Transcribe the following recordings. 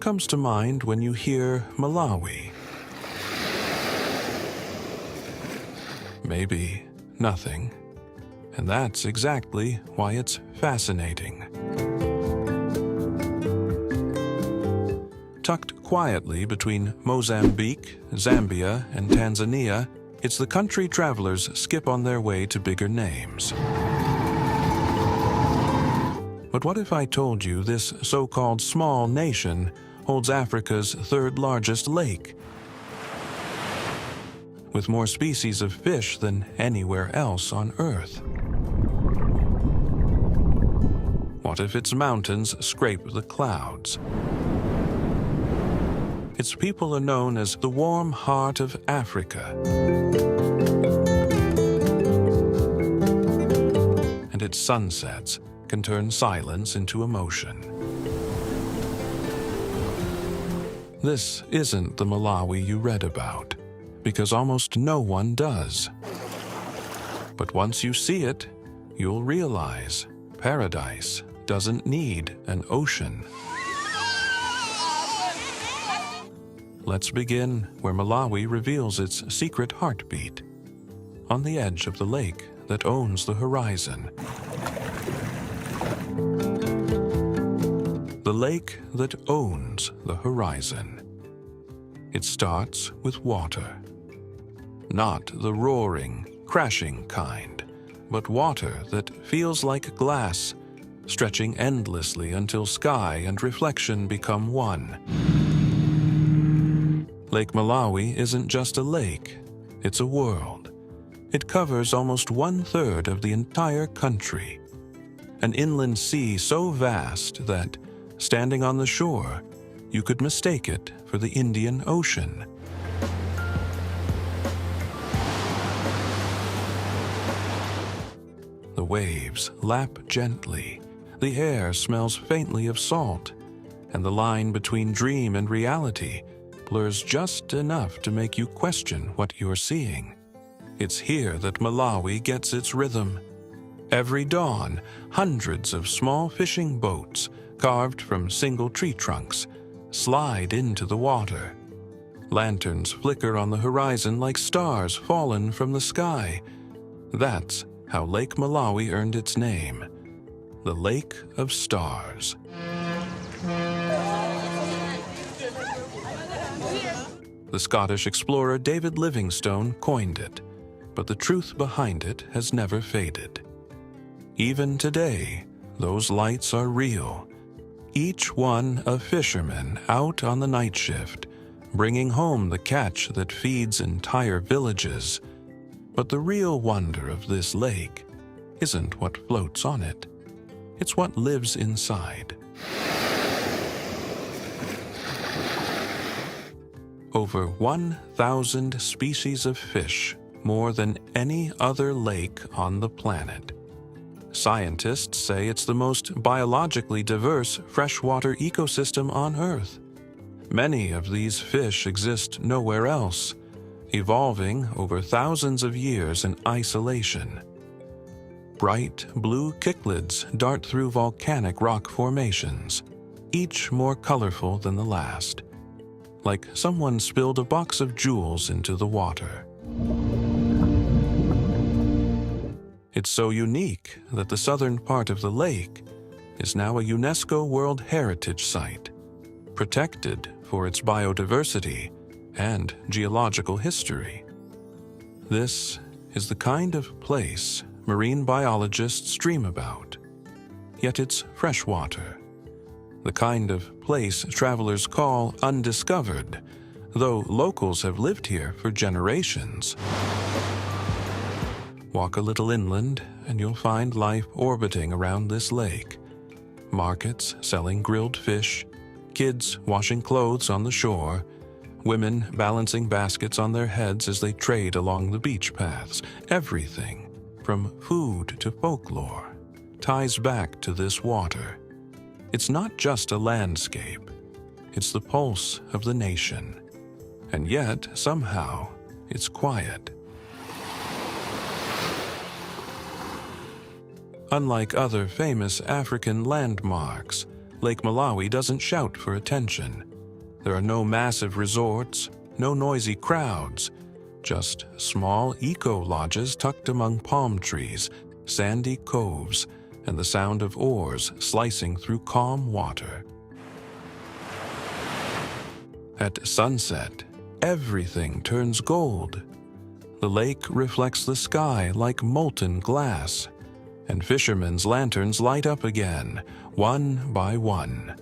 comes to mind when you hear Malawi? Maybe nothing. And that's exactly why it's fascinating. Tucked quietly between Mozambique, Zambia, and Tanzania, it's the country travelers skip on their way to bigger names. But what if I told you this so-called small nation holds Africa's third largest lake, with more species of fish than anywhere else on Earth? What if its mountains scrape the clouds? Its people are known as the warm heart of Africa. And its sunsets can turn silence into emotion. This isn't the Malawi you read about, because almost no one does. But once you see it, you'll realize paradise doesn't need an ocean. Let's begin where Malawi reveals its secret heartbeat, on the edge of the lake that owns the horizon. The lake that owns the horizon. It starts with water. Not the roaring, crashing kind, but water that feels like glass, stretching endlessly until sky and reflection become one. Lake Malawi isn't just a lake, it's a world. It covers almost 1/3 of the entire country. An inland sea so vast that, standing on the shore, you could mistake it for the Indian Ocean. The waves lap gently, the air smells faintly of salt, and the line between dream and reality blurs just enough to make you question what you're seeing. It's here that Malawi gets its rhythm. Every dawn, hundreds of small fishing boats, carved from single tree trunks, slide into the water. Lanterns flicker on the horizon like stars fallen from the sky. That's how Lake Malawi earned its name, the Lake of Stars. The Scottish explorer David Livingstone coined it, but the truth behind it has never faded. Even today, those lights are real, each one a fisherman out on the night shift, bringing home the catch that feeds entire villages. But the real wonder of this lake isn't what floats on it, it's what lives inside. Over 1,000 species of fish, more than any other lake on the planet. Scientists say it's the most biologically diverse freshwater ecosystem on Earth. Many of these fish exist nowhere else, evolving over thousands of years in isolation. Bright blue cichlids dart through volcanic rock formations, each more colorful than the last, like someone spilled a box of jewels into the water. It's so unique that the southern part of the lake is now a UNESCO World Heritage Site, protected for its biodiversity and geological history. This is the kind of place marine biologists dream about, yet it's freshwater. The kind of place travelers call undiscovered, though locals have lived here for generations. Walk a little inland and you'll find life orbiting around this lake. Markets selling grilled fish, kids washing clothes on the shore, women balancing baskets on their heads as they trade along the beach paths. Everything, from food to folklore, ties back to this water. It's not just a landscape, it's the pulse of the nation. And yet, somehow, it's quiet. Unlike other famous African landmarks, Lake Malawi doesn't shout for attention. There are no massive resorts, no noisy crowds, just small eco-lodges tucked among palm trees, sandy coves, and the sound of oars slicing through calm water. At sunset, everything turns gold. The lake reflects the sky like molten glass, and fishermen's lanterns light up again, one by one,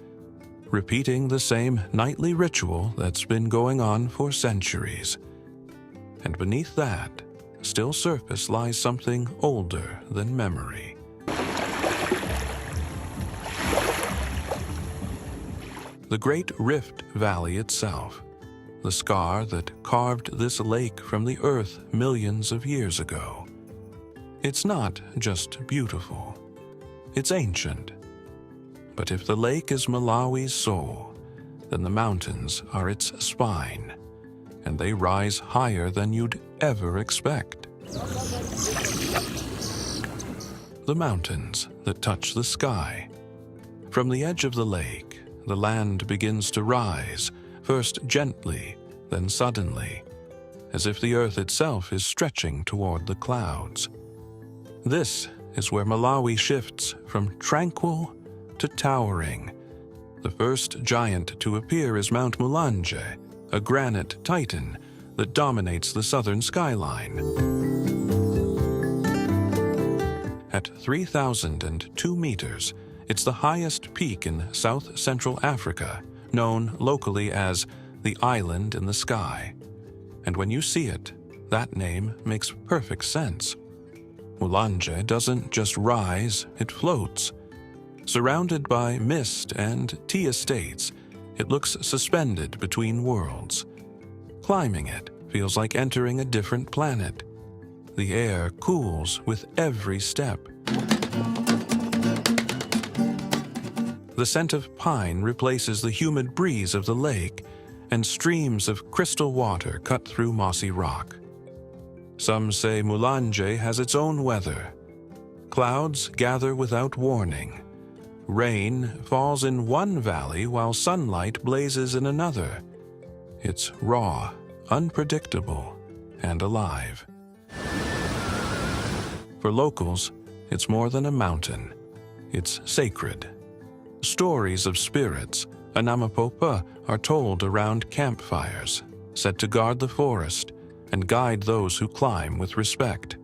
repeating the same nightly ritual that's been going on for centuries. And beneath that, still surface lies something older than memory. The Great Rift Valley itself, the scar that carved this lake from the earth millions of years ago. It's not just beautiful, it's ancient. But if the lake is Malawi's soul, then the mountains are its spine, and they rise higher than you'd ever expect. The mountains that touch the sky. From the edge of the lake, the land begins to rise, first gently, then suddenly, as if the earth itself is stretching toward the clouds. This is where Malawi shifts from tranquil to towering. The first giant to appear is Mount Mulanje, a granite titan that dominates the southern skyline. At 3,002 meters, it's the highest peak in south-central Africa, known locally as the Island in the Sky. And when you see it, that name makes perfect sense. Mulanje doesn't just rise, it floats. Surrounded by mist and tea estates, it looks suspended between worlds. Climbing it feels like entering a different planet. The air cools with every step. The scent of pine replaces the humid breeze of the lake, and streams of crystal water cut through mossy rock. Some say Mulanje has its own weather. Clouds gather without warning. Rain falls in one valley while sunlight blazes in another. It's raw, unpredictable, and alive. For locals, it's more than a mountain. It's sacred. Stories of spirits, Anamapopa, are told around campfires, set to guard the forest and guide those who climb with respect.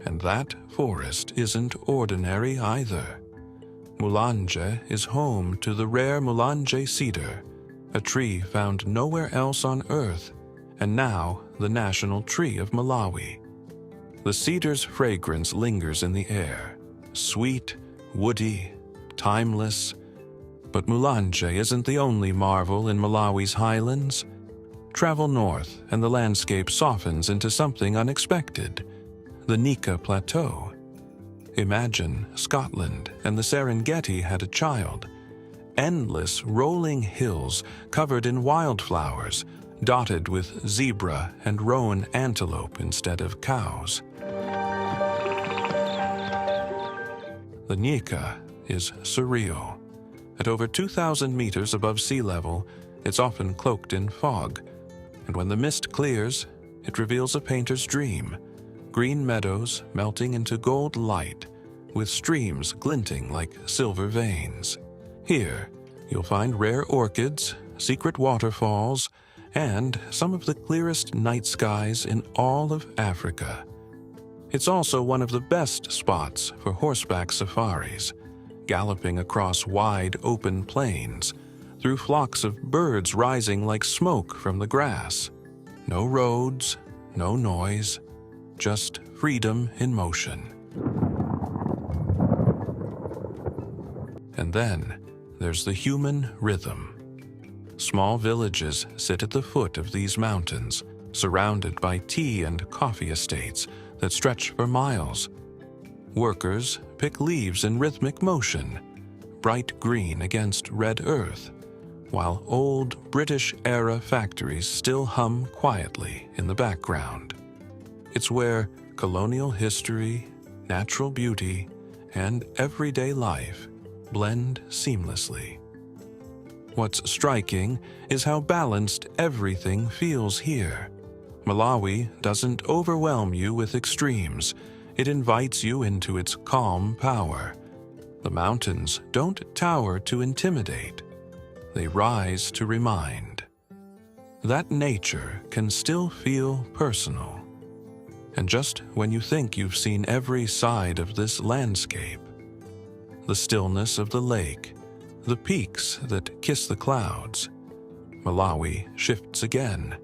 And that forest isn't ordinary either. Mulanje is home to the rare Mulanje cedar, a tree found nowhere else on Earth, and now the national tree of Malawi. The cedar's fragrance lingers in the air, sweet, woody, timeless. But Mulanje isn't the only marvel in Malawi's highlands. Travel north and the landscape softens into something unexpected, the Nika Plateau. Imagine Scotland and the Serengeti had a child. Endless rolling hills covered in wildflowers, dotted with zebra and roan antelope instead of cows. The Nika is surreal. At over 2,000 meters above sea level, it's often cloaked in fog, and when the mist clears, it reveals a painter's dream. Green meadows melting into gold light, with streams glinting like silver veins. Here, you'll find rare orchids, secret waterfalls, and some of the clearest night skies in all of Africa. It's also one of the best spots for horseback safaris, galloping across wide open plains, through flocks of birds rising like smoke from the grass. No roads, no noise, just freedom in motion. And then there's the human rhythm. Small villages sit at the foot of these mountains, surrounded by tea and coffee estates that stretch for miles. Workers pick leaves in rhythmic motion, bright green against red earth, while old British-era factories still hum quietly in the background. It's where colonial history, natural beauty, and everyday life blend seamlessly. What's striking is how balanced everything feels here. Malawi doesn't overwhelm you with extremes. It invites you into its calm power. The mountains don't tower to intimidate. They rise to remind. That nature can still feel personal. And just when you think you've seen every side of this landscape, the stillness of the lake, the peaks that kiss the clouds, Malawi shifts again.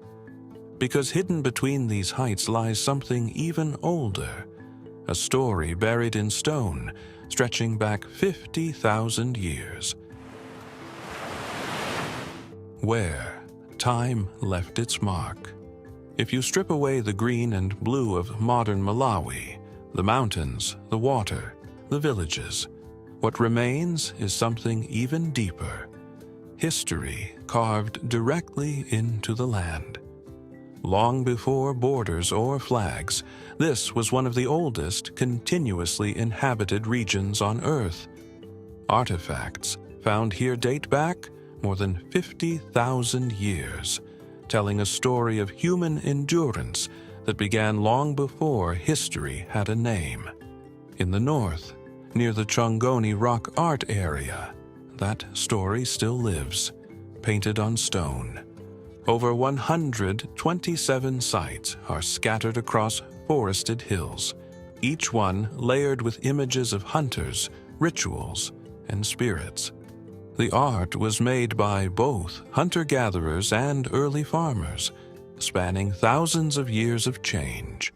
Because hidden between these heights lies something even older, a story buried in stone, stretching back 50,000 years. Where time left its mark. If you strip away the green and blue of modern Malawi, the mountains, the water, the villages, what remains is something even deeper. History carved directly into the land. Long before borders or flags, this was one of the oldest continuously inhabited regions on Earth. Artifacts found here date back more than 50,000 years, telling a story of human endurance that began long before history had a name. In the north, near the Chongoni Rock Art area, that story still lives, painted on stone. Over 127 sites are scattered across forested hills, each one layered with images of hunters, rituals, and spirits. The art was made by both hunter-gatherers and early farmers, spanning thousands of years of change.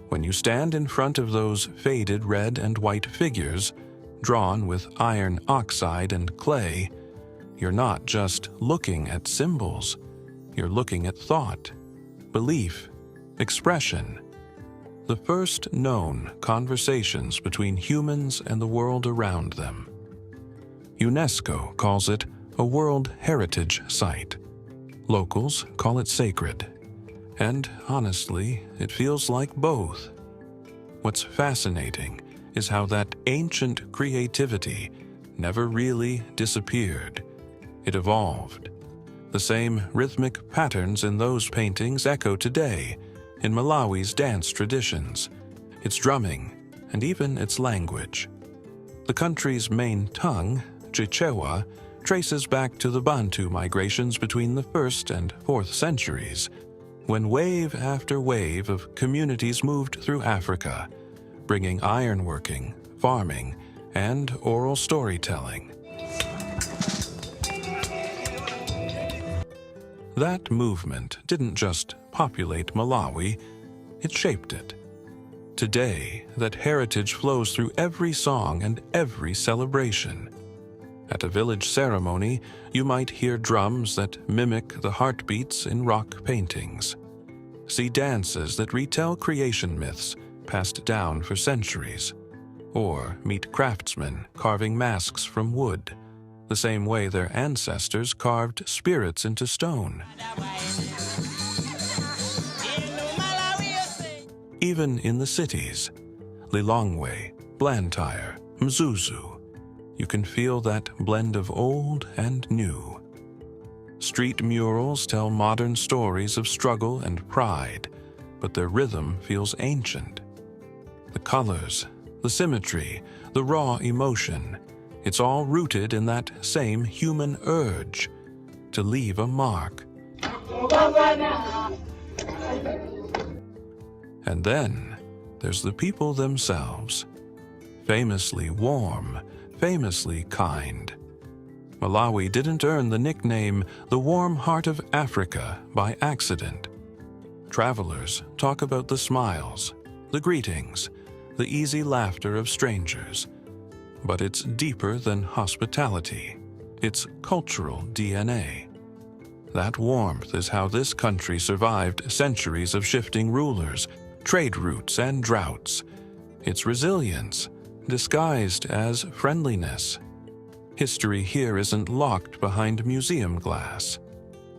When you stand in front of those faded red and white figures, drawn with iron oxide and clay, you're not just looking at symbols, you're looking at thought, belief, expression. The first known conversations between humans and the world around them. UNESCO calls it a World Heritage Site. Locals call it sacred. And honestly, it feels like both. What's fascinating is how that ancient creativity never really disappeared. It evolved. The same rhythmic patterns in those paintings echo today in Malawi's dance traditions, its drumming, and even its language. The country's main tongue, Chichewa, traces back to the Bantu migrations between the 1st and 4th centuries, when wave after wave of communities moved through Africa, bringing ironworking, farming, and oral storytelling. That movement didn't just populate Malawi, it shaped it. Today, that heritage flows through every song and every celebration. At a village ceremony, you might hear drums that mimic the heartbeats in rock paintings. See dances that retell creation myths passed down for centuries. Or meet craftsmen carving masks from wood, the same way their ancestors carved spirits into stone. Even in the cities, Lilongwe, Blantyre, Mzuzu, you can feel that blend of old and new. Street murals tell modern stories of struggle and pride, but their rhythm feels ancient. The colors, the symmetry, the raw emotion, it's all rooted in that same human urge to leave a mark. And then there's the people themselves, famously warm, famously kind. Malawi didn't earn the nickname the warm heart of Africa by accident. Travelers talk about the smiles, the greetings, the easy laughter of strangers. But it's deeper than hospitality. It's cultural DNA. That warmth is how this country survived centuries of shifting rulers, trade routes, and droughts. It's resilience, disguised as friendliness. History here isn't locked behind museum glass.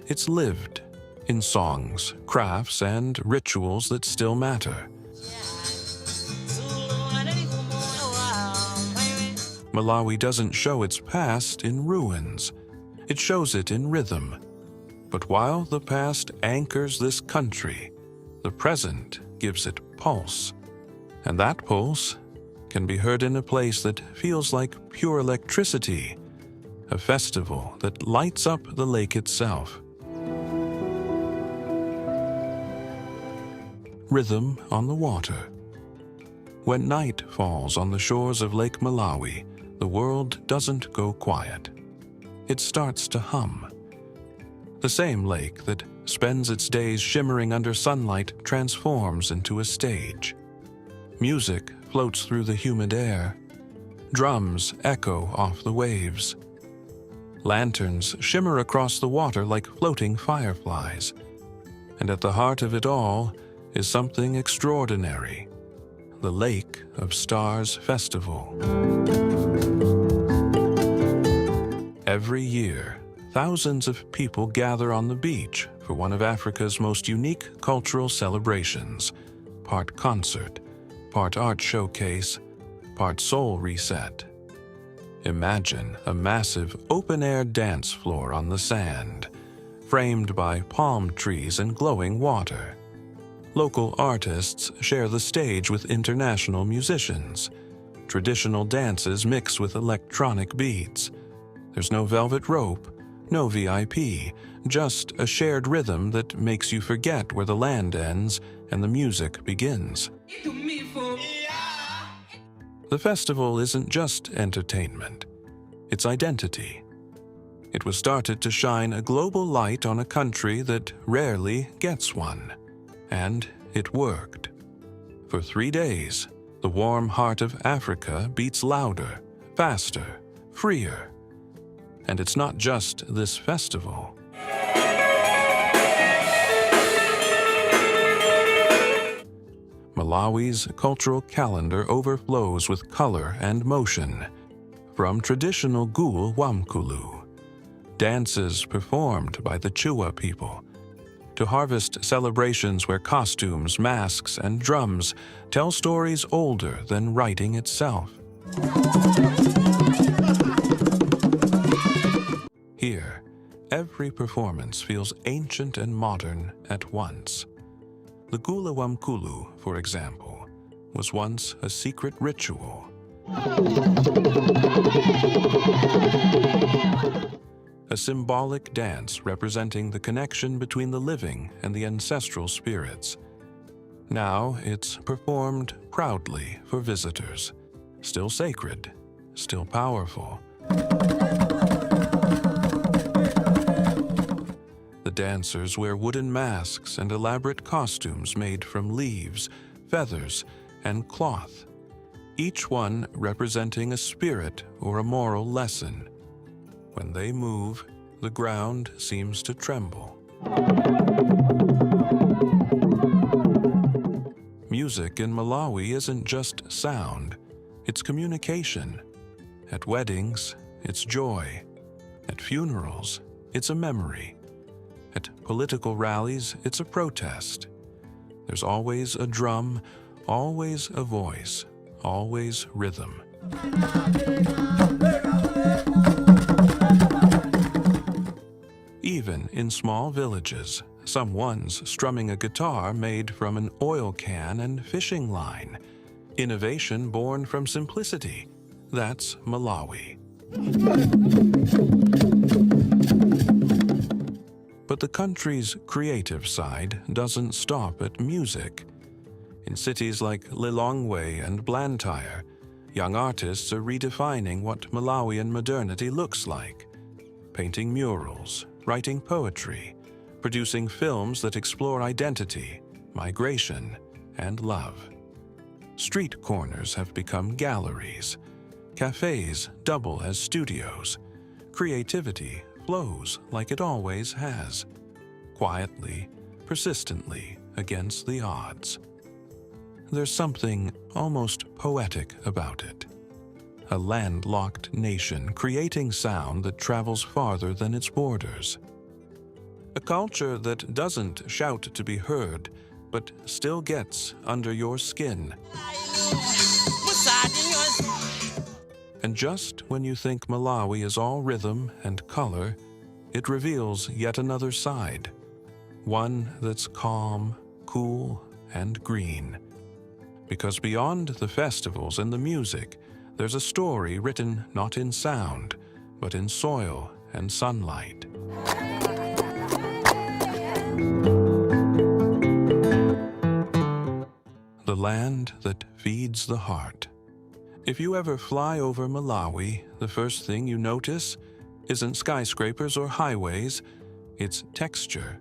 It's lived in songs, crafts, and rituals that still matter. Malawi doesn't show its past in ruins. It shows it in rhythm. But while the past anchors this country, the present gives it pulse. And that pulse can be heard in a place that feels like pure electricity, a festival that lights up the lake itself. Rhythm on the water. When night falls on the shores of Lake Malawi, the world doesn't go quiet. It starts to hum. The same lake that spends its days shimmering under sunlight transforms into a stage. Music floats through the humid air. Drums echo off the waves. Lanterns shimmer across the water like floating fireflies. And at the heart of it all is something extraordinary: the Lake of Stars Festival. Every year, thousands of people gather on the beach for one of Africa's most unique cultural celebrations, part concert, part art showcase, part soul reset. Imagine a massive open-air dance floor on the sand, framed by palm trees and glowing water. Local artists share the stage with international musicians. Traditional dances mix with electronic beats. There's no velvet rope, no VIP, just a shared rhythm that makes you forget where the land ends and the music begins. The festival isn't just entertainment, it's identity. It was started to shine a global light on a country that rarely gets one. And it worked. For 3 days, the warm heart of Africa beats louder, faster, freer. And it's not just this festival. Malawi's cultural calendar overflows with color and motion. From traditional gul wamkulu, dances performed by the Chua people, to harvest celebrations where costumes, masks, and drums tell stories older than writing itself. Here, every performance feels ancient and modern at once. The Gula Wamkulu, for example, was once a secret ritual. A symbolic dance representing the connection between the living and the ancestral spirits. Now it's performed proudly for visitors, still sacred, still powerful. The dancers wear wooden masks and elaborate costumes made from leaves, feathers, and cloth, each one representing a spirit or a moral lesson. When they move, the ground seems to tremble. Music in Malawi isn't just sound, it's communication. At weddings, it's joy. At funerals, it's a memory. At political rallies, it's a protest. There's always a drum, always a voice, always rhythm. Even in small villages, someone's strumming a guitar made from an oil can and fishing line. Innovation born from simplicity. That's Malawi. But the country's creative side doesn't stop at music. In cities like Lilongwe and Blantyre, young artists are redefining what Malawian modernity looks like. Painting murals, writing poetry, producing films that explore identity, migration, and love. Street corners have become galleries. Cafes double as studios. Creativity flows like it always has, quietly, persistently, against the odds. There's something almost poetic about it. A landlocked nation creating sound that travels farther than its borders. A culture that doesn't shout to be heard, but still gets under your skin. And just when you think Malawi is all rhythm and color, it reveals yet another side, one that's calm, cool, and green. Because beyond the festivals and the music, there's a story written not in sound, but in soil and sunlight. The land that feeds the heart. If you ever fly over Malawi, the first thing you notice isn't skyscrapers or highways, it's texture.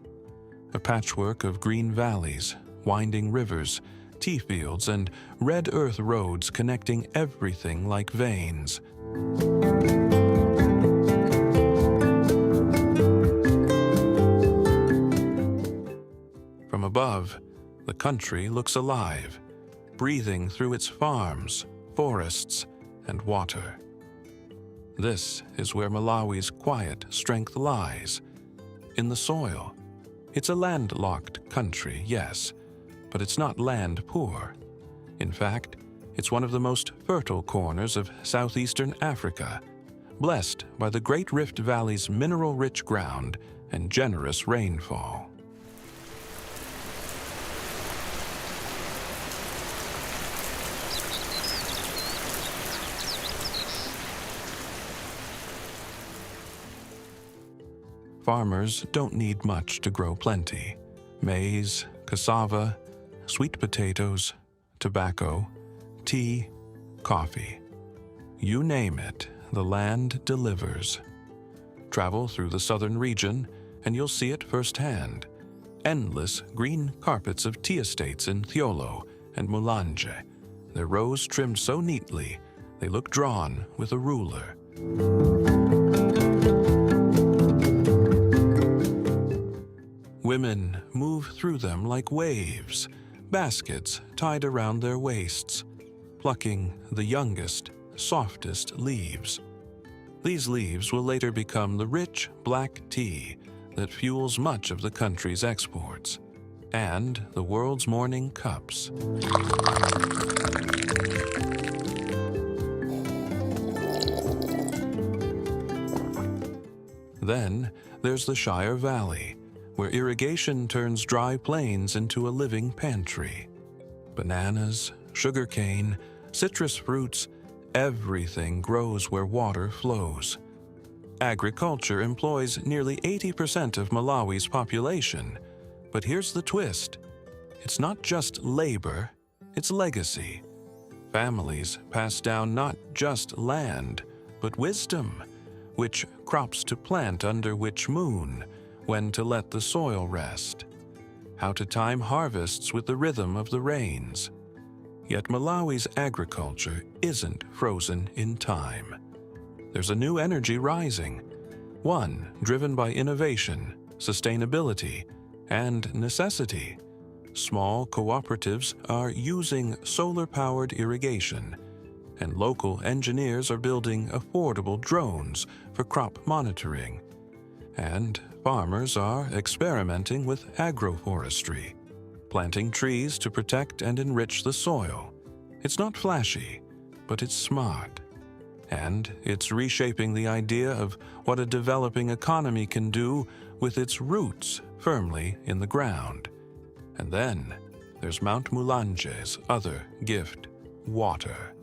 A patchwork of green valleys, winding rivers, tea fields, and red earth roads connecting everything like veins. From above, the country looks alive, breathing through its farms, forests, and water. This is where Malawi's quiet strength lies, in the soil. It's a landlocked country, yes, but it's not land poor. In fact, it's one of the most fertile corners of southeastern Africa, blessed by the Great Rift Valley's mineral-rich ground and generous rainfall. Farmers don't need much to grow plenty. Maize, cassava, sweet potatoes, tobacco, tea, coffee. You name it, the land delivers. Travel through the southern region and you'll see it firsthand. Endless green carpets of tea estates in Thiolo and Mulanje. Their rows trimmed so neatly, they look drawn with a ruler. Women move through them like waves, baskets tied around their waists, plucking the youngest, softest leaves. These leaves will later become the rich black tea that fuels much of the country's exports, and the world's morning cups. Then there's the Shire Valley, where irrigation turns dry plains into a living pantry. Bananas, sugarcane, citrus fruits, everything grows where water flows. Agriculture employs nearly 80% of Malawi's population, but here's the twist. It's not just labor, it's legacy. Families pass down not just land, but wisdom, which crops to plant under which moon, when to let the soil rest, how to time harvests with the rhythm of the rains. Yet Malawi's agriculture isn't frozen in time. There's a new energy rising, one driven by innovation, sustainability, and necessity. Small cooperatives are using solar-powered irrigation, and local engineers are building affordable drones for crop monitoring. And farmers are experimenting with agroforestry, planting trees to protect and enrich the soil. It's not flashy, but it's smart. And it's reshaping the idea of what a developing economy can do with its roots firmly in the ground. And then there's Mount Mulanje's other gift, water.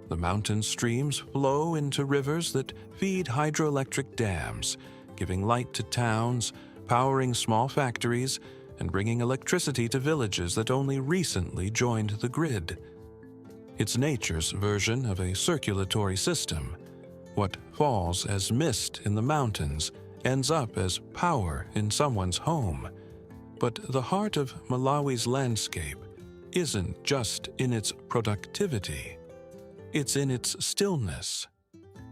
The mountain streams flow into rivers that feed hydroelectric dams, giving light to towns, powering small factories, and bringing electricity to villages that only recently joined the grid. It's nature's version of a circulatory system. What falls as mist in the mountains ends up as power in someone's home. But the heart of Malawi's landscape isn't just in its productivity. It's in its stillness.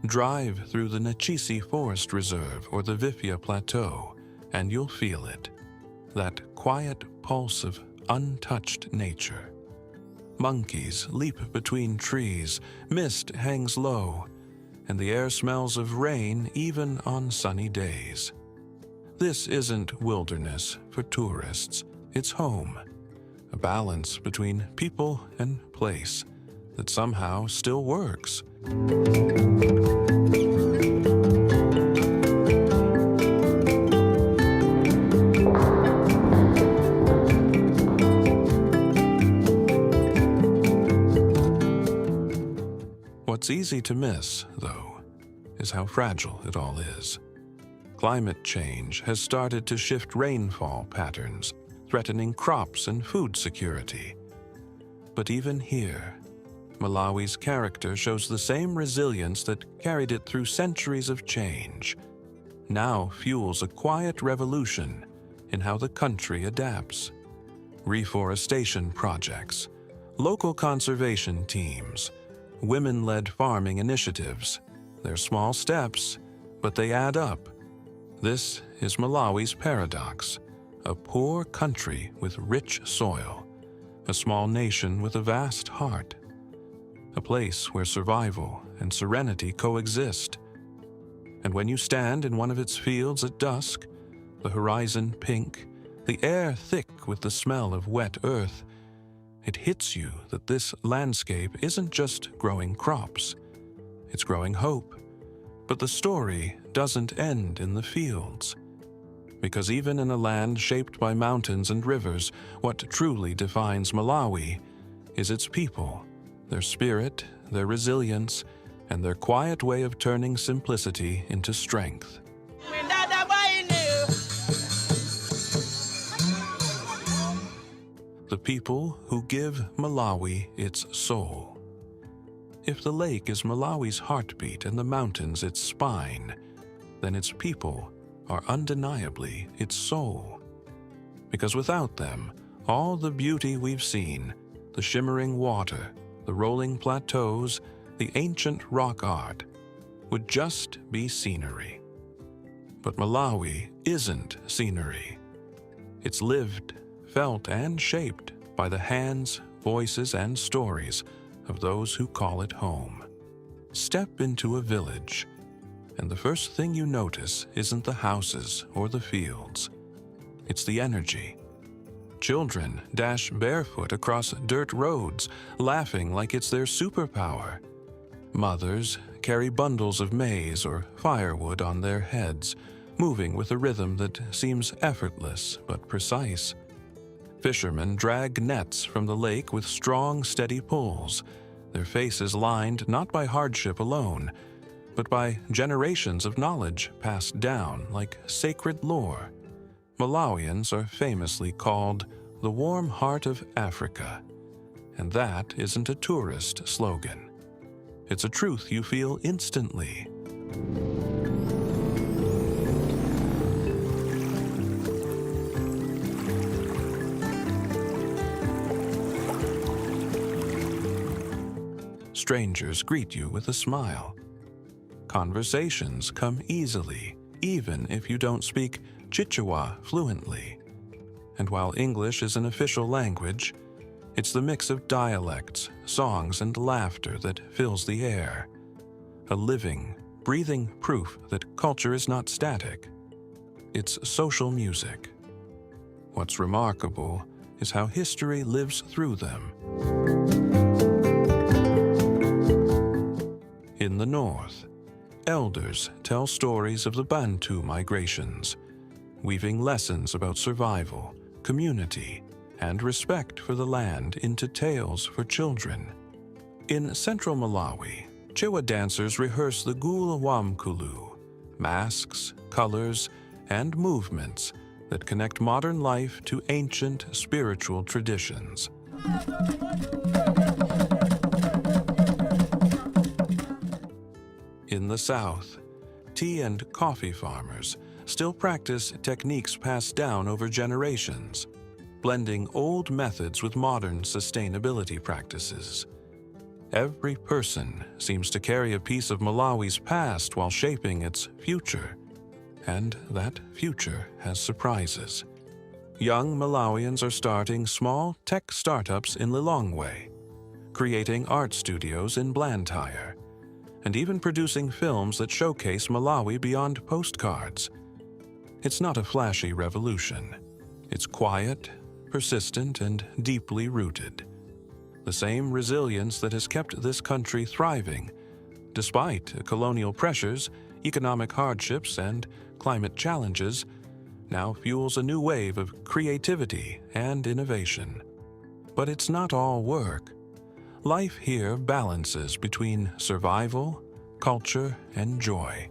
Drive through the Nachisi Forest Reserve or the Vifia Plateau, and you'll feel it. That quiet pulse of untouched nature. Monkeys leap between trees, mist hangs low, and the air smells of rain even on sunny days. This isn't wilderness for tourists, it's home. A balance between people and place that somehow still works. What's easy to miss, though, is how fragile it all is. Climate change has started to shift rainfall patterns, threatening crops and food security. But even here, Malawi's character shows the same resilience that carried it through centuries of change. Now fuels a quiet revolution in how the country adapts. Reforestation projects, local conservation teams, women-led farming initiatives. They're small steps, but they add up. This is Malawi's paradox, a poor country with rich soil, a small nation with a vast heart, a place where survival and serenity coexist. And when you stand in one of its fields at dusk, the horizon pink, the air thick with the smell of wet earth, it hits you that this landscape isn't just growing crops, it's growing hope. But the story doesn't end in the fields. Because even in a land shaped by mountains and rivers, what truly defines Malawi is its people, their spirit, their resilience, and their quiet way of turning simplicity into strength. The people who give Malawi its soul. If the lake is Malawi's heartbeat and the mountains its spine, then its people are undeniably its soul. Because without them, all the beauty we've seen, the shimmering water, the rolling plateaus, the ancient rock art, would just be scenery. But Malawi isn't scenery. It's lived, felt, and shaped by the hands, voices, and stories of those who call it home. Step into a village, and the first thing you notice isn't the houses or the fields. It's the energy. Children dash barefoot across dirt roads, laughing like it's their superpower. Mothers carry bundles of maize or firewood on their heads, moving with a rhythm that seems effortless but precise. Fishermen drag nets from the lake with strong, steady pulls, their faces lined not by hardship alone, but by generations of knowledge passed down like sacred lore. Malawians are famously called the warm heart of Africa, and that isn't a tourist slogan. It's a truth you feel instantly. Strangers greet you with a smile. Conversations come easily, even if you don't speak Chichewa fluently. And while English is an official language, it's the mix of dialects, songs, and laughter that fills the air. A living, breathing proof that culture is not static. It's social music. What's remarkable is how history lives through them. In the north, elders tell stories of the Bantu migrations, weaving lessons about survival, community, and respect for the land into tales for children. In central Malawi, Chewa dancers rehearse the Gula Wamkulu, masks, colors, and movements that connect modern life to ancient spiritual traditions. In the south, tea and coffee farmers still practice techniques passed down over generations, blending old methods with modern sustainability practices. Every person seems to carry a piece of Malawi's past while shaping its future, and that future has surprises. Young Malawians are starting small tech startups in Lilongwe, creating art studios in Blantyre, and even producing films that showcase Malawi beyond postcards. It's not a flashy revolution. It's quiet, persistent, and deeply rooted. The same resilience that has kept this country thriving, despite colonial pressures, economic hardships, and climate challenges, now fuels a new wave of creativity and innovation. But it's not all work. life here balances between survival, culture, and joy.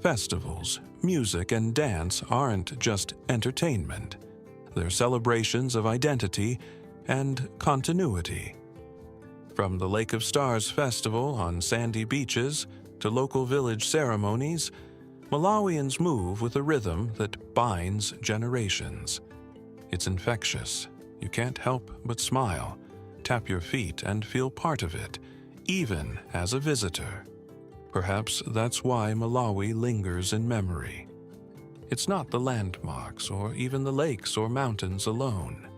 Festivals, music, and dance aren't just entertainment. They're celebrations of identity and continuity. From the Lake of Stars festival on sandy beaches to local village ceremonies, Malawians move with a rhythm that binds generations. It's infectious. You can't help but smile, tap your feet, and feel part of it, even as a visitor. Perhaps that's why Malawi lingers in memory. It's not the landmarks or even the lakes or mountains alone.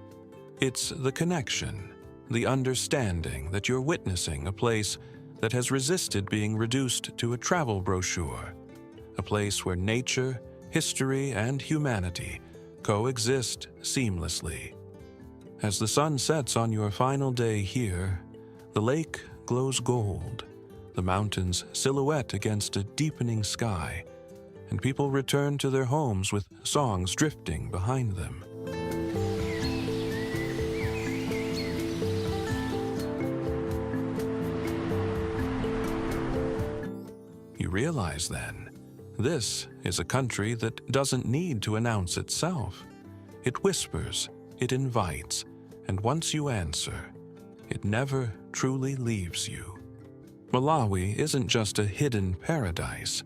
It's the connection, the understanding that you're witnessing a place that has resisted being reduced to a travel brochure, a place where nature, history, and humanity coexist seamlessly. As the sun sets on your final day here, the lake glows gold, the mountains silhouette against a deepening sky, and people return to their homes with songs drifting behind them. You realize then, this is a country that doesn't need to announce itself. It whispers, it invites, and once you answer, it never truly leaves you. Malawi isn't just a hidden paradise.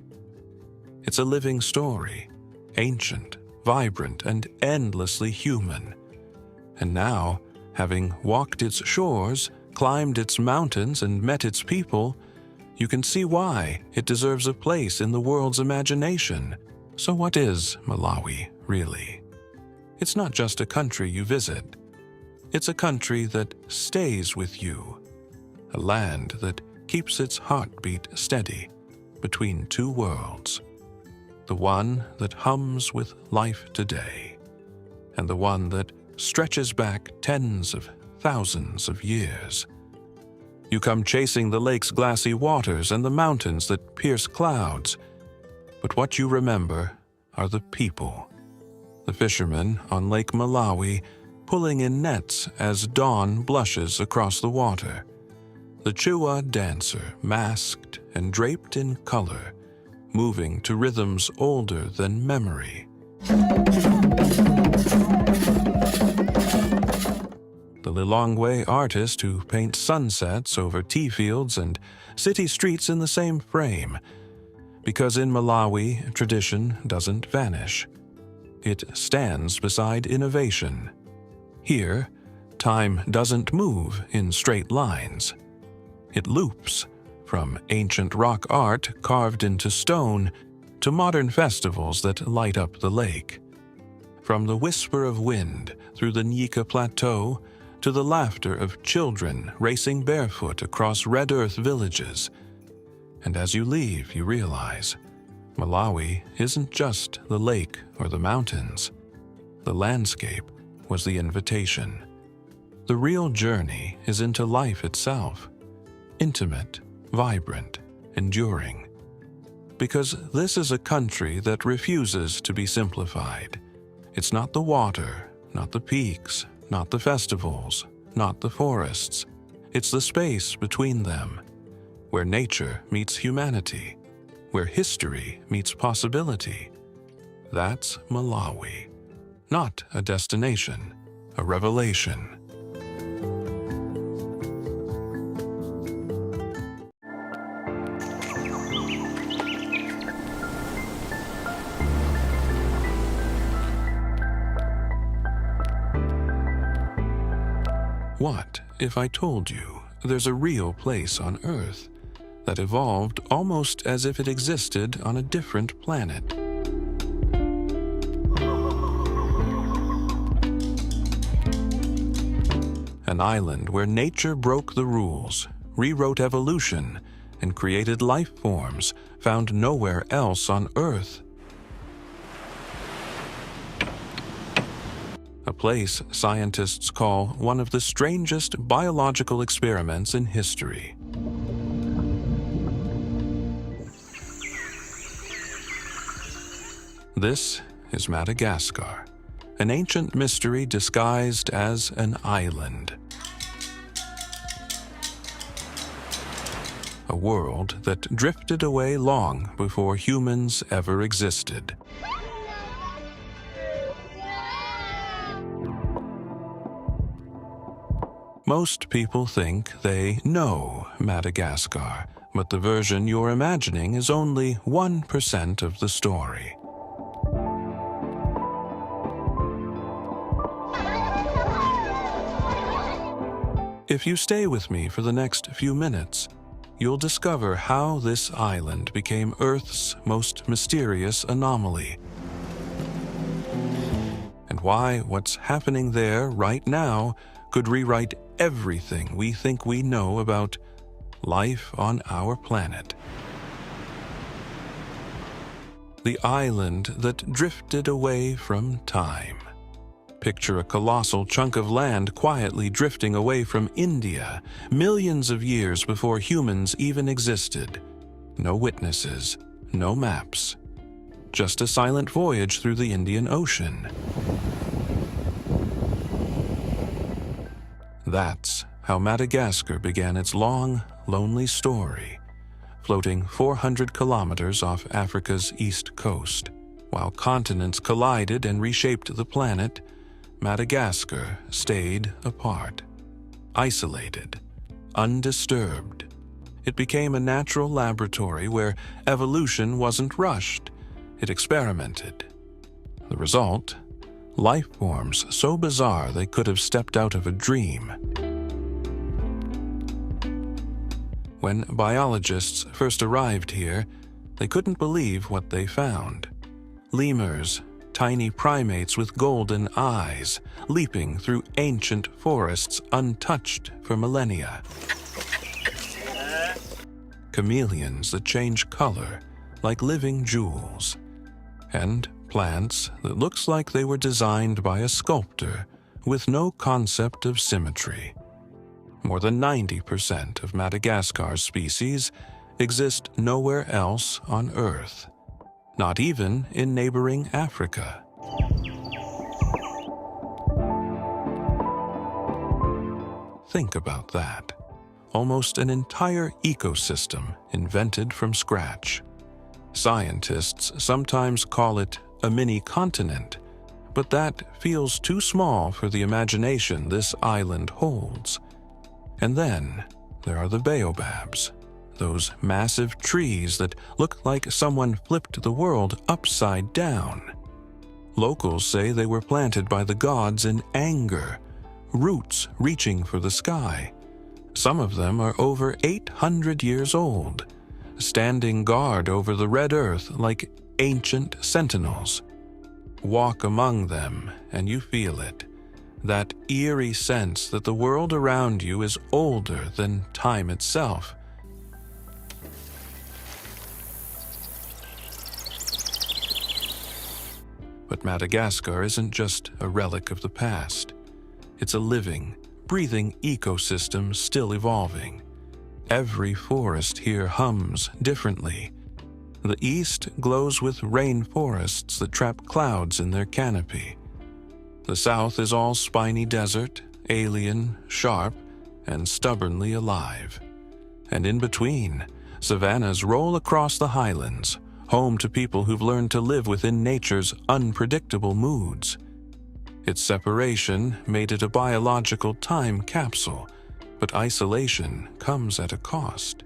It's a living story, ancient, vibrant, and endlessly human. And now, having walked its shores, climbed its mountains, and met its people, you can see why it deserves a place in the world's imagination. So what is Malawi, really? It's not just a country you visit. It's a country that stays with you, a land that keeps its heartbeat steady between two worlds, the one that hums with life today, and the one that stretches back tens of thousands of years. You come chasing the lake's glassy waters and the mountains that pierce clouds, but what you remember are the people. The fishermen on Lake Malawi pulling in nets as dawn blushes across the water. The Chua dancer, masked and draped in color, moving to rhythms older than memory. The Lilongwe artist who paints sunsets over tea fields and city streets in the same frame. Because in Malawi, tradition doesn't vanish. It stands beside innovation. Here, time doesn't move in straight lines. It loops, from ancient rock art carved into stone to modern festivals that light up the lake. From the whisper of wind through the Nyika Plateau to the laughter of children racing barefoot across red earth villages. And as you leave, you realize Malawi isn't just the lake or the mountains. The landscape was the invitation. The real journey is into life itself, intimate, vibrant, enduring. Because this is a country that refuses to be simplified. It's not the water, not the peaks, not the festivals, not the forests. It's the space between them, where nature meets humanity, where history meets possibility. That's Malawi. Not a destination, a revelation. What if I told you there's a real place on Earth that evolved almost as if it existed on a different planet? An island where nature broke the rules, rewrote evolution, and created life forms found nowhere else on Earth. A place scientists call one of the strangest biological experiments in history. This is Madagascar, an ancient mystery disguised as an island. a world that drifted away long before humans ever existed. Most people think they know Madagascar, but the version you're imagining is only 1% of the story. If you stay with me for the next few minutes, you'll discover how this island became Earth's most mysterious anomaly, and why what's happening there right now could rewrite everything we think we know about life on our planet. The island that drifted away from time. Picture a colossal chunk of land quietly drifting away from India, millions of years before humans even existed. No witnesses, no maps, just a silent voyage through the Indian Ocean. That's how Madagascar began its long, lonely story, floating 400 kilometers off Africa's east coast. While continents collided and reshaped the planet, Madagascar stayed apart, isolated, undisturbed. It became a natural laboratory where evolution wasn't rushed, it experimented. The result? Life forms so bizarre they could have stepped out of a dream. When biologists first arrived here, they couldn't believe what they found. Lemurs, tiny primates with golden eyes, leaping through ancient forests untouched for millennia. Chameleons that change color like living jewels. And plants that looks like they were designed by a sculptor with no concept of symmetry. More than 90% of Madagascar's species exist nowhere else on Earth, not even in neighboring Africa. Think about that. Almost an entire ecosystem invented from scratch. Scientists sometimes call it a mini-continent, but that feels too small for the imagination this island holds. And then there are the baobabs, those massive trees that look like someone flipped the world upside down. Locals say they were planted by the gods in anger, roots reaching for the sky. Some of them are over 800 years old, standing guard over the red earth like ancient sentinels. Walk among them and you feel it, that eerie sense that the world around you is older than time itself. But Madagascar isn't just a relic of the past. It's a living, breathing ecosystem still evolving. Every forest here hums differently. The east glows with rainforests that trap clouds in their canopy. The south is all spiny desert, alien, sharp, and stubbornly alive. And in between, savannas roll across the highlands, home to people who've learned to live within nature's unpredictable moods. Its separation made it a biological time capsule, but isolation comes at a cost.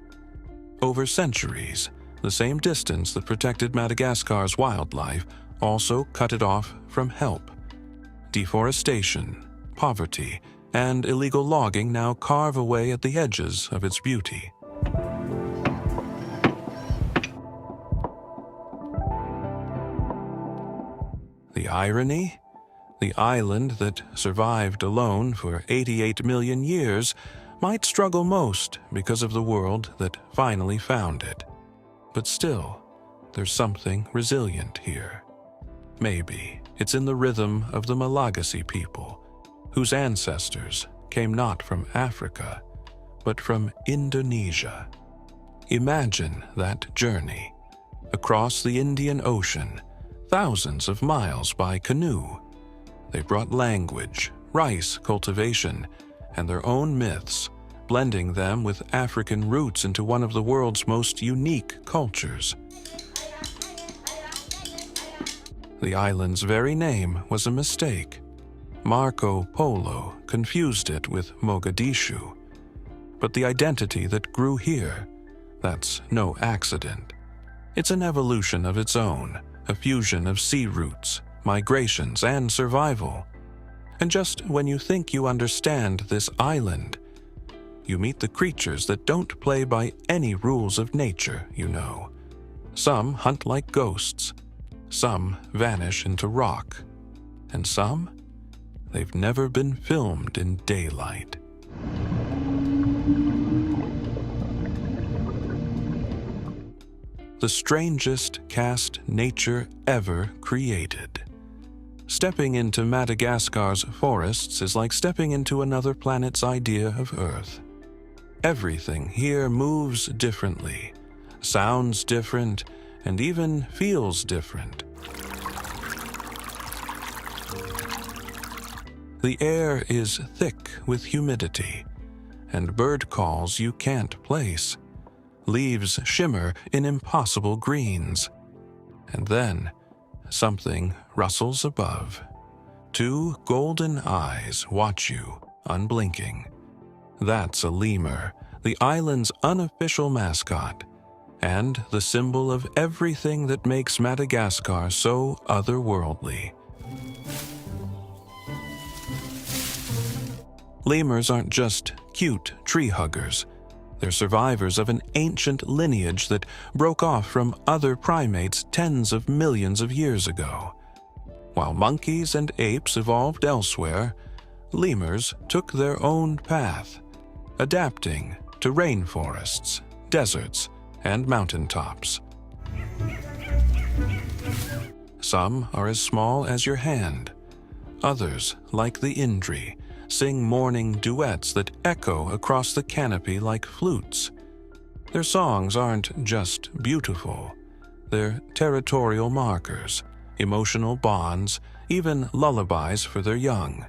Over centuries, the same distance that protected Madagascar's wildlife also cut it off from help. Deforestation, poverty, and illegal logging now carve away at the edges of its beauty. The irony? The island that survived alone for 88 million years might struggle most because of the world that finally found it. But still, there's something resilient here. Maybe it's in the rhythm of the Malawi people, whose ancestors came not from Africa, but from Indonesia. Imagine that journey across the Indian Ocean, thousands of miles by canoe. They brought language, rice cultivation, and their own myths, blending them with African roots into one of the world's most unique cultures. The island's very name was a mistake. Marco Polo confused it with Mogadishu. But the identity that grew here, that's no accident. It's an evolution of its own, a fusion of sea routes, migrations, and survival. And just when you think you understand this island, you meet the creatures that don't play by any rules of nature, you know. Some hunt like ghosts, some vanish into rock, and some, they've never been filmed in daylight. The strangest cast nature ever created. Stepping into Madagascar's forests is like stepping into another planet's idea of Earth. Everything here moves differently, sounds different, and even feels different. The air is thick with humidity, and bird calls you can't place. Leaves shimmer in impossible greens. And then, something rustles above. Two golden eyes watch you, unblinking. That's a lemur, the island's unofficial mascot, and the symbol of everything that makes Madagascar so otherworldly. Lemurs aren't just cute tree huggers. They're survivors of an ancient lineage that broke off from other primates tens of millions of years ago. While monkeys and apes evolved elsewhere, lemurs took their own path, adapting to rainforests, deserts, and mountaintops. Some are as small as your hand. Others, like the Indri, sing morning duets that echo across the canopy like flutes. Their songs aren't just beautiful. They're territorial markers, emotional bonds, even lullabies for their young.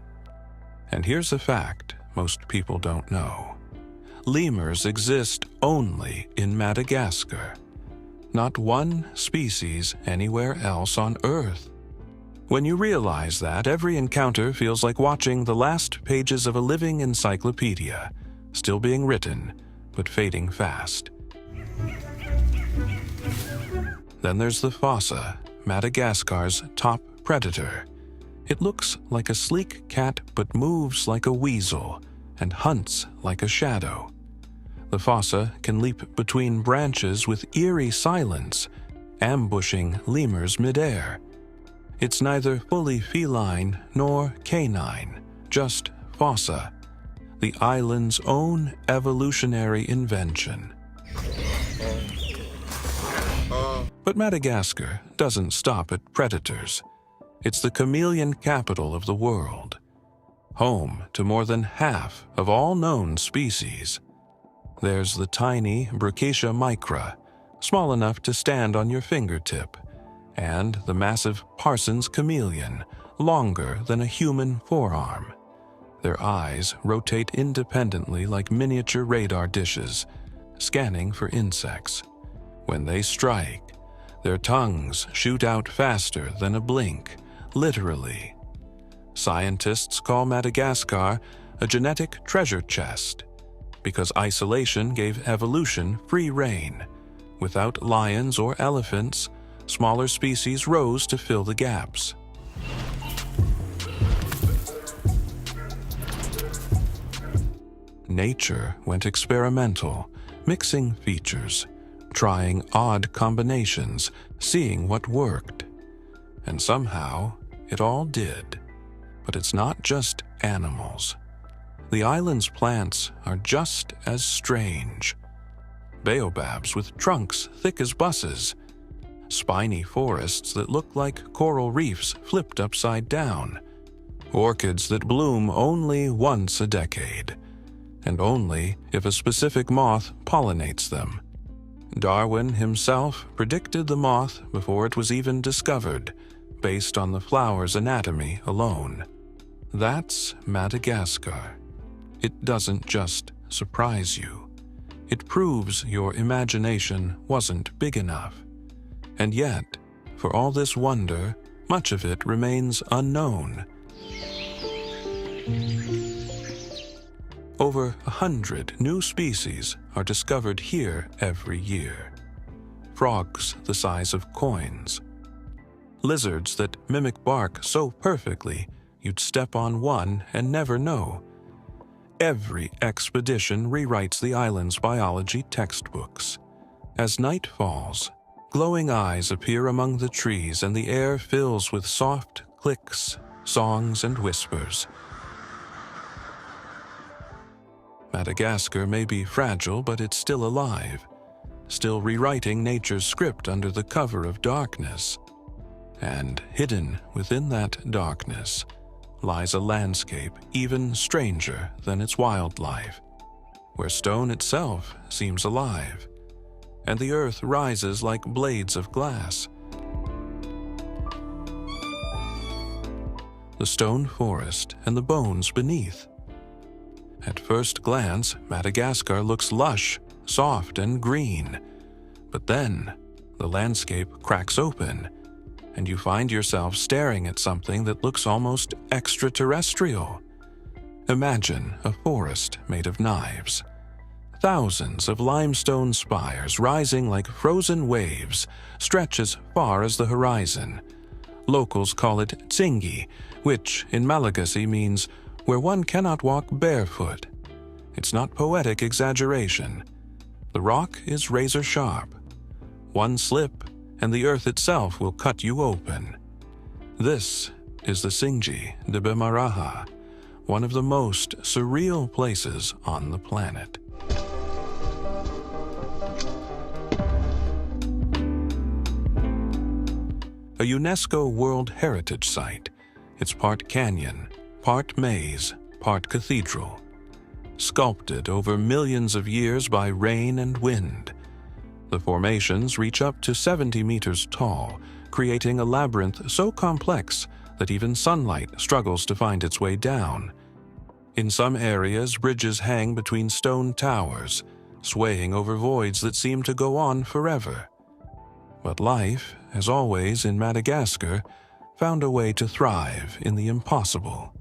And here's a fact most people don't know. Lemurs exist only in Madagascar. Not one species anywhere else on Earth. When you realize that, every encounter feels like watching the last pages of a living encyclopedia, still being written, but fading fast. Then there's the fossa, Madagascar's top predator. It looks like a sleek cat but moves like a weasel and hunts like a shadow. The fossa can leap between branches with eerie silence, ambushing lemurs midair. It's neither fully feline nor canine, just fossa, the island's own evolutionary invention. But Madagascar doesn't stop at predators. It's the chameleon capital of the world, home to more than half of all known species. There's the tiny Brachycia micra, small enough to stand on your fingertip, and the massive Parsons chameleon, longer than a human forearm. Their eyes rotate independently like miniature radar dishes, scanning for insects. When they strike, their tongues shoot out faster than a blink, literally. Scientists call Madagascar a genetic treasure chest, because isolation gave evolution free rein. Without lions or elephants, smaller species rose to fill the gaps. Nature went experimental, mixing features, trying odd combinations, seeing what worked. And somehow, it all did. But it's not just animals. The island's plants are just as strange. Baobabs with trunks thick as buses, spiny forests that look like coral reefs flipped upside down, orchids that bloom only once a decade, and only if a specific moth pollinates them. Darwin himself predicted the moth before it was even discovered, based on the flower's anatomy alone. That's Madagascar. It doesn't just surprise you. It proves your imagination wasn't big enough. And yet, for all this wonder, much of it remains unknown. Over 100 new species are discovered here every year. Frogs the size of coins. Lizards that mimic bark so perfectly you'd step on one and never know. Every expedition rewrites the island's biology textbooks. As night falls, glowing eyes appear among the trees and the air fills with soft clicks, songs, and whispers. Madagascar may be fragile, but it's still alive, still rewriting nature's script under the cover of darkness. And hidden within that darkness lies a landscape even stranger than its wildlife, where stone itself seems alive, and the earth rises like blades of glass. The stone forest and the bones beneath. At first glance, Madagascar looks lush, soft, and green, but then the landscape cracks open, and you find yourself staring at something that looks almost extraterrestrial. Imagine a forest made of knives. Thousands of limestone spires rising like frozen waves stretch as far as the horizon. Locals call it Tsingi, which in Malagasy means where one cannot walk barefoot. It's not poetic exaggeration. The rock is razor sharp. One slip and the earth itself will cut you open. This is the Tsingi de Bemaraha, one of the most surreal places on the planet. A UNESCO World Heritage Site, it's part canyon, part maze, part cathedral. Sculpted over millions of years by rain and wind, the formations reach up to 70 meters tall, creating a labyrinth so complex that even sunlight struggles to find its way down. In some areas, bridges hang between stone towers, swaying over voids that seem to go on forever. But life, as always in Madagascar, found a way to thrive in the impossible.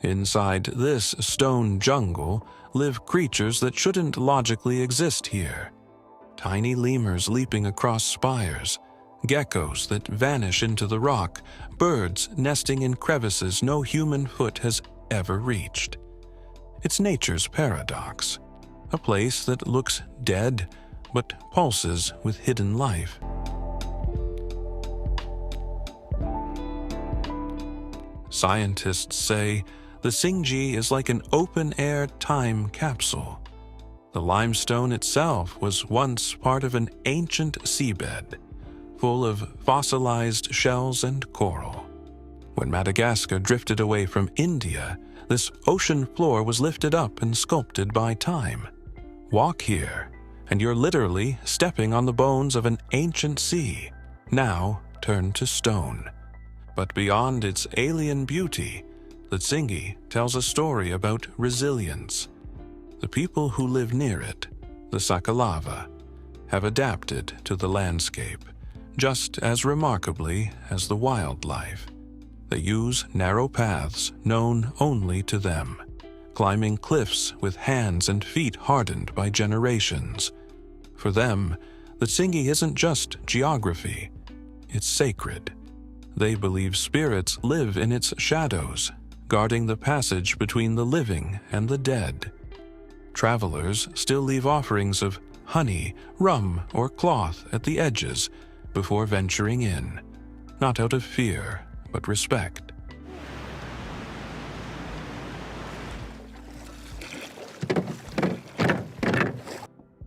Inside this stone jungle live creatures that shouldn't logically exist here. Tiny lemurs leaping across spires, geckos that vanish into the rock, birds nesting in crevices no human foot has ever reached. It's nature's paradox, a place that looks dead but pulses with hidden life. Scientists say the Tsingi is like an open-air time capsule. The limestone itself was once part of an ancient seabed, full of fossilized shells and coral. When Madagascar drifted away from India, this ocean floor was lifted up and sculpted by time. Walk here, and you're literally stepping on the bones of an ancient sea, now turned to stone. But beyond its alien beauty, the Tsingi tells a story about resilience. The people who live near it, the Sakalava, have adapted to the landscape, just as remarkably as the wildlife. They use narrow paths known only to them, climbing cliffs with hands and feet hardened by generations. For them, the Tsingi isn't just geography, it's sacred. They believe spirits live in its shadows, guarding the passage between the living and the dead. Travelers still leave offerings of honey, rum, or cloth at the edges before venturing in, not out of fear, but respect.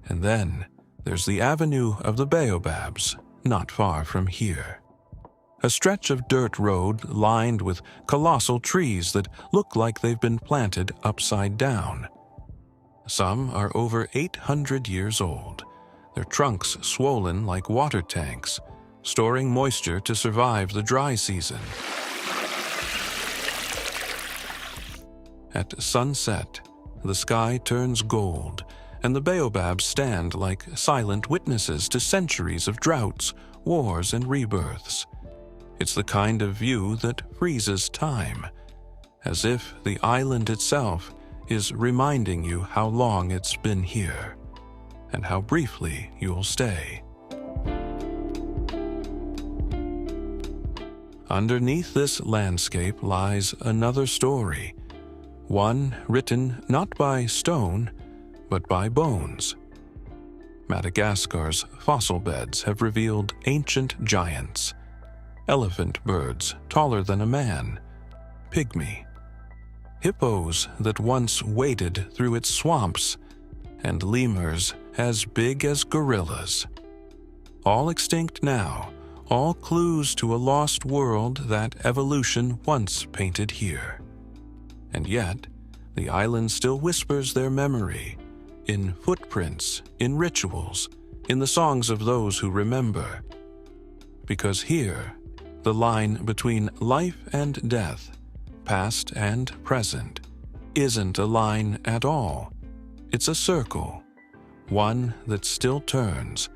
And then there's the Avenue of the Baobabs, not far from here. A stretch of dirt road lined with colossal trees that look like they've been planted upside down. Some are over 800 years old, their trunks swollen like water tanks, storing moisture to survive the dry season. At sunset, the sky turns gold, and the baobabs stand like silent witnesses to centuries of droughts, wars, and rebirths. It's the kind of view that freezes time, as if the island itself is reminding you how long it's been here, and how briefly you'll stay. Underneath this landscape lies another story, one written not by stone, but by bones. Madagascar's fossil beds have revealed ancient giants, elephant birds taller than a man, pygmy, hippos that once waded through its swamps, and lemurs as big as gorillas. All extinct now, all clues to a lost world that evolution once painted here. And yet, the island still whispers their memory, in footprints, in rituals, in the songs of those who remember. Because here, the line between life and death, past and present, isn't a line at all. It's a circle, one that still turns.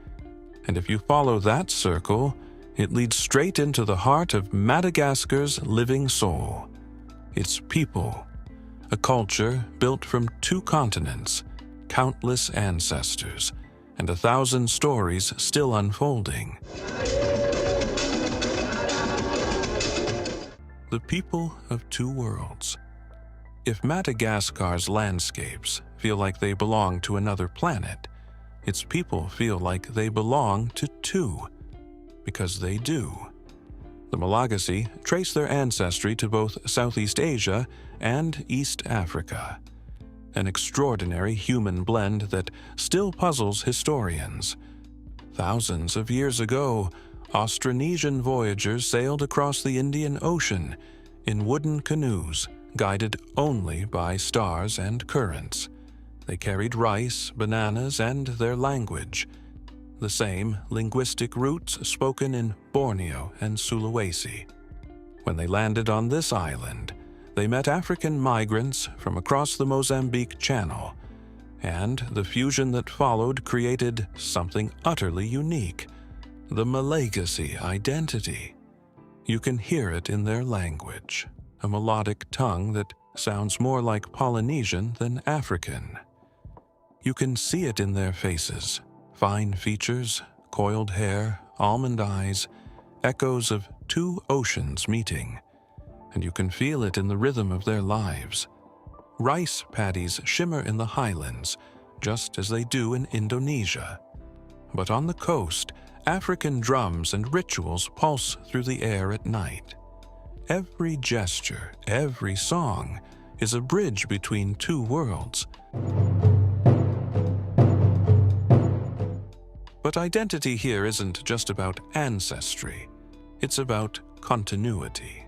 And if you follow that circle, it leads straight into the heart of Madagascar's living soul. Its people, a culture built from 2 continents, countless ancestors, and 1,000 stories still unfolding. The people of 2 worlds. If Madagascar's landscapes feel like they belong to another planet, its people feel like they belong to 2. Because they do. The Malagasy trace their ancestry to both Southeast Asia and East Africa, an extraordinary human blend that still puzzles historians. Thousands of years ago, Austronesian voyagers sailed across the Indian Ocean in wooden canoes, guided only by stars and currents. They carried rice, bananas, and their language, the same linguistic roots spoken in Borneo and Sulawesi. When they landed on this island, they met African migrants from across the Mozambique Channel, and the fusion that followed created something utterly unique, the Malagasy identity. You can hear it in their language, a melodic tongue that sounds more like Polynesian than African. You can see it in their faces, fine features, coiled hair, almond eyes, echoes of 2 oceans meeting. And you can feel it in the rhythm of their lives. Rice paddies shimmer in the highlands, just as they do in Indonesia. But on the coast, African drums and rituals pulse through the air at night. Every gesture, every song, is a bridge between 2 worlds. But identity here isn't just about ancestry, it's about continuity.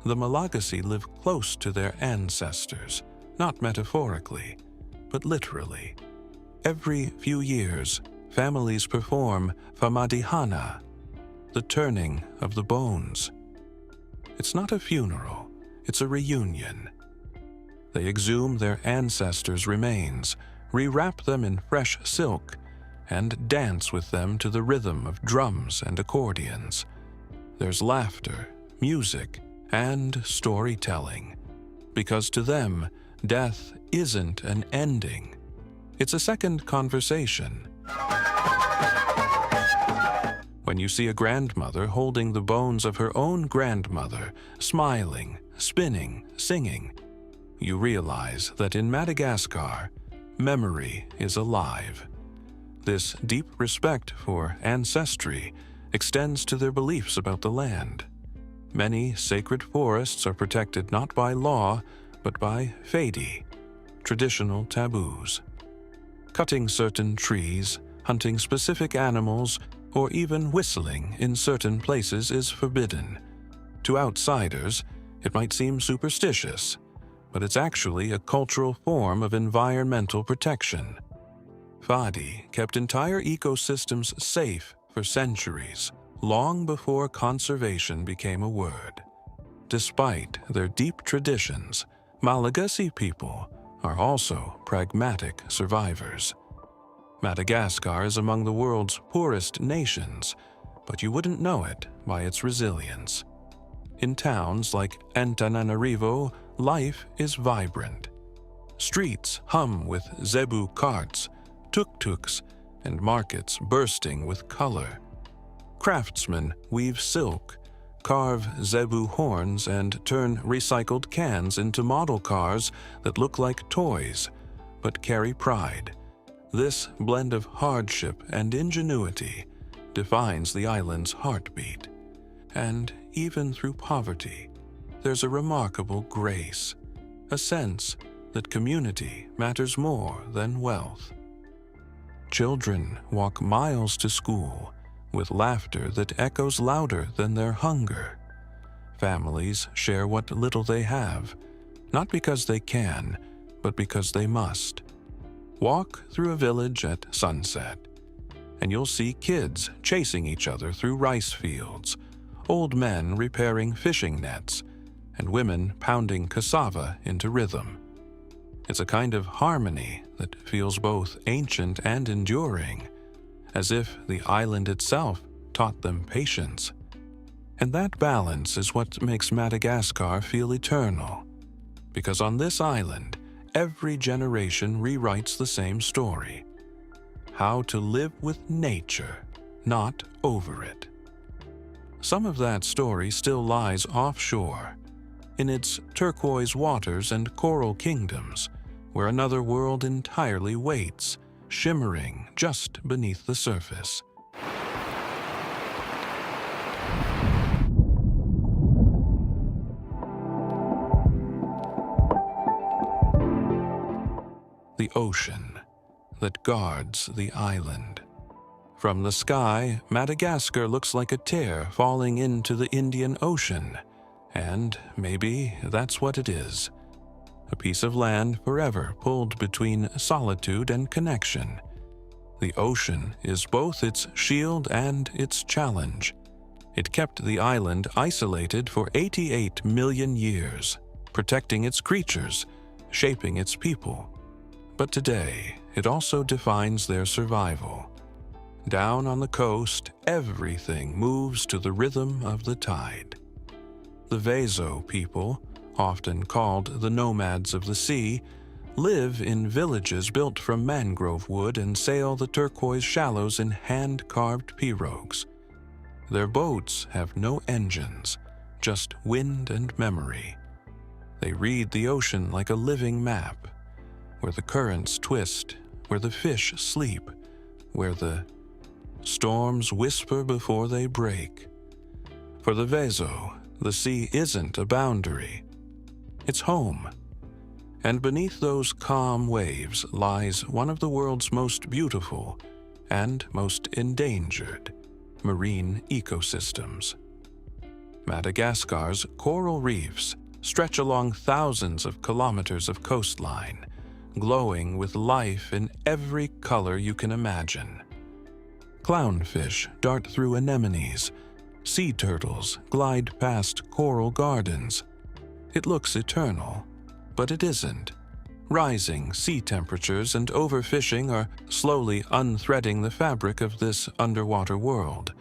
The Malagasy live close to their ancestors, not metaphorically, but literally. Every few years, families perform famadihana, the turning of the bones. It's not a funeral, it's a reunion. They exhume their ancestors' remains, rewrap them in fresh silk, and dance with them to the rhythm of drums and accordions. There's laughter, music, and storytelling, because to them, death isn't an ending. It's a second conversation. When you see a grandmother holding the bones of her own grandmother, smiling, spinning, singing, you realize that in Madagascar, memory is alive. This deep respect for ancestry extends to their beliefs about the land. Many sacred forests are protected not by law, but by fedi, traditional taboos. Cutting certain trees, hunting specific animals, or even whistling in certain places is forbidden. To outsiders, it might seem superstitious, but it's actually a cultural form of environmental protection. Fadi kept entire ecosystems safe for centuries, long before conservation became a word. Despite their deep traditions, Malagasy people are also pragmatic survivors. Madagascar is among the world's poorest nations, but you wouldn't know it by its resilience. In towns like Antananarivo, life is vibrant. Streets hum with zebu carts, tuk-tuks, and markets bursting with color. Craftsmen weave silk, carve zebu horns, and turn recycled cans into model cars that look like toys, but carry pride. This blend of hardship and ingenuity defines the island's heartbeat. And even through poverty, there's a remarkable grace, a sense that community matters more than wealth. Children walk miles to school with laughter that echoes louder than their hunger. Families share what little they have, not because they can, but because they must. Walk through a village at sunset, and you'll see kids chasing each other through rice fields, old men repairing fishing nets, and women pounding cassava into rhythm. It's a kind of harmony that feels both ancient and enduring, as if the island itself taught them patience. And that balance is what makes Madagascar feel eternal, because on this island, every generation rewrites the same story: how to live with nature, not over it. Some of that story still lies offshore, in its turquoise waters and coral kingdoms, where another world entirely waits, shimmering just beneath the surface. The ocean that guards the island. From the sky, Madagascar looks like a tear falling into the Indian Ocean, and maybe that's what it is. A piece of land forever pulled between solitude and connection. The ocean is both its shield and its challenge. It kept the island isolated for 88 million years, protecting its creatures, shaping its people. But today, it also defines their survival. Down on the coast, everything moves to the rhythm of the tide. The Vezo people, often called the nomads of the sea, live in villages built from mangrove wood and sail the turquoise shallows in hand-carved pirogues. Their boats have no engines, just wind and memory. They read the ocean like a living map, where the currents twist, where the fish sleep, where the storms whisper before they break. For the Vezo, the sea isn't a boundary. It's home. And beneath those calm waves lies one of the world's most beautiful and most endangered marine ecosystems. Madagascar's coral reefs stretch along thousands of kilometers of coastline, glowing with life in every color you can imagine. Clownfish dart through anemones. Sea turtles glide past coral gardens. It looks eternal, but it isn't. Rising sea temperatures and overfishing are slowly unthreading the fabric of this underwater world.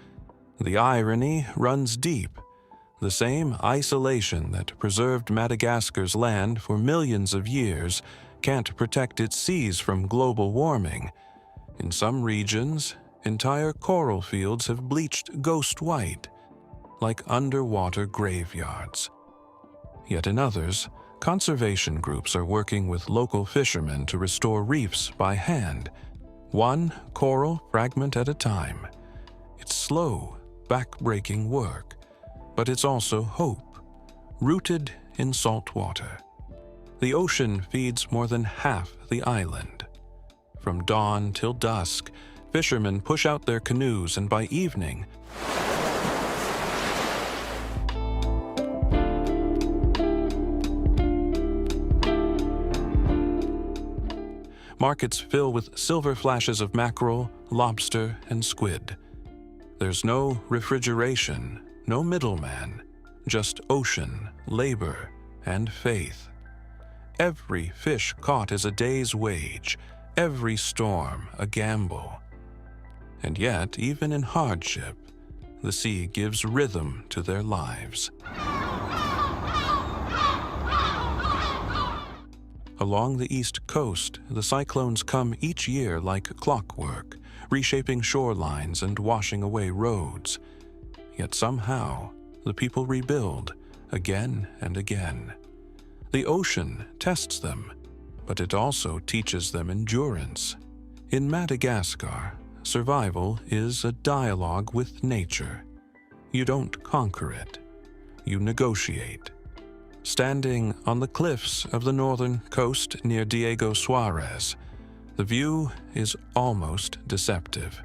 The irony runs deep. The same isolation that preserved Madagascar's land for millions of years can't protect its seas from global warming. In some regions, entire coral fields have bleached ghost white, like underwater graveyards. Yet in others, conservation groups are working with local fishermen to restore reefs by hand, one coral fragment at a time. It's slow, back-breaking work, but it's also hope, rooted in salt water. The ocean feeds more than half the island. From dawn till dusk, fishermen push out their canoes, and by evening, markets fill with silver flashes of mackerel, lobster, and squid. There's no refrigeration, no middleman, just ocean, labor, and faith. Every fish caught is a day's wage, every storm a gamble. And yet, even in hardship, the sea gives rhythm to their lives. Along the east coast, the cyclones come each year like clockwork, reshaping shorelines and washing away roads. Yet somehow, the people rebuild again and again. The ocean tests them, but it also teaches them endurance. In Madagascar, survival is a dialogue with nature. You don't conquer it, you negotiate. Standing on the cliffs of the northern coast near Diego Suarez, the view is almost deceptive.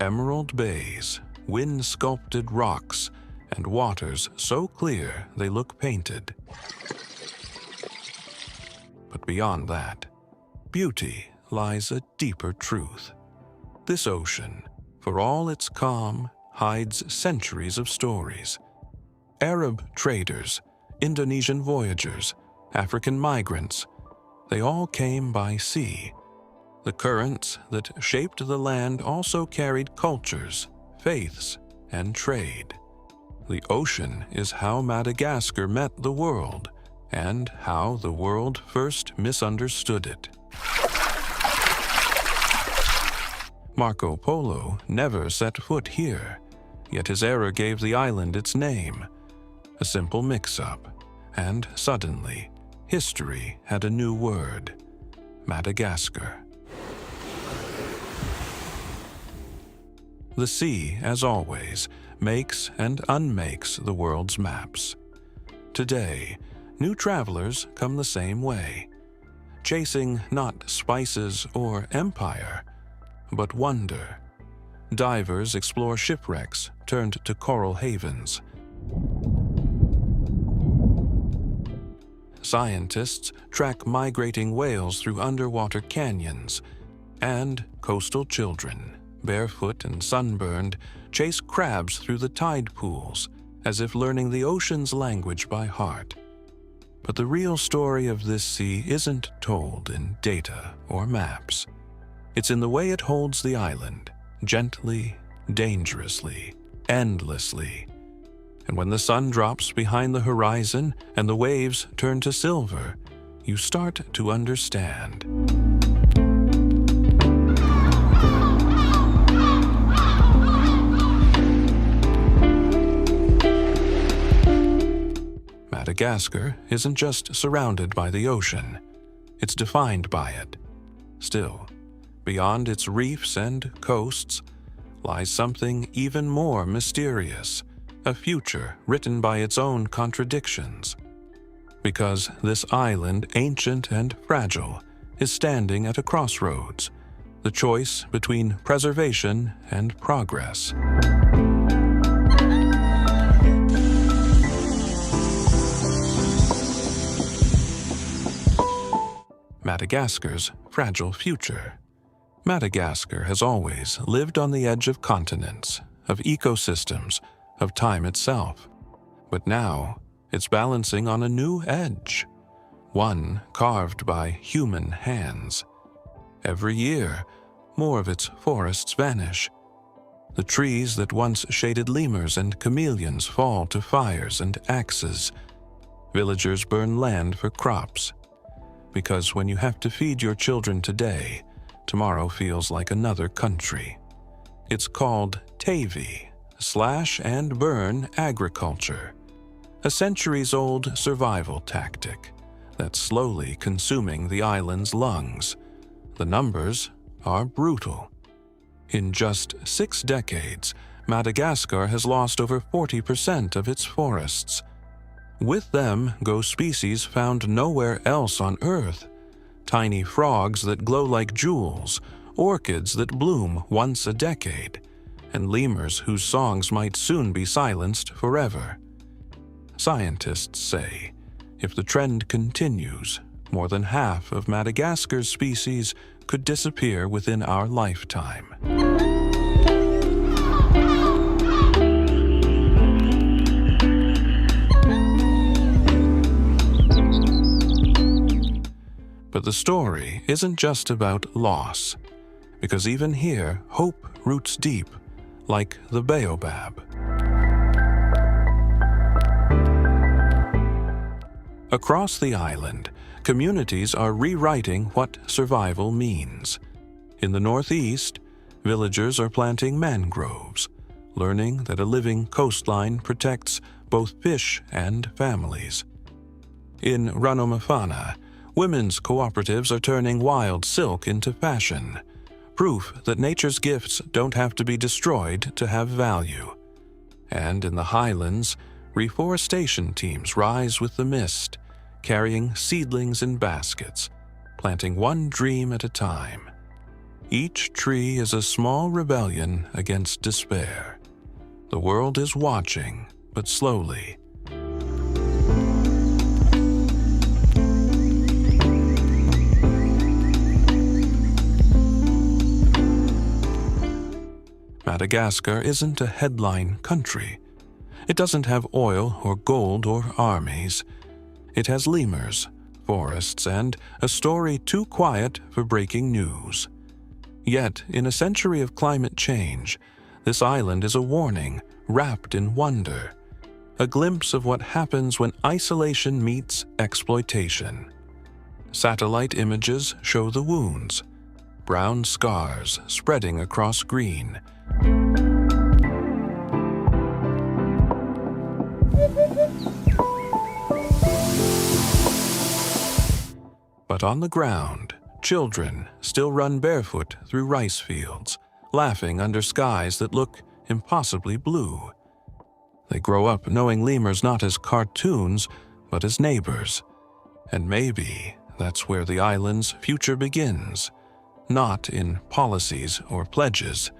Emerald bays, wind-sculpted rocks, and waters so clear they look painted. But beyond that, beauty lies a deeper truth. This ocean, for all its calm, hides centuries of stories. Arab traders, Indonesian voyagers, African migrants, they all came by sea. The currents that shaped the land also carried cultures, faiths, and trade. The ocean is how Madagascar met the world, and how the world first misunderstood it. Marco Polo never set foot here, yet his error gave the island its name. A simple mix-up, and suddenly, history had a new word: Madagascar. The sea, as always, makes and unmakes the world's maps. Today, new travelers come the same way, chasing not spices or empire, but wonder. Divers explore shipwrecks turned to coral havens. Scientists track migrating whales through underwater canyons, and coastal children, barefoot and sunburned, chase crabs through the tide pools, as if learning the ocean's language by heart. But the real story of this sea isn't told in data or maps. It's in the way it holds the island, gently, dangerously, endlessly. And when the sun drops behind the horizon and the waves turn to silver, you start to understand. Madagascar isn't just surrounded by the ocean, it's defined by it. Still, beyond its reefs and coasts lies something even more mysterious, a future written by its own contradictions. Because this island, ancient and fragile, is standing at a crossroads, the choice between preservation and progress. Madagascar's fragile future. Madagascar has always lived on the edge of continents, of ecosystems, of time itself. But now, it's balancing on a new edge, one carved by human hands. Every year, more of its forests vanish. The trees that once shaded lemurs and chameleons fall to fires and axes. Villagers burn land for crops. Because when you have to feed your children today, tomorrow feels like another country. It's called TAVI, slash and burn agriculture, a centuries-old survival tactic that's slowly consuming the island's lungs. The numbers are brutal. In just 6 decades, Madagascar has lost over 40% of its forests. With them go species found nowhere else on Earth. Tiny frogs that glow like jewels, orchids that bloom once a decade, and lemurs whose songs might soon be silenced forever. Scientists say, if the trend continues, more than half of Madagascar's species could disappear within our lifetime. But the story isn't just about loss, because even here, hope roots deep, like the baobab. Across the island, communities are rewriting what survival means. In the northeast, villagers are planting mangroves, learning that a living coastline protects both fish and families. In Ranomafana, women's cooperatives are turning wild silk into fashion, proof that nature's gifts don't have to be destroyed to have value. And in the highlands, reforestation teams rise with the mist, carrying seedlings in baskets, planting one dream at a time. Each tree is a small rebellion against despair. The world is watching, but slowly. Madagascar isn't a headline country. It doesn't have oil or gold or armies. It has lemurs, forests, and a story too quiet for breaking news. Yet, in a century of climate change, this island is a warning wrapped in wonder, a glimpse of what happens when isolation meets exploitation. Satellite images show the wounds, brown scars spreading across green. But on the ground, children still run barefoot through rice fields, laughing under skies that look impossibly blue. They grow up knowing lemurs not as cartoons, but as neighbors. And maybe that's where the island's future begins, not in policies or pledges,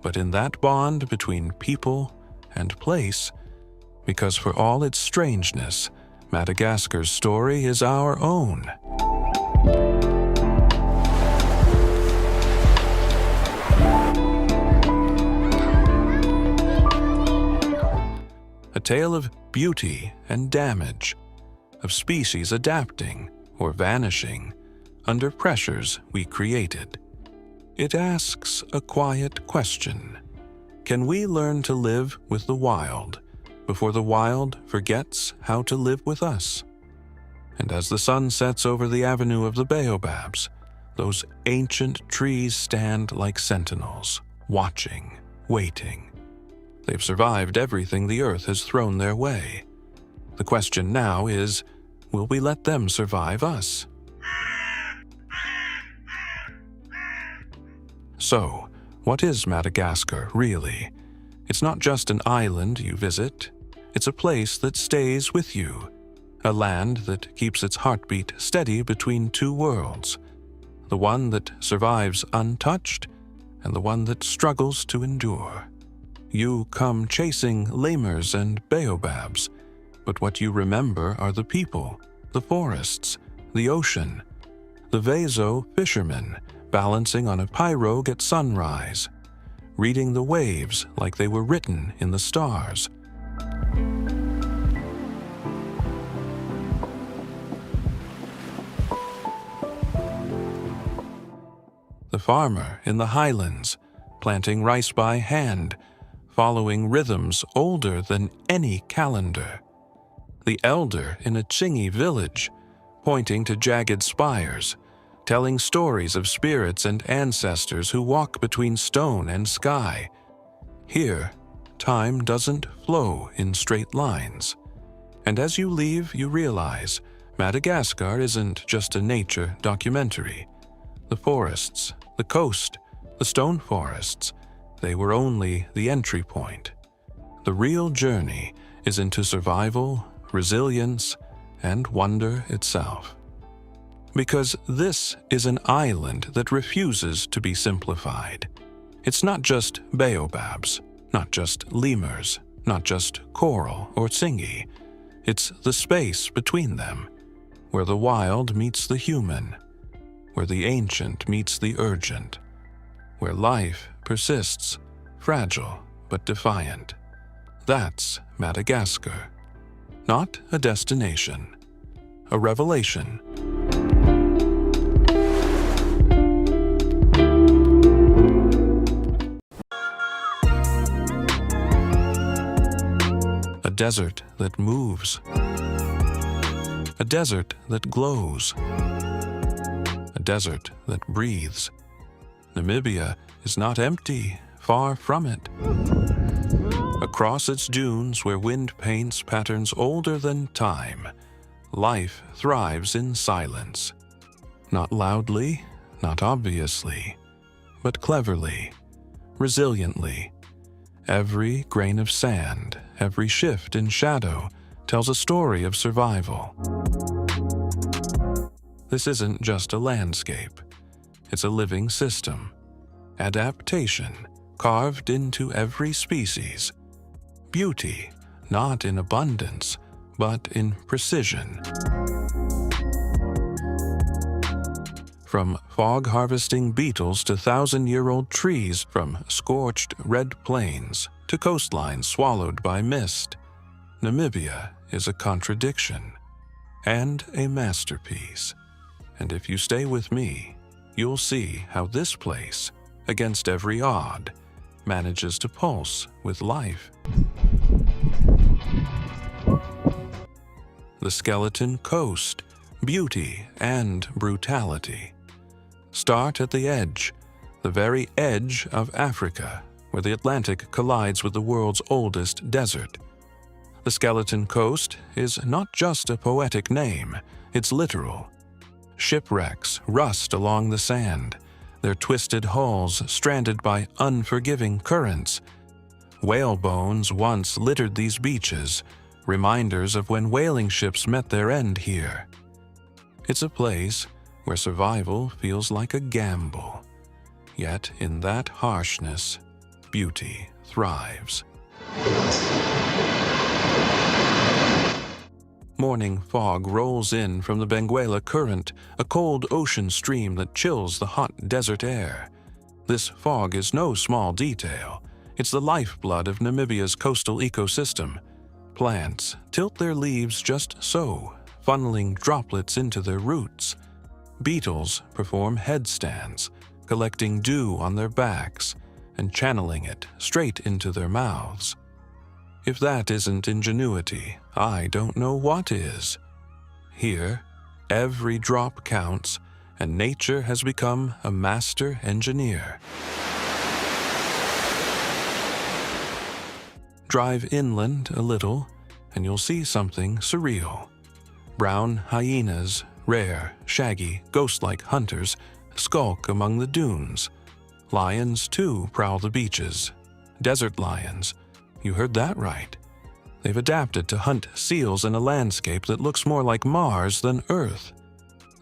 but in that bond between people and place, because for all its strangeness, Madagascar's story is our own. A tale of beauty and damage, of species adapting or vanishing under pressures we created. It asks a quiet question. Can we learn to live with the wild before the wild forgets how to live with us? And as the sun sets over the avenue of the baobabs, those ancient trees stand like sentinels, watching, waiting. They've survived everything the earth has thrown their way. The question now is, will we let them survive us? So, what is Madagascar, really? It's not just an island you visit. It's a place that stays with you, a land that keeps its heartbeat steady between two worlds, the one that survives untouched and the one that struggles to endure. You come chasing lemurs and baobabs, but what you remember are the people, the forests, the ocean, the Vezo fishermen balancing on a pirogue at sunrise, reading the waves like they were written in the stars. The farmer in the highlands, planting rice by hand, following rhythms older than any calendar. The elder in a Chingi village, pointing to jagged spires, telling stories of spirits and ancestors who walk between stone and sky. Here, time doesn't flow in straight lines. And as you leave, you realize Madagascar isn't just a nature documentary. The forests, the coast, the stone forests, they were only the entry point. The real journey is into survival, resilience, and wonder itself. Because this is an island that refuses to be simplified. It's not just baobabs, not just lemurs, not just coral or tsingy. It's the space between them, where the wild meets the human, where the ancient meets the urgent, where life persists, fragile but defiant. That's Madagascar. Not a destination, a revelation. desert that moves, a desert that glows, a desert that breathes. Namibia is not empty, far from it. Across its dunes, where wind paints patterns older than time, life thrives in silence. Not loudly, not obviously, but cleverly, resiliently. Every grain of sand, every shift in shadow tells a story of survival. This isn't just a landscape. It's a living system. Adaptation carved into every species. Beauty, not in abundance, but in precision. From fog-harvesting beetles to thousand-year-old trees, from scorched red plains to coastlines swallowed by mist, Namibia is a contradiction and a masterpiece. And if you stay with me, you'll see how this place, against every odd, manages to pulse with life. The Skeleton Coast, beauty and brutality. Start at the edge, the very edge of Africa, where the Atlantic collides with the world's oldest desert. The Skeleton Coast is not just a poetic name, it's literal. Shipwrecks rust along the sand, their twisted hulls stranded by unforgiving currents. Whale bones once littered these beaches, reminders of when whaling ships met their end here. It's a place where survival feels like a gamble. Yet in that harshness, beauty thrives. Morning fog rolls in from the Benguela Current, a cold ocean stream that chills the hot desert air. This fog is no small detail. It's the lifeblood of Namibia's coastal ecosystem. Plants tilt their leaves just so, funneling droplets into their roots. Beetles perform headstands, collecting dew on their backs and channeling it straight into their mouths. If that isn't ingenuity, I don't know what is. Here, every drop counts, and nature has become a master engineer. Drive inland a little, and you'll see something surreal. Brown hyenas, rare, shaggy, ghost-like hunters, skulk among the dunes. Lions, too, prowl the beaches. Desert lions. You heard that right. They've adapted to hunt seals in a landscape that looks more like Mars than Earth.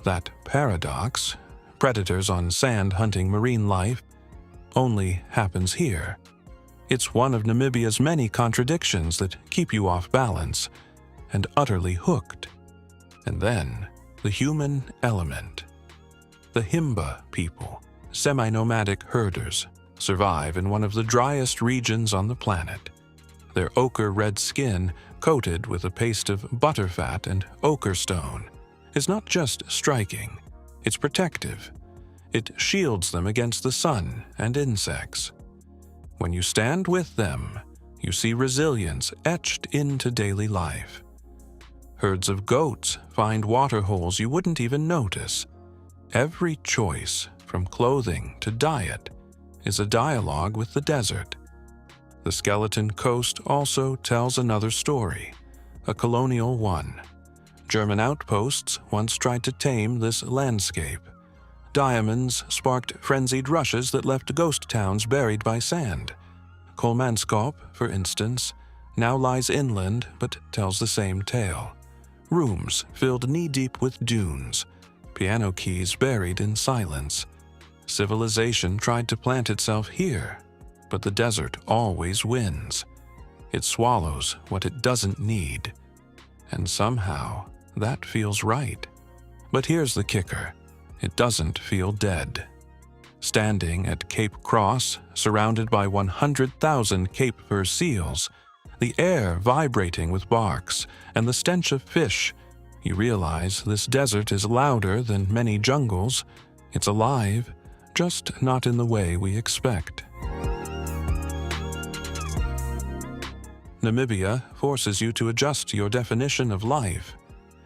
That paradox, predators on sand hunting marine life, only happens here. It's one of Namibia's many contradictions that keep you off balance and utterly hooked. And then, the human element. The Himba people, semi-nomadic herders, survive in one of the driest regions on the planet. Their ochre-red skin, coated with a paste of butterfat and ochre stone, is not just striking, it's protective. It shields them against the sun and insects. When you stand with them, you see resilience etched into daily life. Herds of goats find water holes you wouldn't even notice. Every choice, from clothing to diet, is a dialogue with the desert. The Skeleton Coast also tells another story, a colonial one. German outposts once tried to tame this landscape. Diamonds sparked frenzied rushes that left ghost towns buried by sand. Kolmanskop, for instance, now lies inland but tells the same tale. Rooms filled knee-deep with dunes, piano keys buried in silence. Civilization tried to plant itself here, but the desert always wins. It swallows what it doesn't need. And somehow, that feels right. But here's the kicker. It doesn't feel dead. Standing at Cape Cross, surrounded by 100,000 Cape Fur seals, the air vibrating with barks, and the stench of fish, you realize this desert is louder than many jungles. It's alive, just not in the way we expect. Namibia forces you to adjust your definition of life.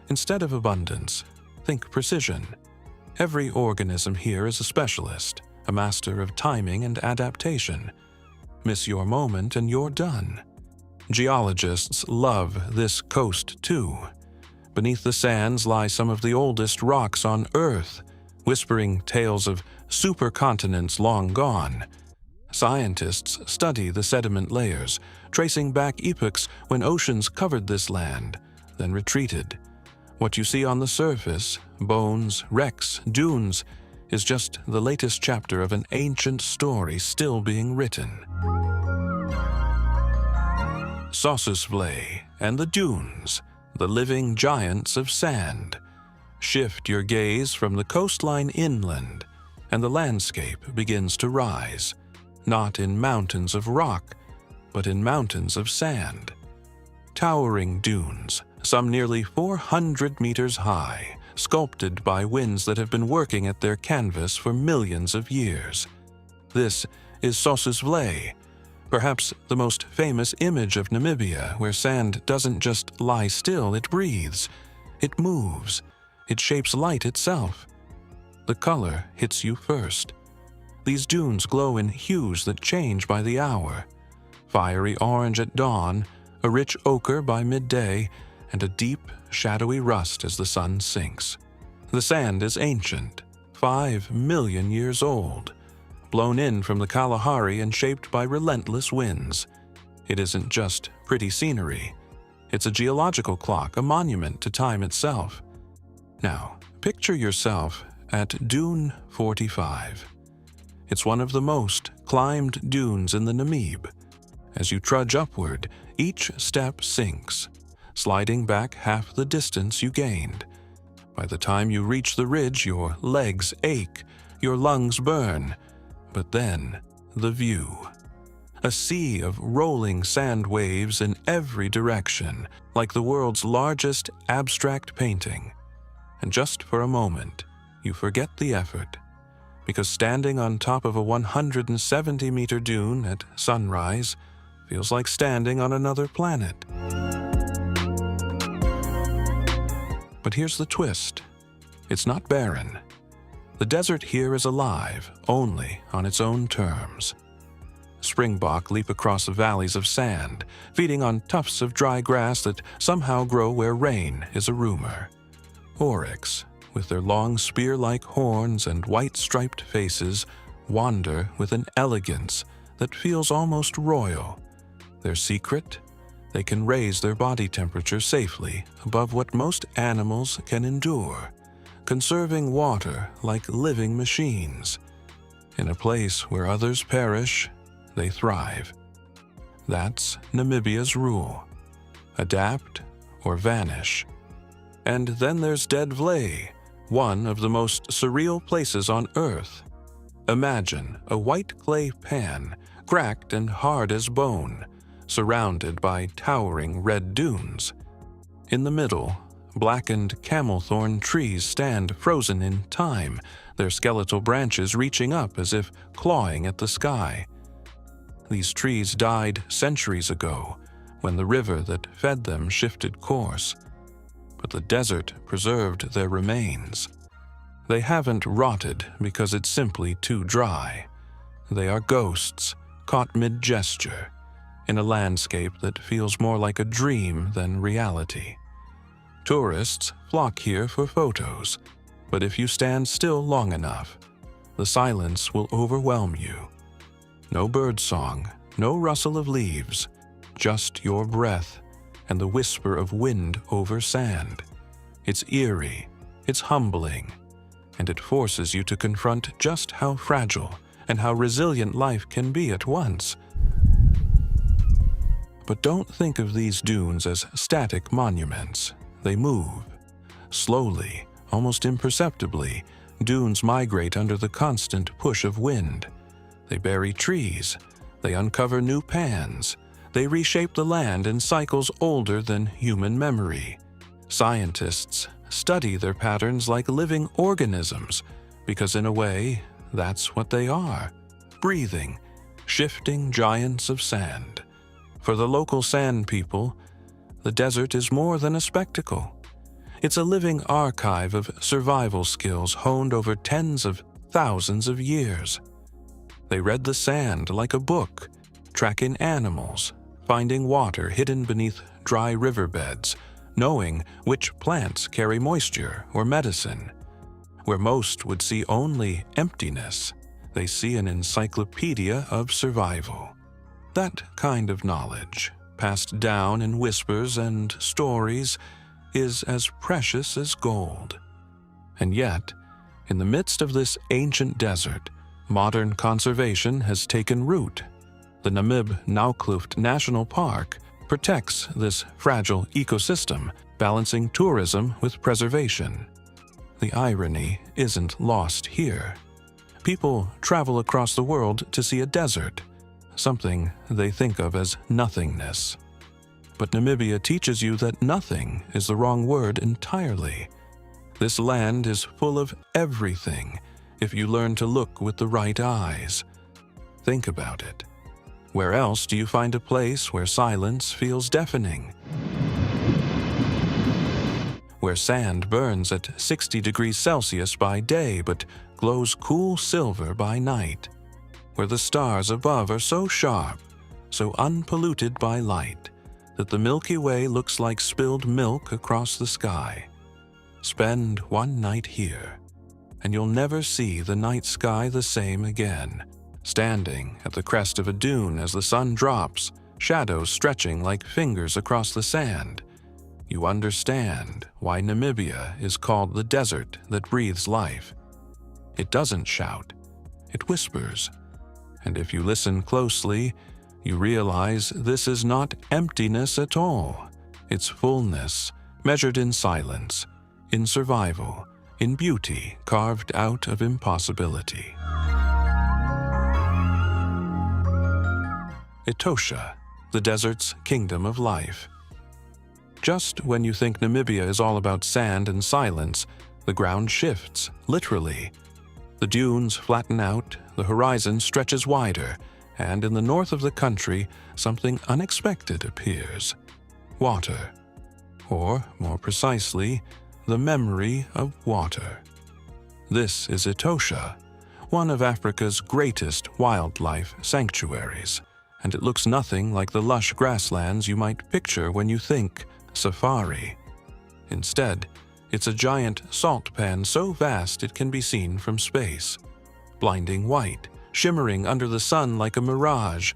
Instead of abundance, think precision. Every organism here is a specialist, a master of timing and adaptation. Miss your moment and you're done. Geologists love this coast too. Beneath the sands lie some of the oldest rocks on Earth, whispering tales of supercontinents long gone. Scientists study the sediment layers, tracing back epochs when oceans covered this land, then retreated. What you see on the surface, bones, wrecks, dunes, is just the latest chapter of an ancient story still being written. Sossusvlei and the dunes, the living giants of sand. Shift your gaze from the coastline inland, and the landscape begins to rise, not in mountains of rock, but in mountains of sand. Towering dunes, some nearly 400 meters high, sculpted by winds that have been working at their canvas for millions of years. This is Sossusvlei, perhaps the most famous image of Namibia, where sand doesn't just lie still, it breathes, it moves, it shapes light itself. The color hits you first. These dunes glow in hues that change by the hour. Fiery orange at dawn, a rich ochre by midday, and a deep, shadowy rust as the sun sinks. The sand is ancient, 5 million years old, blown in from the Kalahari and shaped by relentless winds. It isn't just pretty scenery. It's a geological clock, a monument to time itself. Now, picture yourself at Dune 45. It's one of the most climbed dunes in the Namib. As you trudge upward, each step sinks, sliding back half the distance you gained. By the time you reach the ridge, your legs ache, your lungs burn. But then, the view. A sea of rolling sand waves in every direction, like the world's largest abstract painting. And just for a moment, you forget the effort, because standing on top of a 170-meter dune at sunrise feels like standing on another planet. But here's the twist. It's not barren. The desert here is alive, only on its own terms. Springbok leap across the valleys of sand, feeding on tufts of dry grass that somehow grow where rain is a rumor. Oryx, with their long spear-like horns and white-striped faces, wander with an elegance that feels almost royal. Their secret? They can raise their body temperature safely above what most animals can endure, conserving water like living machines. In a place where others perish, they thrive. That's Namibia's rule. Adapt or vanish. And then there's Dead Vlae, one of the most surreal places on Earth. Imagine a white clay pan, cracked and hard as bone, surrounded by towering red dunes. In the middle, blackened camel-thorn trees stand frozen in time, their skeletal branches reaching up as if clawing at the sky. These trees died centuries ago, when the river that fed them shifted course. But the desert preserved their remains. They haven't rotted because it's simply too dry. They are ghosts, caught mid-gesture, in a landscape that feels more like a dream than reality. Tourists flock here for photos, but if you stand still long enough, the silence will overwhelm you. No birdsong, no rustle of leaves, just your breath and the whisper of wind over sand. It's eerie, it's humbling, and it forces you to confront just how fragile and how resilient life can be at once. But don't think of these dunes as static monuments. They move. Slowly, almost imperceptibly, dunes migrate under the constant push of wind. They bury trees. They uncover new pans. They reshape the land in cycles older than human memory. Scientists study their patterns like living organisms, because in a way, that's what they are. Breathing, shifting giants of sand. For the local San people, the desert is more than a spectacle. It's a living archive of survival skills honed over tens of thousands of years. They read the sand like a book, tracking animals, finding water hidden beneath dry riverbeds, knowing which plants carry moisture or medicine. Where most would see only emptiness, they see an encyclopedia of survival. That kind of knowledge, passed down in whispers and stories, is as precious as gold. And yet, in the midst of this ancient desert, modern conservation has taken root. The Namib-Naukluft National Park protects this fragile ecosystem, balancing tourism with preservation. The irony isn't lost here. People travel across the world to see a desert, something they think of as nothingness. But Namibia teaches you that nothing is the wrong word entirely. This land is full of everything if you learn to look with the right eyes. Think about it. Where else do you find a place where silence feels deafening? Where sand burns at 60 degrees Celsius by day but glows cool silver by night? Where the stars above are so sharp, so unpolluted by light, that the Milky Way looks like spilled milk across the sky? Spend one night here, and you'll never see the night sky the same again. Standing at the crest of a dune as the sun drops, shadows stretching like fingers across the sand, you understand why Namibia is called the desert that breathes life. It doesn't shout, it whispers. And if you listen closely, you realize this is not emptiness at all. It's fullness, measured in silence, in survival, in beauty carved out of impossibility. Etosha, the desert's kingdom of life. Just when you think Namibia is all about sand and silence, the ground shifts, literally. The dunes flatten out, the horizon stretches wider, and in the north of the country, something unexpected appears. Water. Or, more precisely, the memory of water. This is Etosha, one of Africa's greatest wildlife sanctuaries, and it looks nothing like the lush grasslands you might picture when you think safari. Instead, it's a giant salt pan so vast it can be seen from space. Blinding white, shimmering under the sun like a mirage.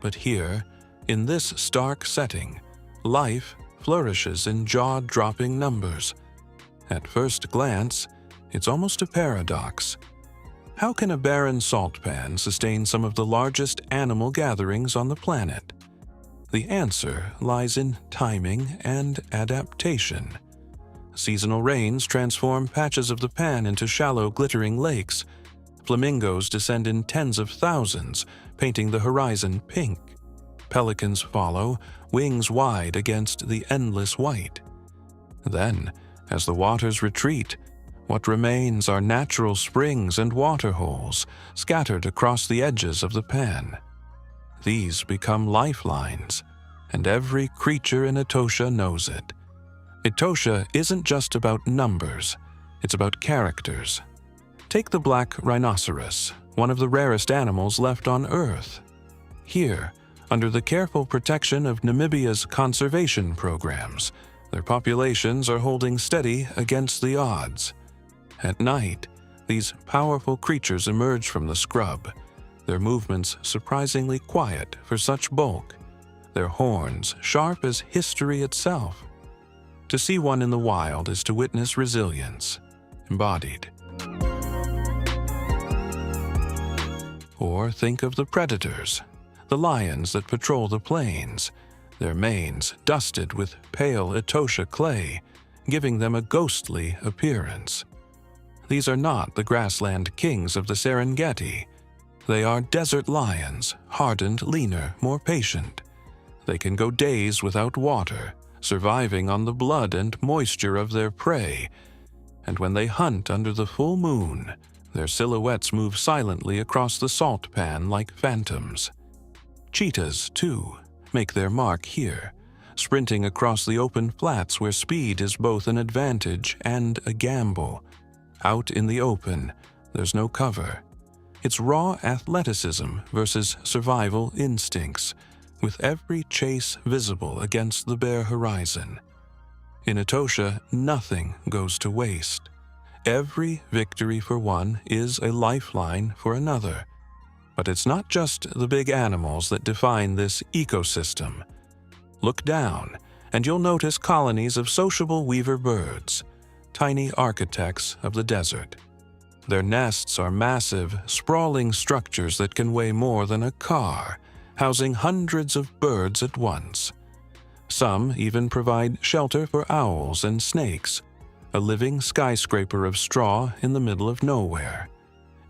But here, in this stark setting, life flourishes in jaw-dropping numbers. At first glance, it's almost a paradox. How can a barren salt pan sustain some of the largest animal gatherings on the planet? The answer lies in timing and adaptation. Seasonal rains transform patches of the pan into shallow, glittering lakes. Flamingos descend in tens of thousands, painting the horizon pink. Pelicans follow, wings wide against the endless white. Then, as the waters retreat, what remains are natural springs and waterholes scattered across the edges of the pan. These become lifelines, and every creature in Etosha knows it. Etosha isn't just about numbers, it's about characters. Take the black rhinoceros, one of the rarest animals left on Earth. Here, under the careful protection of Namibia's conservation programs, their populations are holding steady against the odds. At night, these powerful creatures emerge from the scrub, their movements surprisingly quiet for such bulk, their horns sharp as history itself. To see one in the wild is to witness resilience, embodied. Or think of the predators, the lions that patrol the plains, their manes dusted with pale Etosha clay, giving them a ghostly appearance. These are not the grassland kings of the Serengeti. They are desert lions, hardened, leaner, more patient. They can go days without water, surviving on the blood and moisture of their prey. And when they hunt under the full moon, their silhouettes move silently across the salt pan like phantoms. Cheetahs, too, make their mark here, sprinting across the open flats where speed is both an advantage and a gamble. Out in the open, there's no cover. It's raw athleticism versus survival instincts, with every chase visible against the bare horizon. In Etosha, nothing goes to waste. Every victory for one is a lifeline for another. But it's not just the big animals that define this ecosystem. Look down, and you'll notice colonies of sociable weaver birds, tiny architects of the desert. Their nests are massive, sprawling structures that can weigh more than a car, housing hundreds of birds at once. Some even provide shelter for owls and snakes, a living skyscraper of straw in the middle of nowhere.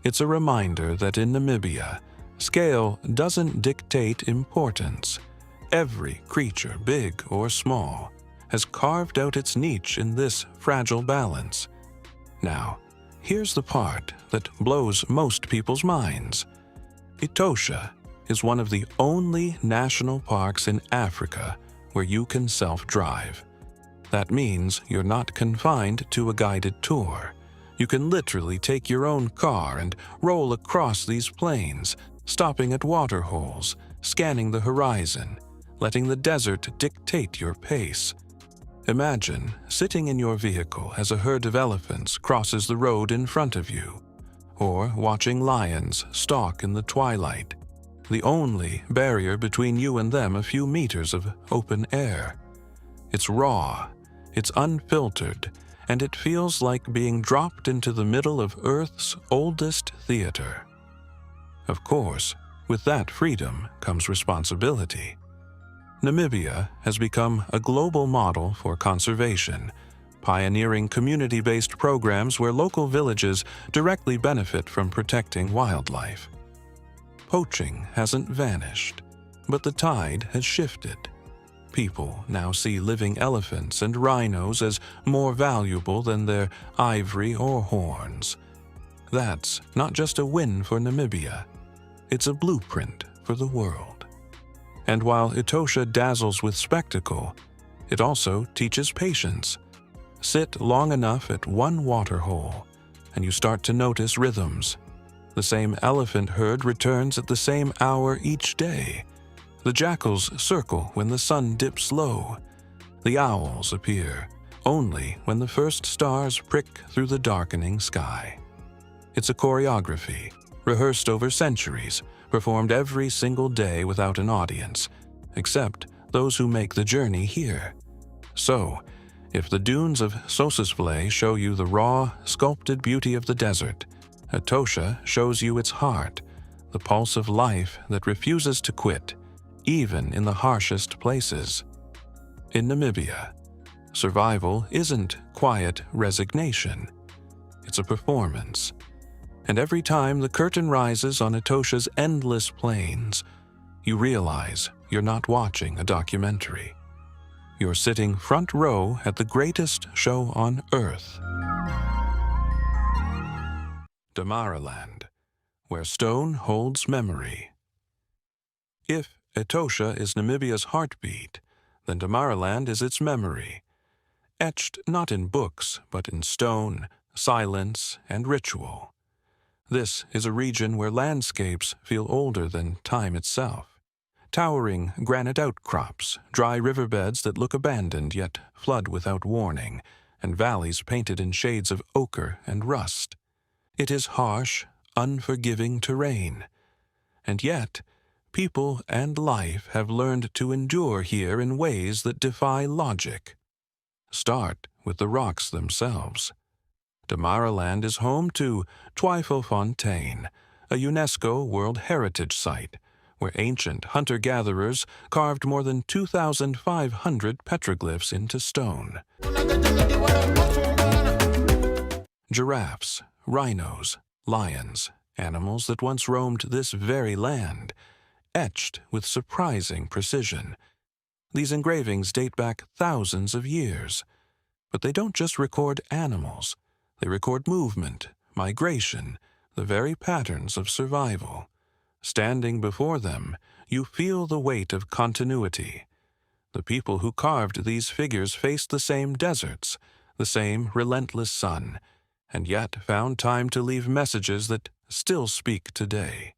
It's a reminder that in Namibia, scale doesn't dictate importance. Every creature, big or small, has carved out its niche in this fragile balance. Now, here's the part that blows most people's minds. Etosha is one of the only national parks in Africa where you can self-drive. That means you're not confined to a guided tour. You can literally take your own car and roll across these plains, stopping at water holes, scanning the horizon, letting the desert dictate your pace. Imagine sitting in your vehicle as a herd of elephants crosses the road in front of you, or watching lions stalk in the twilight, the only barrier between you and them a few meters of open air. It's raw, it's unfiltered, and it feels like being dropped into the middle of Earth's oldest theater. Of course, with that freedom comes responsibility. Namibia has become a global model for conservation, pioneering community-based programs where local villages directly benefit from protecting wildlife. Poaching hasn't vanished, but the tide has shifted. People now see living elephants and rhinos as more valuable than their ivory or horns. That's not just a win for Namibia, it's a blueprint for the world. And while Etosha dazzles with spectacle, it also teaches patience. Sit long enough at one waterhole, and you start to notice rhythms. The same elephant herd returns at the same hour each day. The jackals circle when the sun dips low. The owls appear only when the first stars prick through the darkening sky. It's a choreography, rehearsed over centuries, performed every single day without an audience, except those who make the journey here. So, if the dunes of Sossusvlei show you the raw, sculpted beauty of the desert, Etosha shows you its heart, the pulse of life that refuses to quit, even in the harshest places. In Namibia, survival isn't quiet resignation. It's a performance. And every time the curtain rises on Etosha's endless plains, you realize you're not watching a documentary. You're sitting front row at the greatest show on Earth. Damaraland, where stone holds memory. If Etosha is Namibia's heartbeat, then Damaraland is its memory, etched not in books but in stone, silence, and ritual. This is a region where landscapes feel older than time itself. Towering granite outcrops, dry riverbeds that look abandoned yet flood without warning, and valleys painted in shades of ochre and rust. It is harsh, unforgiving terrain. And yet, people and life have learned to endure here in ways that defy logic. Start with the rocks themselves. Damaraland is home to Twyfelfontein, a UNESCO World Heritage Site, where ancient hunter-gatherers carved more than 2,500 petroglyphs into stone. Giraffes, rhinos, lions, animals that once roamed this very land, etched with surprising precision. These engravings date back thousands of years, but they don't just record animals. They record movement, migration, the very patterns of survival. Standing before them, you feel the weight of continuity. The people who carved these figures faced the same deserts, the same relentless sun, and yet found time to leave messages that still speak today.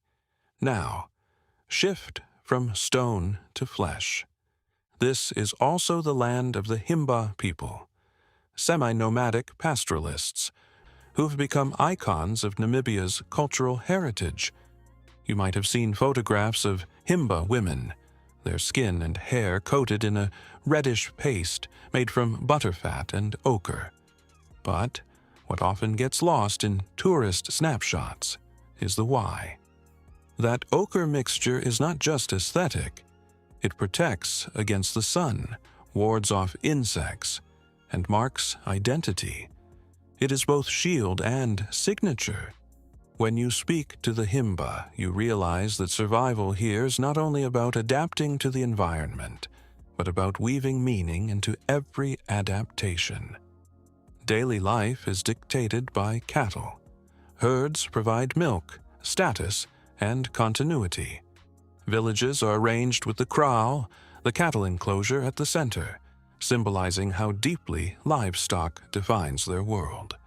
Now, shift from stone to flesh. This is also the land of the Himba people, semi-nomadic pastoralists, who've become icons of Namibia's cultural heritage. You might have seen photographs of Himba women, their skin and hair coated in a reddish paste made from butterfat and ochre. But what often gets lost in tourist snapshots is the why. That ochre mixture is not just aesthetic. It protects against the sun, wards off insects, and marks identity. It is both shield and signature. When you speak to the Himba, you realize that survival here is not only about adapting to the environment, but about weaving meaning into every adaptation. Daily life is dictated by cattle. Herds provide milk, status, and continuity. Villages are arranged with the kraal, the cattle enclosure, at the center, symbolizing how deeply livestock defines their world.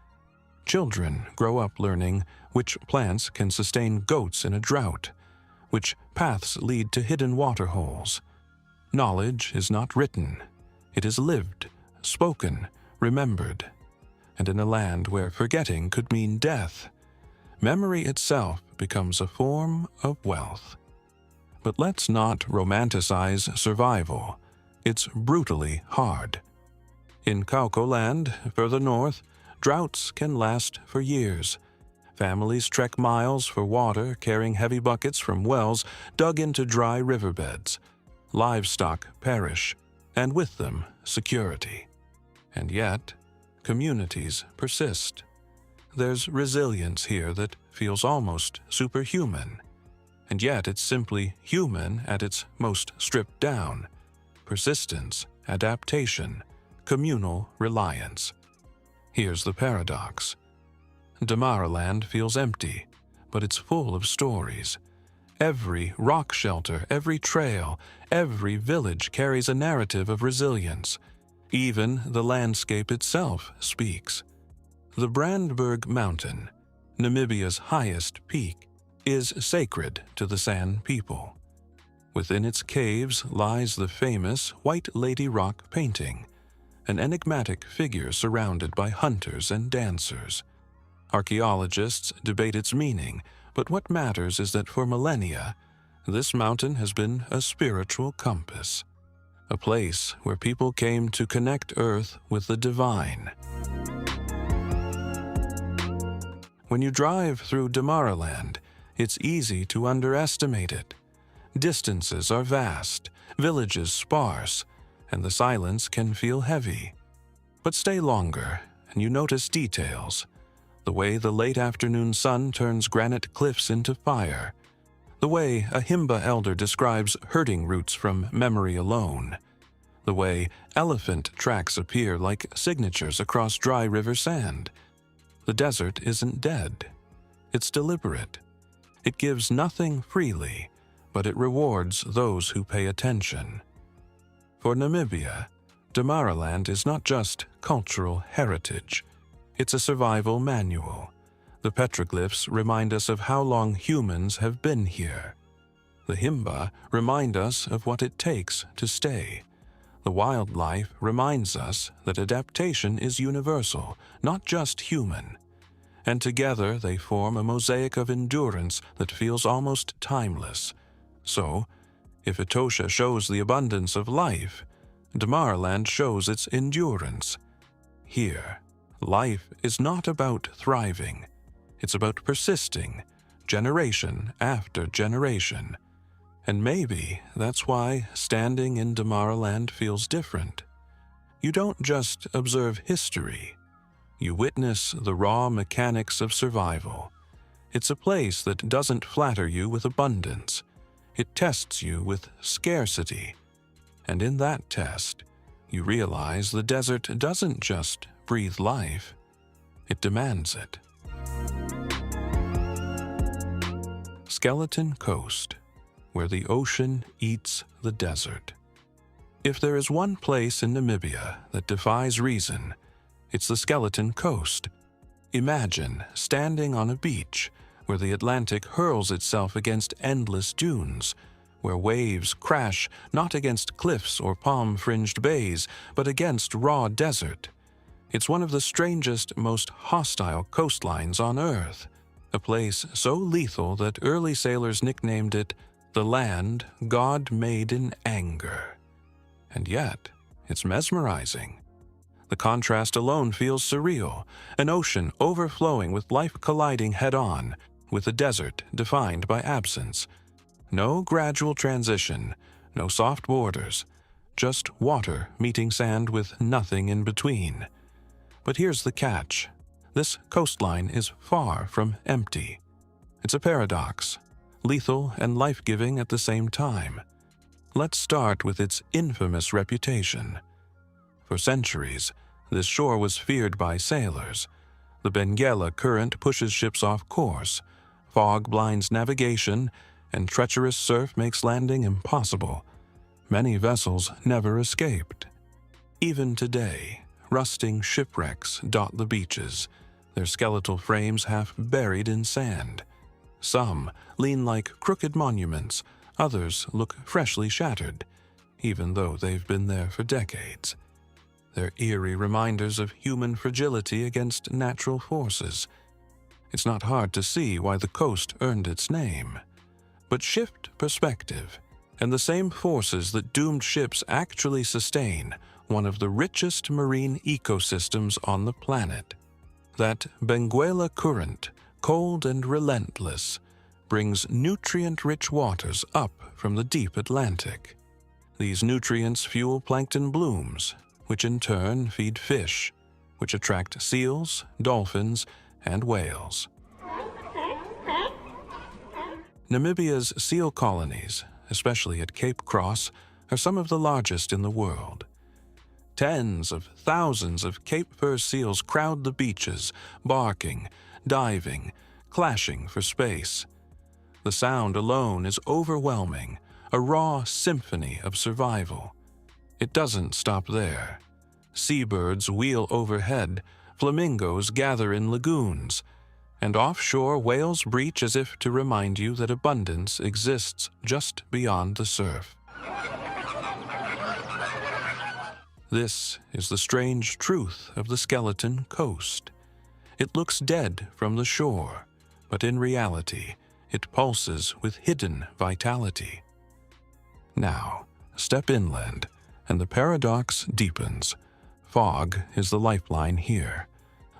Children grow up learning which plants can sustain goats in a drought, which paths lead to hidden waterholes. Knowledge is not written. It is lived, spoken, remembered. And in a land where forgetting could mean death, memory itself becomes a form of wealth. But let's not romanticize survival. It's brutally hard. In Kauko land, further north, droughts can last for years. Families trek miles for water, carrying heavy buckets from wells dug into dry riverbeds. Livestock perish, and with them, security. And yet, communities persist. There's resilience here that feels almost superhuman. And yet it's simply human at its most stripped down. Persistence, adaptation, communal reliance. Here's the paradox. Damaraland feels empty, but it's full of stories. Every rock shelter, every trail, every village carries a narrative of resilience. Even the landscape itself speaks. The Brandberg Mountain, Namibia's highest peak, is sacred to the San people. Within its caves lies the famous White Lady Rock painting, an enigmatic figure surrounded by hunters and dancers. Archaeologists debate its meaning, but what matters is that for millennia, this mountain has been a spiritual compass, a place where people came to connect Earth with the divine. When you drive through Damaraland, it's easy to underestimate it. Distances are vast, villages sparse, and the silence can feel heavy. But stay longer, and you notice details. The way the late afternoon sun turns granite cliffs into fire. The way a Himba elder describes herding routes from memory alone. The way elephant tracks appear like signatures across dry river sand. The desert isn't dead. It's deliberate. It gives nothing freely, but it rewards those who pay attention. For Namibia, Damaraland is not just cultural heritage. It's a survival manual. The petroglyphs remind us of how long humans have been here. The Himba remind us of what it takes to stay. The wildlife reminds us that adaptation is universal, not just human. And together they form a mosaic of endurance that feels almost timeless. So, if Etosha shows the abundance of life, Damaraland shows its endurance. Here, life is not about thriving. It's about persisting, generation after generation. And maybe that's why standing in Damaraland feels different. You don't just observe history. You witness the raw mechanics of survival. It's a place that doesn't flatter you with abundance. It tests you with scarcity. And in that test, you realize the desert doesn't just breathe life. It demands it. Skeleton Coast, where the ocean eats the desert. If there is one place in Namibia that defies reason, it's the Skeleton Coast. Imagine standing on a beach where the Atlantic hurls itself against endless dunes, where waves crash not against cliffs or palm-fringed bays, but against raw desert. It's one of the strangest, most hostile coastlines on Earth, a place so lethal that early sailors nicknamed it the land God made in anger. And yet, it's mesmerizing. The contrast alone feels surreal, an ocean overflowing with life colliding head-on, with a desert defined by absence. No gradual transition, no soft borders, just water meeting sand with nothing in between. But here's the catch. This coastline is far from empty. It's a paradox, lethal and life-giving at the same time. Let's start with its infamous reputation. For centuries, this shore was feared by sailors. The Benguela current pushes ships off course, fog blinds navigation, and treacherous surf makes landing impossible. Many vessels never escaped. Even today, rusting shipwrecks dot the beaches, their skeletal frames half buried in sand. Some lean like crooked monuments, others look freshly shattered, even though they've been there for decades. They're eerie reminders of human fragility against natural forces. It's not hard to see why the coast earned its name. But shift perspective, and the same forces that doomed ships actually sustain one of the richest marine ecosystems on the planet. That Benguela current, cold and relentless, brings nutrient-rich waters up from the deep Atlantic. These nutrients fuel plankton blooms, which in turn feed fish, which attract seals, dolphins, and whales. Namibia's seal colonies, especially at Cape Cross, are some of the largest in the world. Tens of thousands of Cape Fur seals crowd the beaches, barking, diving, clashing for space. The sound alone is overwhelming, a raw symphony of survival. It doesn't stop there. Seabirds wheel overhead, flamingos gather in lagoons, and offshore whales breach as if to remind you that abundance exists just beyond the surf. This is the strange truth of the Skeleton Coast. It looks dead from the shore, but in reality, it pulses with hidden vitality. Now, step inland, and the paradox deepens. Fog is the lifeline here.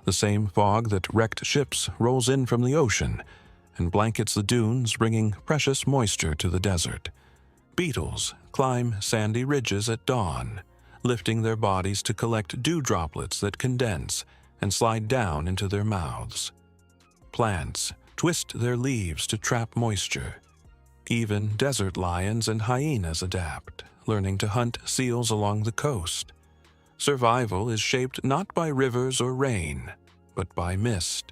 The same fog that wrecked ships rolls in from the ocean and blankets the dunes, bringing precious moisture to the desert. Beetles climb sandy ridges at dawn, lifting their bodies to collect dew droplets that condense and slide down into their mouths. Plants twist their leaves to trap moisture. Even desert lions and hyenas adapt, learning to hunt seals along the coast. Survival is shaped not by rivers or rain, but by mist.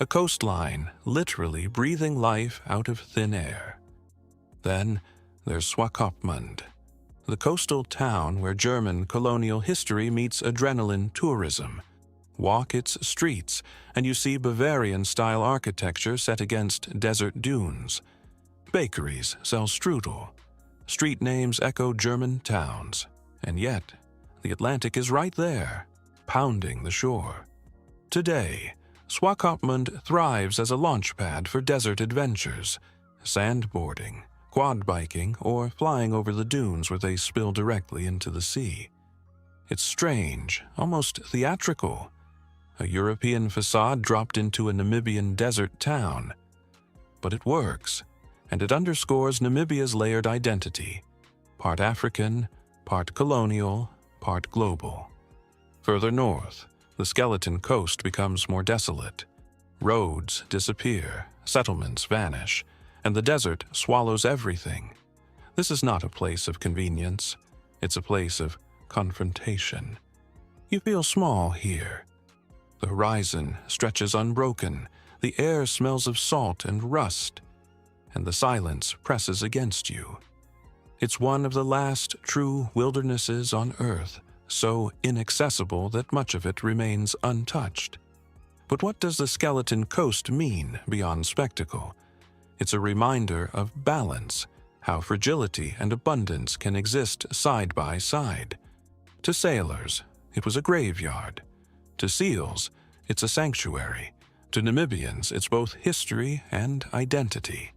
A coastline literally breathing life out of thin air. Then there's Swakopmund, the coastal town where German colonial history meets adrenaline tourism. Walk its streets, and you see Bavarian-style architecture set against desert dunes. Bakeries sell strudel. Street names echo German towns. And yet, the Atlantic is right there, pounding the shore. Today, Swakopmund thrives as a launchpad for desert adventures, sandboarding, quad biking, or flying over the dunes where they spill directly into the sea. It's strange, almost theatrical. A European facade dropped into a Namibian desert town. But it works, and it underscores Namibia's layered identity, part African, part colonial, part global. Further north, the Skeleton Coast becomes more desolate. Roads disappear, settlements vanish, and the desert swallows everything. This is not a place of convenience. It's a place of confrontation. You feel small here. The horizon stretches unbroken. The air smells of salt and rust. and the silence presses against you. It's one of the last true wildernesses on Earth, so inaccessible that much of it remains untouched. But what does the Skeleton Coast mean beyond spectacle? It's a reminder of balance, how fragility and abundance can exist side by side. To sailors, it was a graveyard. To seals, it's a sanctuary. To Namibians, it's both history and identity.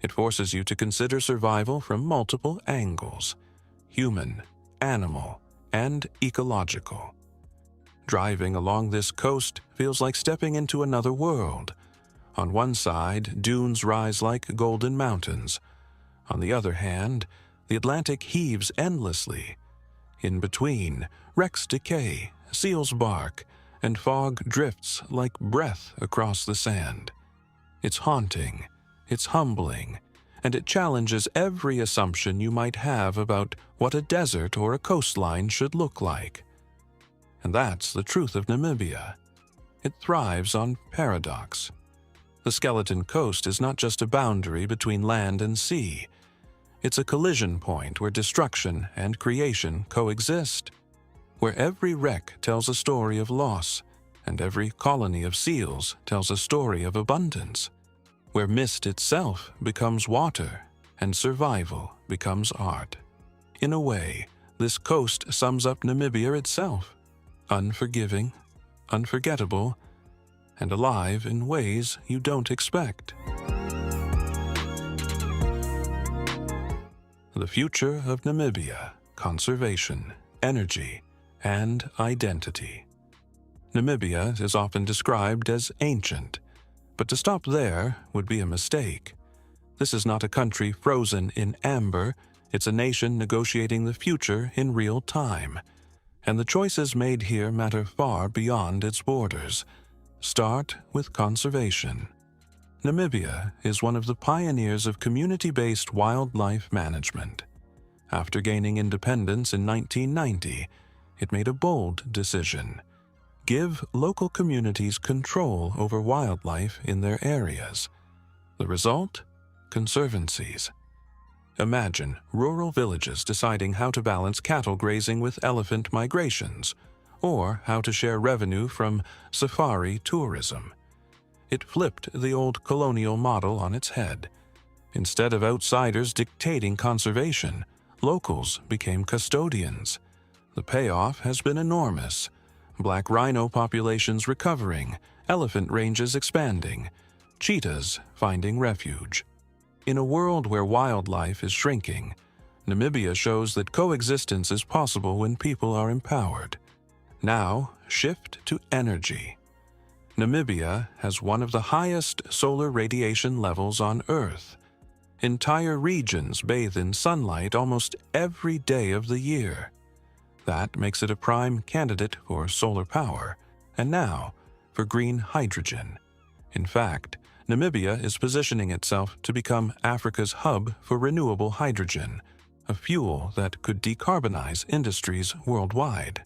It forces you to consider survival from multiple angles: human, animal, and ecological. Driving along this coast feels like stepping into another world. On one side, dunes rise like golden mountains. On the other hand, the Atlantic heaves endlessly. In between, wrecks decay, seals bark, and fog drifts like breath across the sand. It's haunting, it's humbling, and it challenges every assumption you might have about what a desert or a coastline should look like. And that's the truth of Namibia. It thrives on paradox. The Skeleton Coast is not just a boundary between land and sea. It's a collision point where destruction and creation coexist, where every wreck tells a story of loss, and every colony of seals tells a story of abundance, where mist itself becomes water, and survival becomes art. In a way, this coast sums up Namibia itself: unforgiving, unforgettable, and alive in ways you don't expect. The future of Namibia: conservation, energy, and identity. Namibia is often described as ancient, but to stop there would be a mistake. This is not a country frozen in amber, it's a nation negotiating the future in real time. And the choices made here matter far beyond its borders. Start with conservation. Namibia is one of the pioneers of community-based wildlife management. After gaining independence in 1990, it made a bold decision: give local communities control over wildlife in their areas. The result? Conservancies. Imagine rural villages deciding how to balance cattle grazing with elephant migrations, or how to share revenue from safari tourism. It flipped the old colonial model on its head. Instead of outsiders dictating conservation, locals became custodians. The payoff has been enormous. Black rhino populations recovering, elephant ranges expanding, cheetahs finding refuge. In a world where wildlife is shrinking, Namibia shows that coexistence is possible when people are empowered. Now, shift to energy. Namibia has one of the highest solar radiation levels on Earth. Entire regions bathe in sunlight almost every day of the year. That makes it a prime candidate for solar power, and now for green hydrogen. In fact, Namibia is positioning itself to become Africa's hub for renewable hydrogen, a fuel that could decarbonize industries worldwide.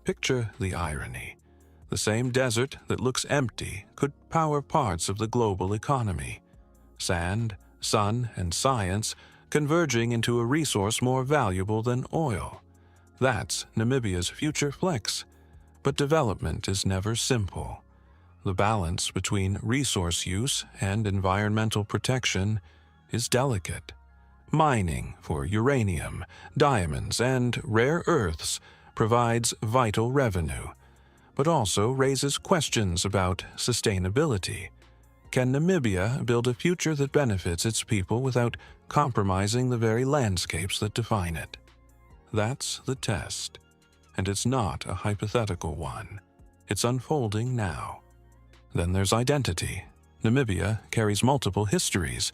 Picture the irony. The same desert that looks empty could power parts of the global economy. Sand, sun, and science converging into a resource more valuable than oil. That's Namibia's future flex. But development is never simple. The balance between resource use and environmental protection is delicate. Mining for uranium, diamonds, and rare earths provides vital revenue, but also raises questions about sustainability. Can Namibia build a future that benefits its people without compromising the very landscapes that define it? That's the test, and it's not a hypothetical one. It's unfolding now. Then there's identity. Namibia carries multiple histories: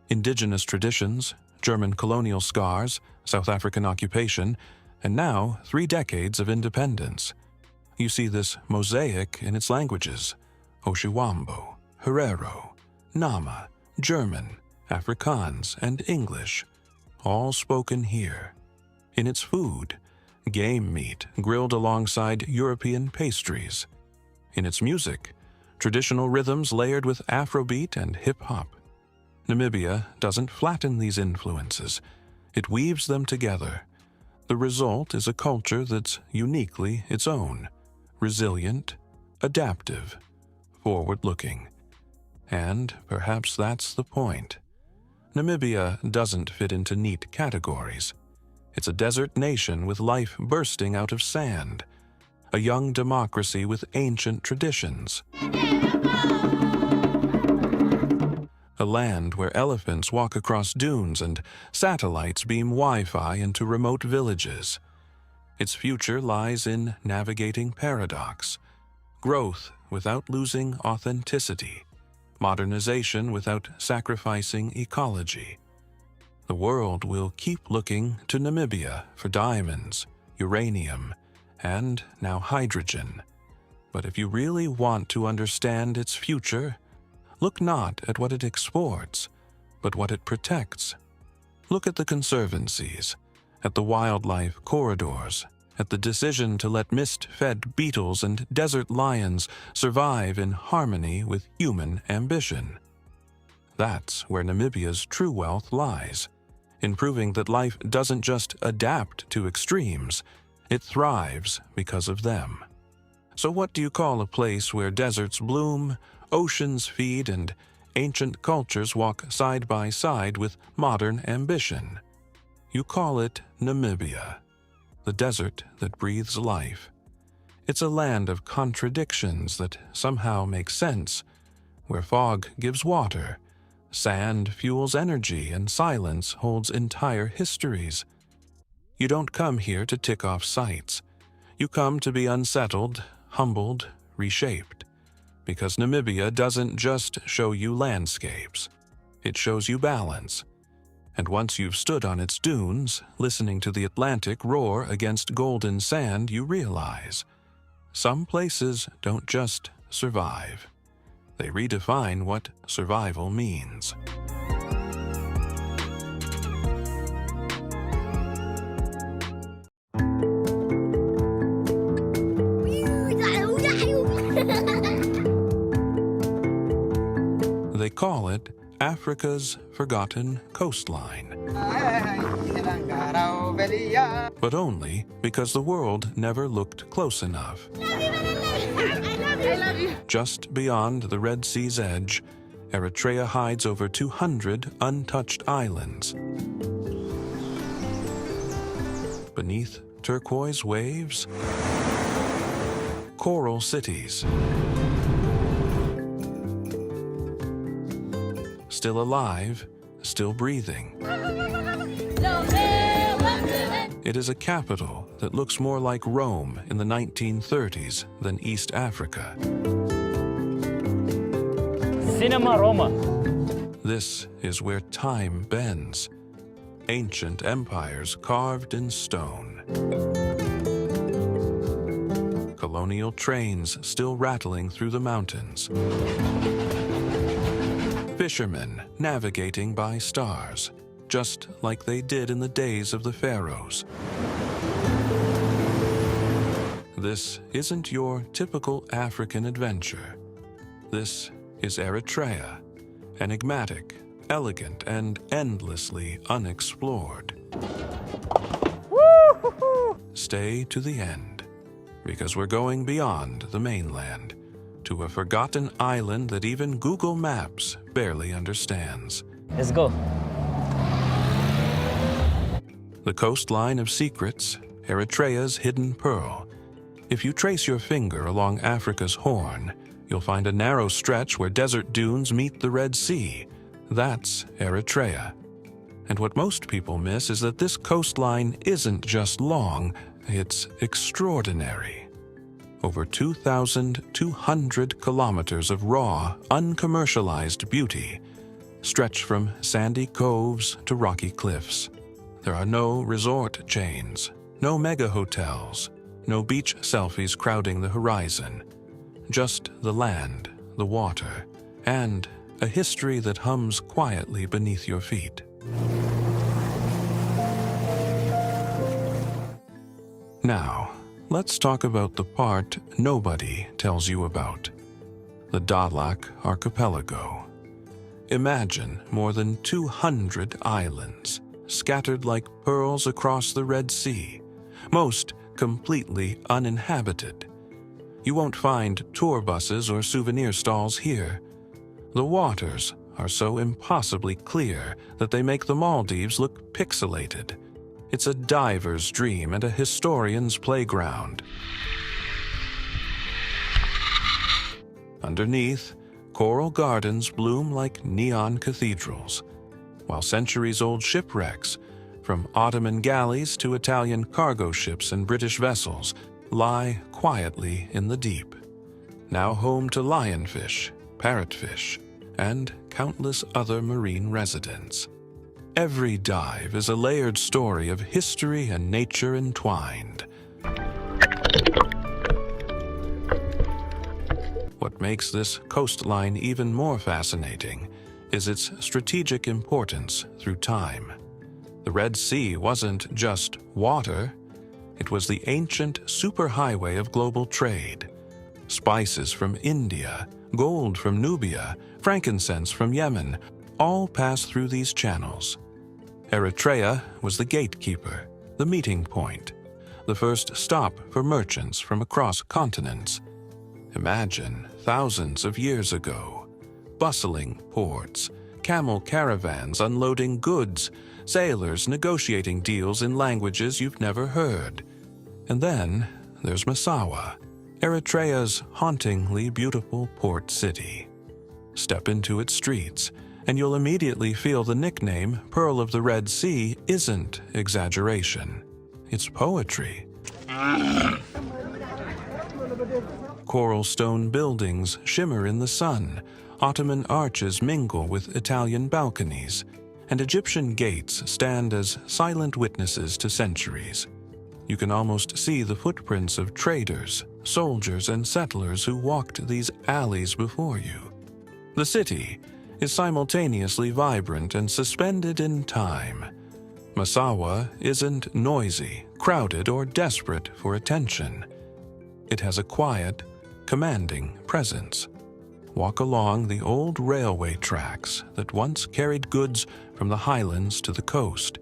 indigenous traditions, German colonial scars, South African occupation, and now 3 decades of independence. You see this mosaic in its languages: Oshiwambo, Herero, Nama, German, Afrikaans, and English, all spoken here. In its food, game meat grilled alongside European pastries. In its music, traditional rhythms layered with Afrobeat and hip-hop. Namibia doesn't flatten these influences. It weaves them together. The result is a culture that's uniquely its own, resilient, adaptive, forward-looking. And perhaps that's the point. Namibia doesn't fit into neat categories. It's a desert nation with life bursting out of sand, a young democracy with ancient traditions, a land where elephants walk across dunes and satellites beam Wi-Fi into remote villages. Its future lies in navigating paradox, growth without losing authenticity, modernization without sacrificing ecology. The world will keep looking to Namibia for diamonds, uranium, and now hydrogen. But if you really want to understand its future, look not at what it exports, but what it protects. Look at the conservancies, at the wildlife corridors, at the decision to let mist-fed beetles and desert lions survive in harmony with human ambition. That's where Namibia's true wealth lies, in proving that life doesn't just adapt to extremes, it thrives because of them. So what do you call a place where deserts bloom, oceans feed, and ancient cultures walk side by side with modern ambition? You call it Namibia, the desert that breathes life. It's a land of contradictions that somehow make sense, where fog gives water, sand fuels energy, and silence holds entire histories. You don't come here to tick off sites. You come to be unsettled, humbled, reshaped. Because Namibia doesn't just show you landscapes. It shows you balance. And once you've stood on its dunes, listening to the Atlantic roar against golden sand, you realize some places don't just survive. They redefine what survival means. They call it Africa's forgotten coastline. But only because the world never looked close enough. I love you. Just beyond the Red Sea's edge, Eritrea hides over 200 untouched islands. Beneath turquoise waves, coral cities. Still alive, still breathing. It is a capital that looks more like Rome in the 1930s than East Africa. Cinema Roma. This is where time bends. Ancient empires carved in stone. Colonial trains still rattling through the mountains. Fishermen navigating by stars, just like they did in the days of the pharaohs. This isn't your typical African adventure. This is Eritrea, enigmatic, elegant, and endlessly unexplored. Stay to the end, because we're going beyond the mainland, to a forgotten island that even Google Maps barely understands. Let's go. The coastline of secrets, Eritrea's hidden pearl. If you trace your finger along Africa's Horn, you'll find a narrow stretch where desert dunes meet the Red Sea. That's Eritrea. And what most people miss is that this coastline isn't just long, it's extraordinary. Over 2,200 kilometers of raw, uncommercialized beauty stretch from sandy coves to rocky cliffs. There are no resort chains, no mega hotels, no beach selfies crowding the horizon. Just the land, the water, and a history that hums quietly beneath your feet. Now, let's talk about the part nobody tells you about, the Dahlak Archipelago. Imagine more than 200 islands, scattered like pearls across the Red Sea, most completely uninhabited. You won't find tour buses or souvenir stalls here. The waters are so impossibly clear that they make the Maldives look pixelated. It's a diver's dream and a historian's playground. Underneath, coral gardens bloom like neon cathedrals, while centuries-old shipwrecks, from Ottoman galleys to Italian cargo ships and British vessels, lie quietly in the deep, now home to lionfish, parrotfish, and countless other marine residents. Every dive is a layered story of history and nature entwined. What makes this coastline even more fascinating is its strategic importance through time. The Red Sea wasn't just water, it was the ancient superhighway of global trade. Spices from India, gold from Nubia, frankincense from Yemen, all passed through these channels. Eritrea was the gatekeeper, the meeting point, the first stop for merchants from across continents. Imagine thousands of years ago, bustling ports, camel caravans unloading goods, sailors negotiating deals in languages you've never heard. And then there's Massawa, Eritrea's hauntingly beautiful port city. Step into its streets, and you'll immediately feel the nickname Pearl of the Red Sea isn't exaggeration. It's poetry. Coral stone buildings shimmer in the sun, Ottoman arches mingle with Italian balconies, and Egyptian gates stand as silent witnesses to centuries. You can almost see the footprints of traders, soldiers, and settlers who walked these alleys before you. The city is simultaneously vibrant and suspended in time. Massawa isn't noisy, crowded, or desperate for attention. It has a quiet, commanding presence. Walk along the old railway tracks that once carried goods from the highlands to the coast,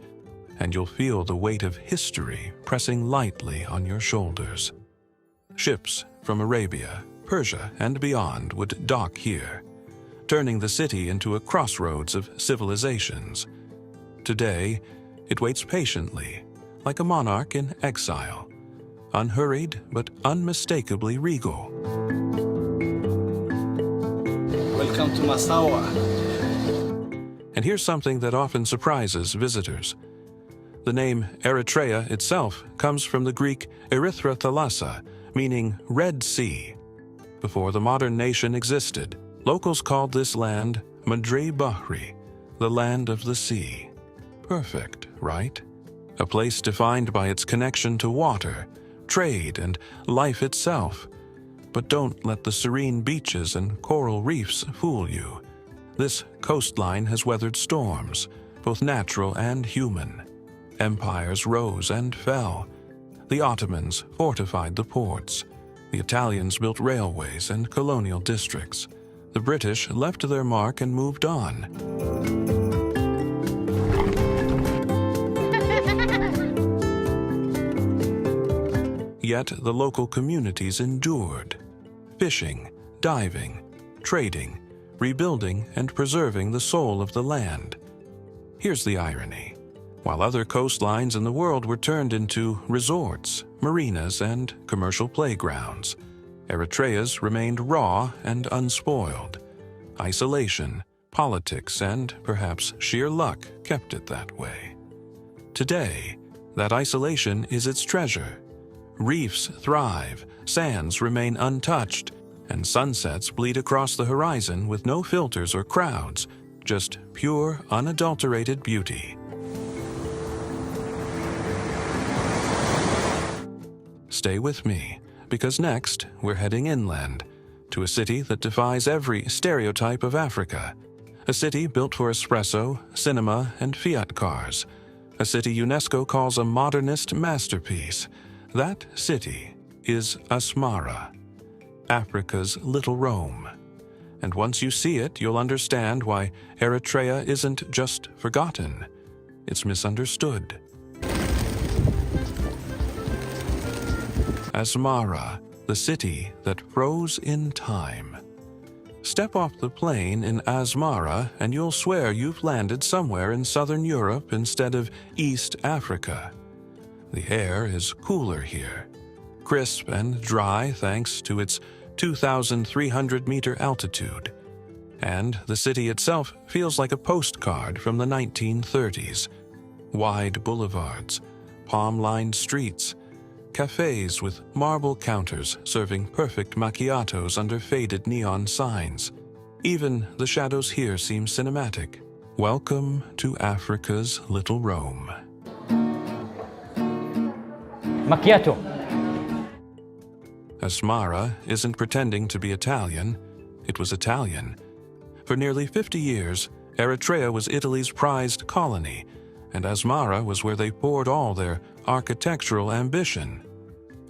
and you'll feel the weight of history pressing lightly on your shoulders. Ships from Arabia, Persia, and beyond would dock here, turning the city into a crossroads of civilizations. Today, it waits patiently, like a monarch in exile, unhurried but unmistakably regal. Welcome to Massawa. And here's something that often surprises visitors. The name Eritrea itself comes from the Greek Erythra thalassa, meaning Red Sea. Before the modern nation existed, locals called this land Madre Bahri, the land of the sea. Perfect, right? A place defined by its connection to water, trade, and life itself. But don't let the serene beaches and coral reefs fool you. This coastline has weathered storms, both natural and human. Empires rose and fell. The Ottomans fortified the ports. The Italians built railways and colonial districts. The British left their mark and moved on. Yet the local communities endured, fishing, diving, trading, rebuilding, and preserving the soul of the land. Here's the irony. While other coastlines in the world were turned into resorts, marinas, and commercial playgrounds, Eritrea's remained raw and unspoiled. Isolation, politics, and perhaps sheer luck kept it that way. Today, that isolation is its treasure. Reefs thrive, sands remain untouched, and sunsets bleed across the horizon with no filters or crowds, just pure, unadulterated beauty. Stay with me, because next we're heading inland, to a city that defies every stereotype of Africa. A city built for espresso, cinema, and Fiat cars. A city UNESCO calls a modernist masterpiece. That city is Asmara, Africa's little Rome. And once you see it, you'll understand why Eritrea isn't just forgotten, it's misunderstood. Asmara, the city that froze in time. Step off the plane in Asmara and you'll swear you've landed somewhere in southern Europe instead of East Africa. The air is cooler here, crisp and dry thanks to its 2,300-meter altitude. And the city itself feels like a postcard from the 1930s. Wide boulevards, palm-lined streets, cafes with marble counters serving perfect macchiatos under faded neon signs. Even the shadows here seem cinematic. Welcome to Africa's Little Rome. Macchiato. Asmara isn't pretending to be Italian. It was Italian. For nearly 50 years, Eritrea was Italy's prized colony, and Asmara was where they poured all their architectural ambition.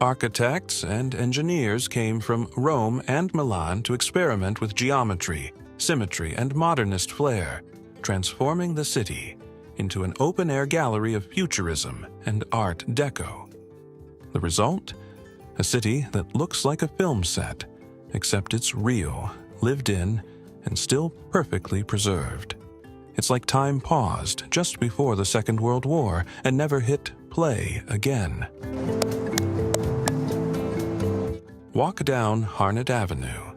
Architects and engineers came from Rome and Milan to experiment with geometry, symmetry, and modernist flair, transforming the city into an open-air gallery of futurism and Art Deco. The result? A city that looks like a film set, except it's real, lived in, and still perfectly preserved. It's like time paused just before the Second World War and never hit play again. Walk down Harnett Avenue,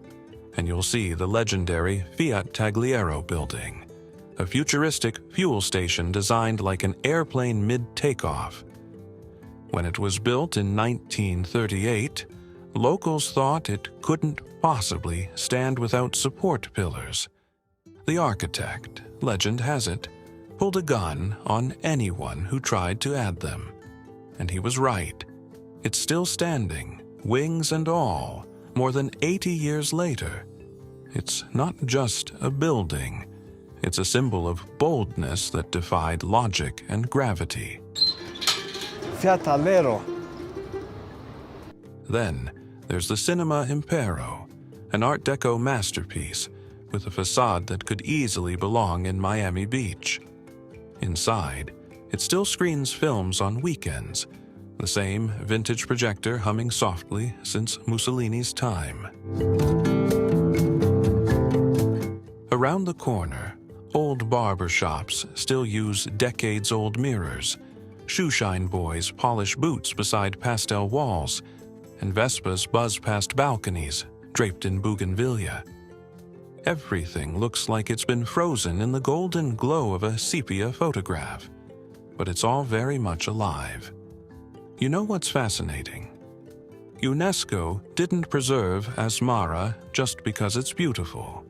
and you'll see the legendary Fiat Tagliero building, a futuristic fuel station designed like an airplane mid-takeoff. When it was built in 1938, locals thought it couldn't possibly stand without support pillars. The architect, legend has it, pulled a gun on anyone who tried to add them. And he was right. It's still standing, wings and all, more than 80 years later. It's not just a building. It's a symbol of boldness that defied logic and gravity. Fiat Alero. Then there's the Cinema Impero, an Art Deco masterpiece with a facade that could easily belong in Miami Beach. Inside, it still screens films on weekends, the same vintage projector humming softly since Mussolini's time. Around the corner, old barber shops still use decades-old mirrors. Shoeshine boys polish boots beside pastel walls, and Vespas buzz past balconies draped in bougainvillea. Everything looks like it's been frozen in the golden glow of a sepia photograph, but it's all very much alive. You know what's fascinating? UNESCO didn't preserve Asmara just because it's beautiful.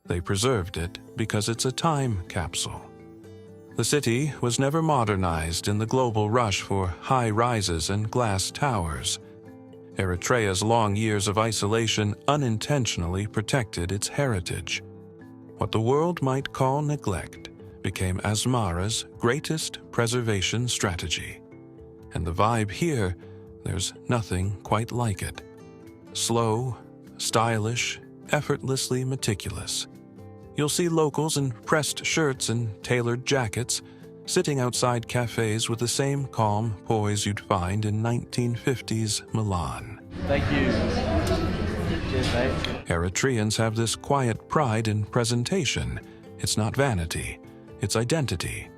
They preserved it because it's a time capsule. The city was never modernized in the global rush for high rises and glass towers. Eritrea's long years of isolation unintentionally protected its heritage. What the world might call neglect became Asmara's greatest preservation strategy. And the vibe here, there's nothing quite like it. Slow, stylish, effortlessly meticulous. You'll see locals in pressed shirts and tailored jackets, sitting outside cafes with the same calm poise you'd find in 1950s Milan. Thank you. Cheers, mate. Eritreans have this quiet pride in presentation. It's not vanity, it's identity.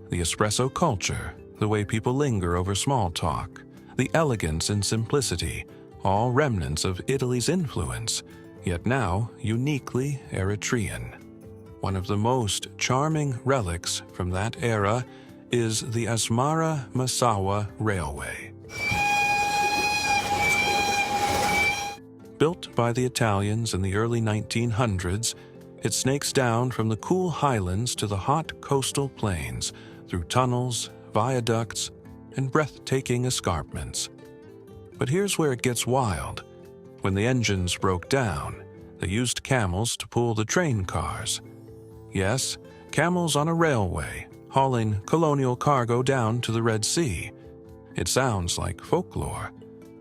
The espresso culture, the way people linger over small talk, the elegance and simplicity, all remnants of Italy's influence, yet now uniquely Eritrean. One of the most charming relics from that era is the Asmara-Massawa Railway. Built by the Italians in the early 1900s, it snakes down from the cool highlands to the hot coastal plains through tunnels, viaducts, and breathtaking escarpments. But here's where it gets wild. When the engines broke down, they used camels to pull the train cars. Yes, camels on a railway, hauling colonial cargo down to the Red Sea. It sounds like folklore,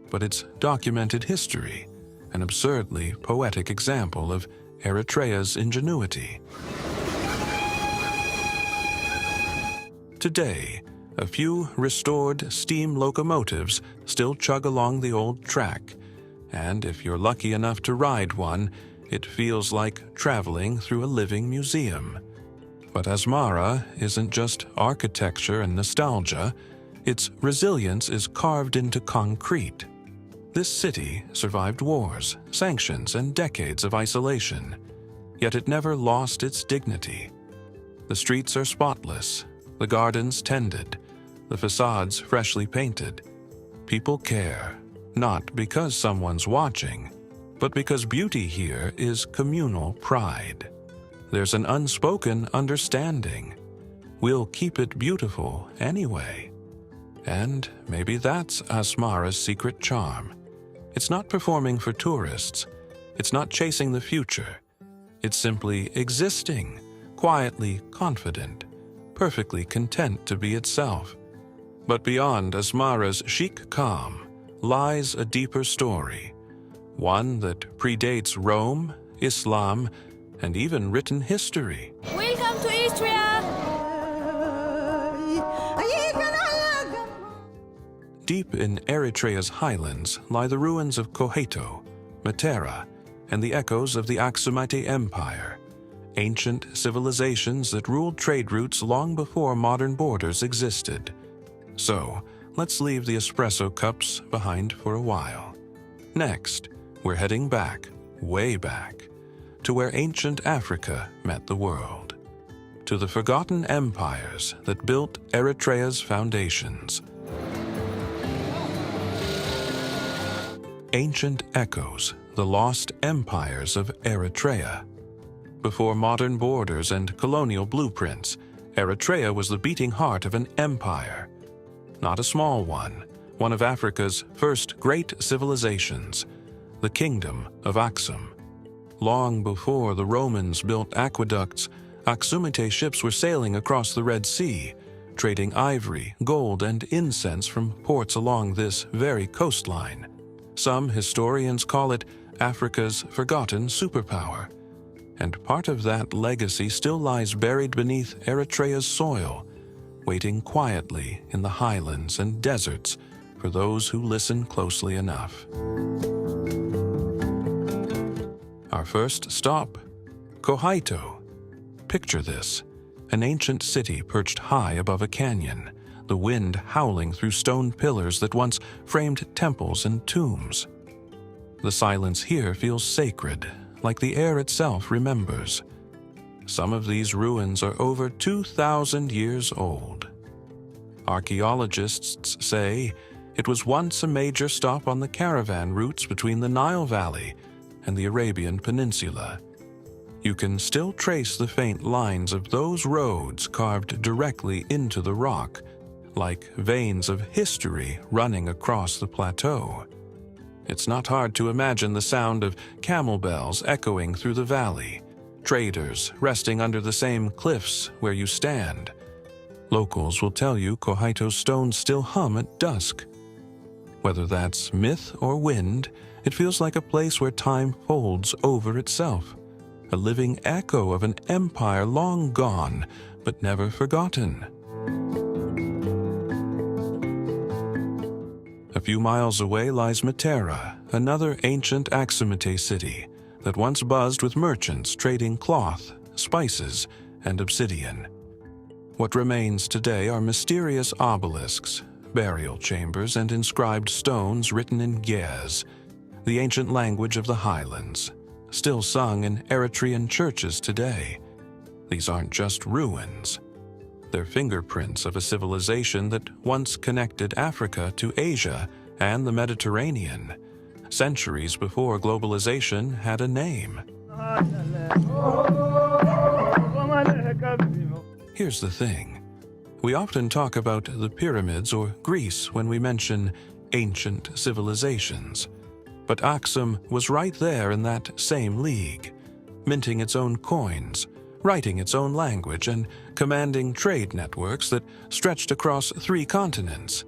but it's documented history, an absurdly poetic example of Eritrea's ingenuity. Today, a few restored steam locomotives still chug along the old track, and if you're lucky enough to ride one, it feels like traveling through a living museum. But Asmara isn't just architecture and nostalgia, its resilience is carved into concrete. This city survived wars, sanctions, and decades of isolation, yet it never lost its dignity. The streets are spotless, the gardens tended, the facades freshly painted. People care, not because someone's watching, but because beauty here is communal pride. There's an unspoken understanding. We'll keep it beautiful anyway. And maybe that's Asmara's secret charm. It's not performing for tourists. It's not chasing the future. It's simply existing, quietly confident, perfectly content to be itself. But beyond Asmara's chic calm lies a deeper story, one that predates Rome, Islam, and even written history. Welcome to Eritrea! Deep in Eritrea's highlands lie the ruins of Cohato, Matera, and the echoes of the Aksumite Empire, ancient civilizations that ruled trade routes long before modern borders existed. So, let's leave the espresso cups behind for a while. Next, we're heading back, way back, to where ancient Africa met the world, to the forgotten empires that built Eritrea's foundations. Ancient echoes, the lost empires of Eritrea. Before modern borders and colonial blueprints, Eritrea was the beating heart of an empire. Not a small one of Africa's first great civilizations, the Kingdom of Aksum. Long before the Romans built aqueducts, Aksumite ships were sailing across the Red Sea, trading ivory, gold, and incense from ports along this very coastline. Some historians call it Africa's forgotten superpower, and part of that legacy still lies buried beneath Eritrea's soil, waiting quietly in the highlands and deserts for those who listen closely enough. Our first stop, Cohato. Picture this, an ancient city perched high above a canyon, the wind howling through stone pillars that once framed temples and tombs. The silence here feels sacred, like the air itself remembers. Some of these ruins are over 2,000 years old. Archaeologists say it was once a major stop on the caravan routes between the Nile Valley and the Arabian Peninsula. You can still trace the faint lines of those roads carved directly into the rock, like veins of history running across the plateau. It's not hard to imagine the sound of camel bells echoing through the valley, traders resting under the same cliffs where you stand. Locals will tell you Cohaito's stones still hum at dusk. Whether that's myth or wind, it feels like a place where time folds over itself, a living echo of an empire long gone but never forgotten. A few miles away lies Matera, another ancient Aksumite city that once buzzed with merchants trading cloth, spices, and obsidian. What remains today are mysterious obelisks, burial chambers, and inscribed stones written in Ge'ez, the ancient language of the highlands, still sung in Eritrean churches today. These aren't just ruins. They're fingerprints of a civilization that once connected Africa to Asia and the Mediterranean, centuries before globalization had a name. Here's the thing. We often talk about the pyramids or Greece when we mention ancient civilizations. But Aksum was right there in that same league, minting its own coins, writing its own language, and commanding trade networks that stretched across 3 continents.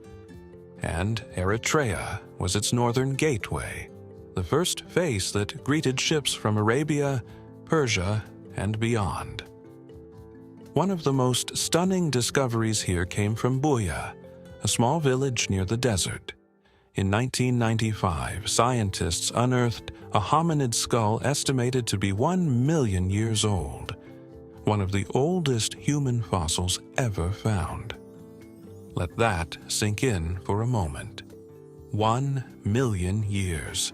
And Eritrea was its northern gateway, the first face that greeted ships from Arabia Persia, and beyond. One of the most stunning discoveries here came from Buya, a small village near the desert. In 1995, scientists unearthed a hominid skull estimated to be 1 million years old, one of the oldest human fossils ever found. Let that sink in for a moment. 1 million years.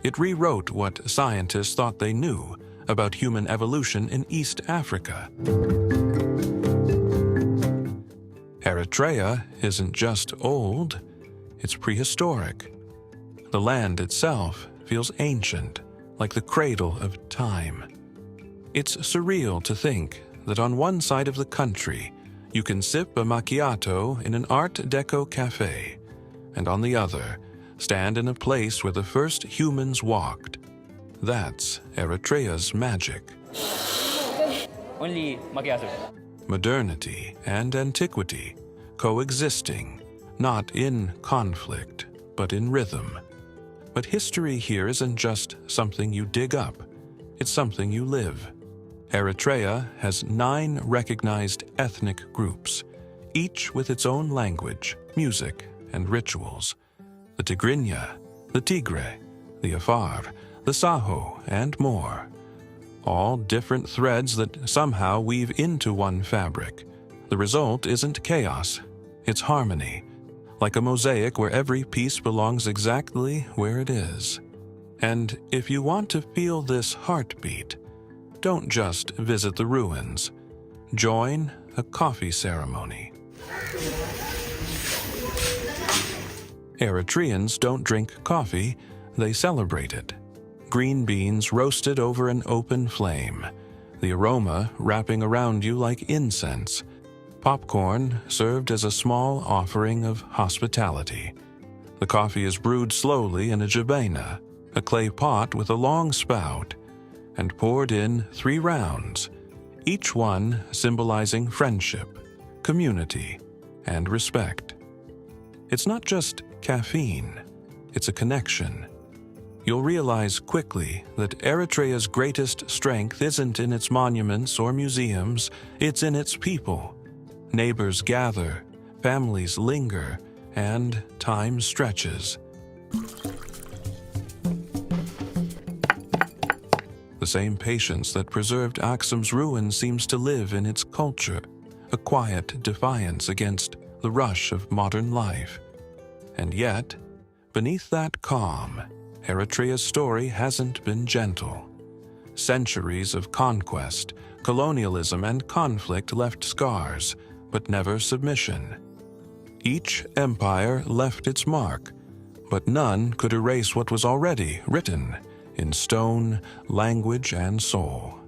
It rewrote what scientists thought they knew about human evolution in East Africa. Eritrea isn't just old, it's prehistoric. The land itself feels ancient, like the cradle of time. It's surreal to think that on one side of the country, you can sip a macchiato in an Art Deco cafe, and on the other, stand in a place where the first humans walked. That's Eritrea's magic. Only macchiato. Modernity and antiquity coexisting, not in conflict, but in rhythm. But history here isn't just something you dig up, it's something you live. Eritrea has 9 recognized ethnic groups, each with its own language, music, and rituals. The Tigrinya, the Tigre, the Afar, the Saho, and more. All different threads that somehow weave into one fabric. The result isn't chaos, it's harmony, like a mosaic where every piece belongs exactly where it is. And if you want to feel this heartbeat, don't just visit the ruins. Join a coffee ceremony. Eritreans don't drink coffee, they celebrate it. Green beans roasted over an open flame, the aroma wrapping around you like incense. Popcorn served as a small offering of hospitality. The coffee is brewed slowly in a jabena, a clay pot with a long spout, and poured in 3 rounds, each one symbolizing friendship, community, and respect. It's not just caffeine, it's a connection. You'll realize quickly that Eritrea's greatest strength isn't in its monuments or museums, it's in its people. Neighbors gather, families linger, and time stretches. The same patience that preserved Aksum's ruins seems to live in its culture, a quiet defiance against the rush of modern life. And yet, beneath that calm, Eritrea's story hasn't been gentle. Centuries of conquest, colonialism, and conflict left scars, but never submission. Each empire left its mark, but none could erase what was already written in stone, language, and soul.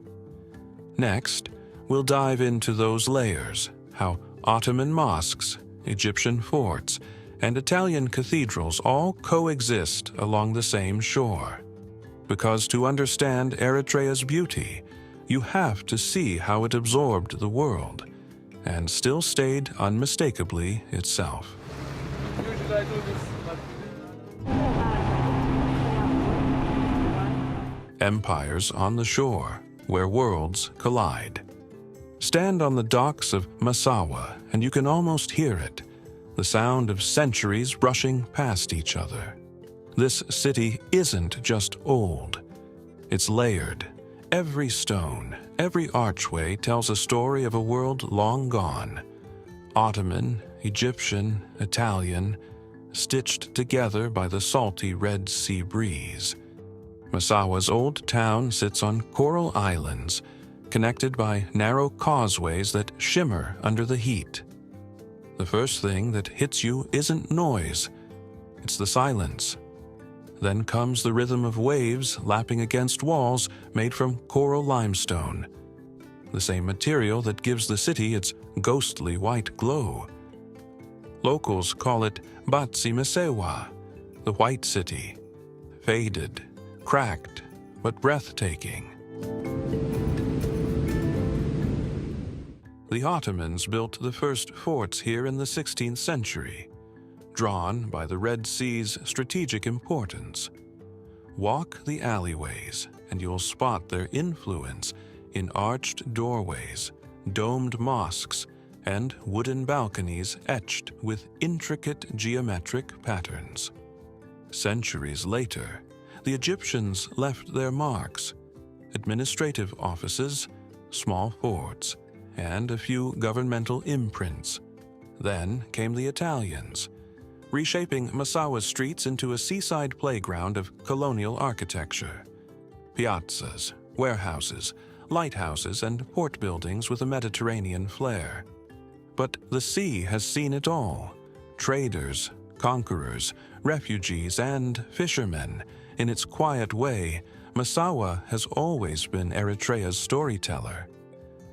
Next, we'll dive into those layers, how Ottoman mosques, Egyptian forts, and Italian cathedrals all coexist along the same shore. Because to understand Eritrea's beauty, you have to see how it absorbed the world and still stayed unmistakably itself. Usually I do this, but Empires on the shore, where worlds collide. Stand on the docks of Massawa, and you can almost hear it, the sound of centuries rushing past each other. This city isn't just old, it's layered. Every stone, every archway tells a story of a world long gone. Ottoman, Egyptian, Italian, stitched together by the salty Red Sea breeze. Massawa's old town sits on coral islands, connected by narrow causeways that shimmer under the heat. The first thing that hits you isn't noise, it's the silence. Then comes the rhythm of waves lapping against walls made from coral limestone, the same material that gives the city its ghostly white glow. Locals call it Batsi Masewa, the White City, faded, cracked, but breathtaking. The Ottomans built the first forts here in the 16th century, drawn by the Red Sea's strategic importance. Walk the alleyways, and you'll spot their influence in arched doorways, domed mosques, and wooden balconies etched with intricate geometric patterns. Centuries later, the Egyptians left their marks: administrative offices, small forts, and a few governmental imprints. Then came the Italians, reshaping Massawa's streets into a seaside playground of colonial architecture. Piazzas, warehouses, lighthouses, and port buildings with a Mediterranean flair. But the sea has seen it all: traders, conquerors, refugees, and fishermen. In its quiet way, Massawa has always been Eritrea's storyteller.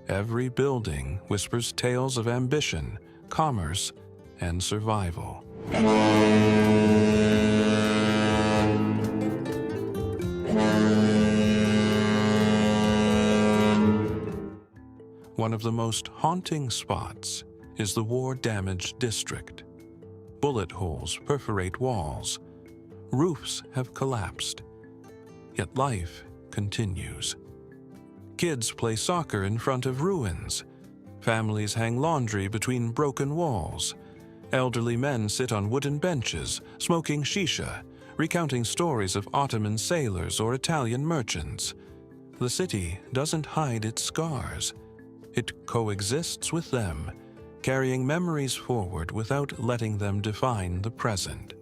Every building whispers tales of ambition, commerce, and survival. One of the most haunting spots is the war-damaged district. Bullet holes perforate walls. Roofs have collapsed. Yet life continues. Kids play soccer in front of ruins. Families hang laundry between broken walls. Elderly men sit on wooden benches, smoking shisha, recounting stories of Ottoman sailors or Italian merchants. The city doesn't hide its scars. It coexists with them, carrying memories forward without letting them define the present.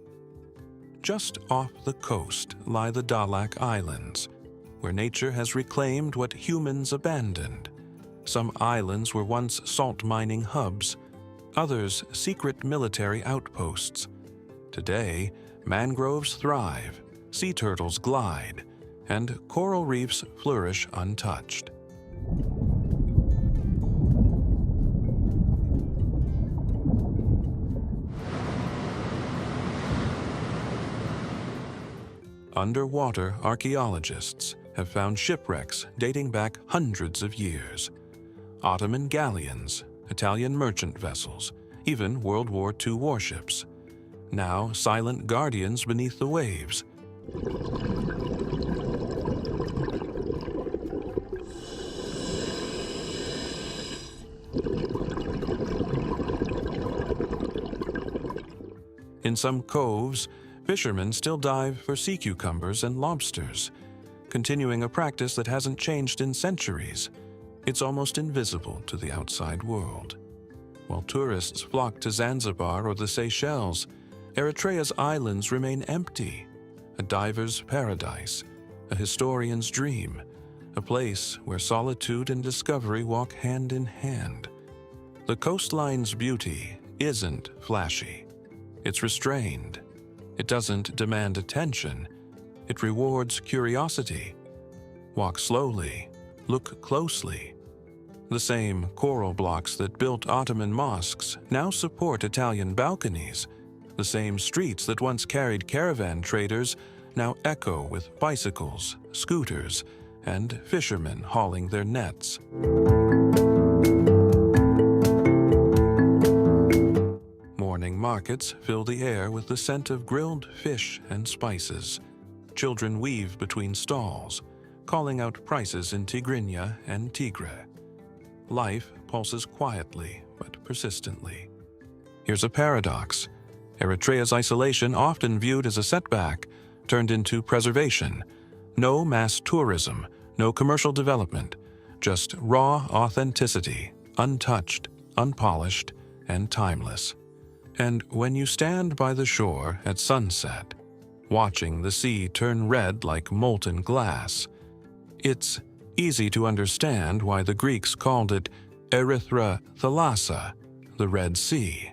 Just off the coast lie the Dahlak Islands, where nature has reclaimed what humans abandoned. Some islands were once salt mining hubs, others secret military outposts. Today, mangroves thrive, sea turtles glide, and coral reefs flourish untouched. Underwater archaeologists have found shipwrecks dating back hundreds of years. Ottoman galleons, Italian merchant vessels, even World War II warships. Now silent guardians beneath the waves. In some coves, fishermen still dive for sea cucumbers and lobsters, continuing a practice that hasn't changed in centuries. It's almost invisible to the outside world. While tourists flock to Zanzibar or the Seychelles, Eritrea's islands remain empty, a diver's paradise, a historian's dream, a place where solitude and discovery walk hand in hand. The coastline's beauty isn't flashy. It's restrained. It doesn't demand attention. It rewards curiosity. Walk slowly. Look closely. The same coral blocks that built Ottoman mosques now support Italian balconies. The same streets that once carried caravan traders now echo with bicycles, scooters, and fishermen hauling their nets. Morning markets fill the air with the scent of grilled fish and spices. Children weave between stalls, calling out prices in Tigrinya and Tigre. Life pulses quietly but persistently. Here's a paradox. Eritrea's isolation, often viewed as a setback, turned into preservation. No mass tourism, no commercial development, just raw authenticity, untouched, unpolished, and timeless. And when you stand by the shore at sunset, watching the sea turn red like molten glass, it's easy to understand why the Greeks called it Erythra Thalassa, the Red Sea.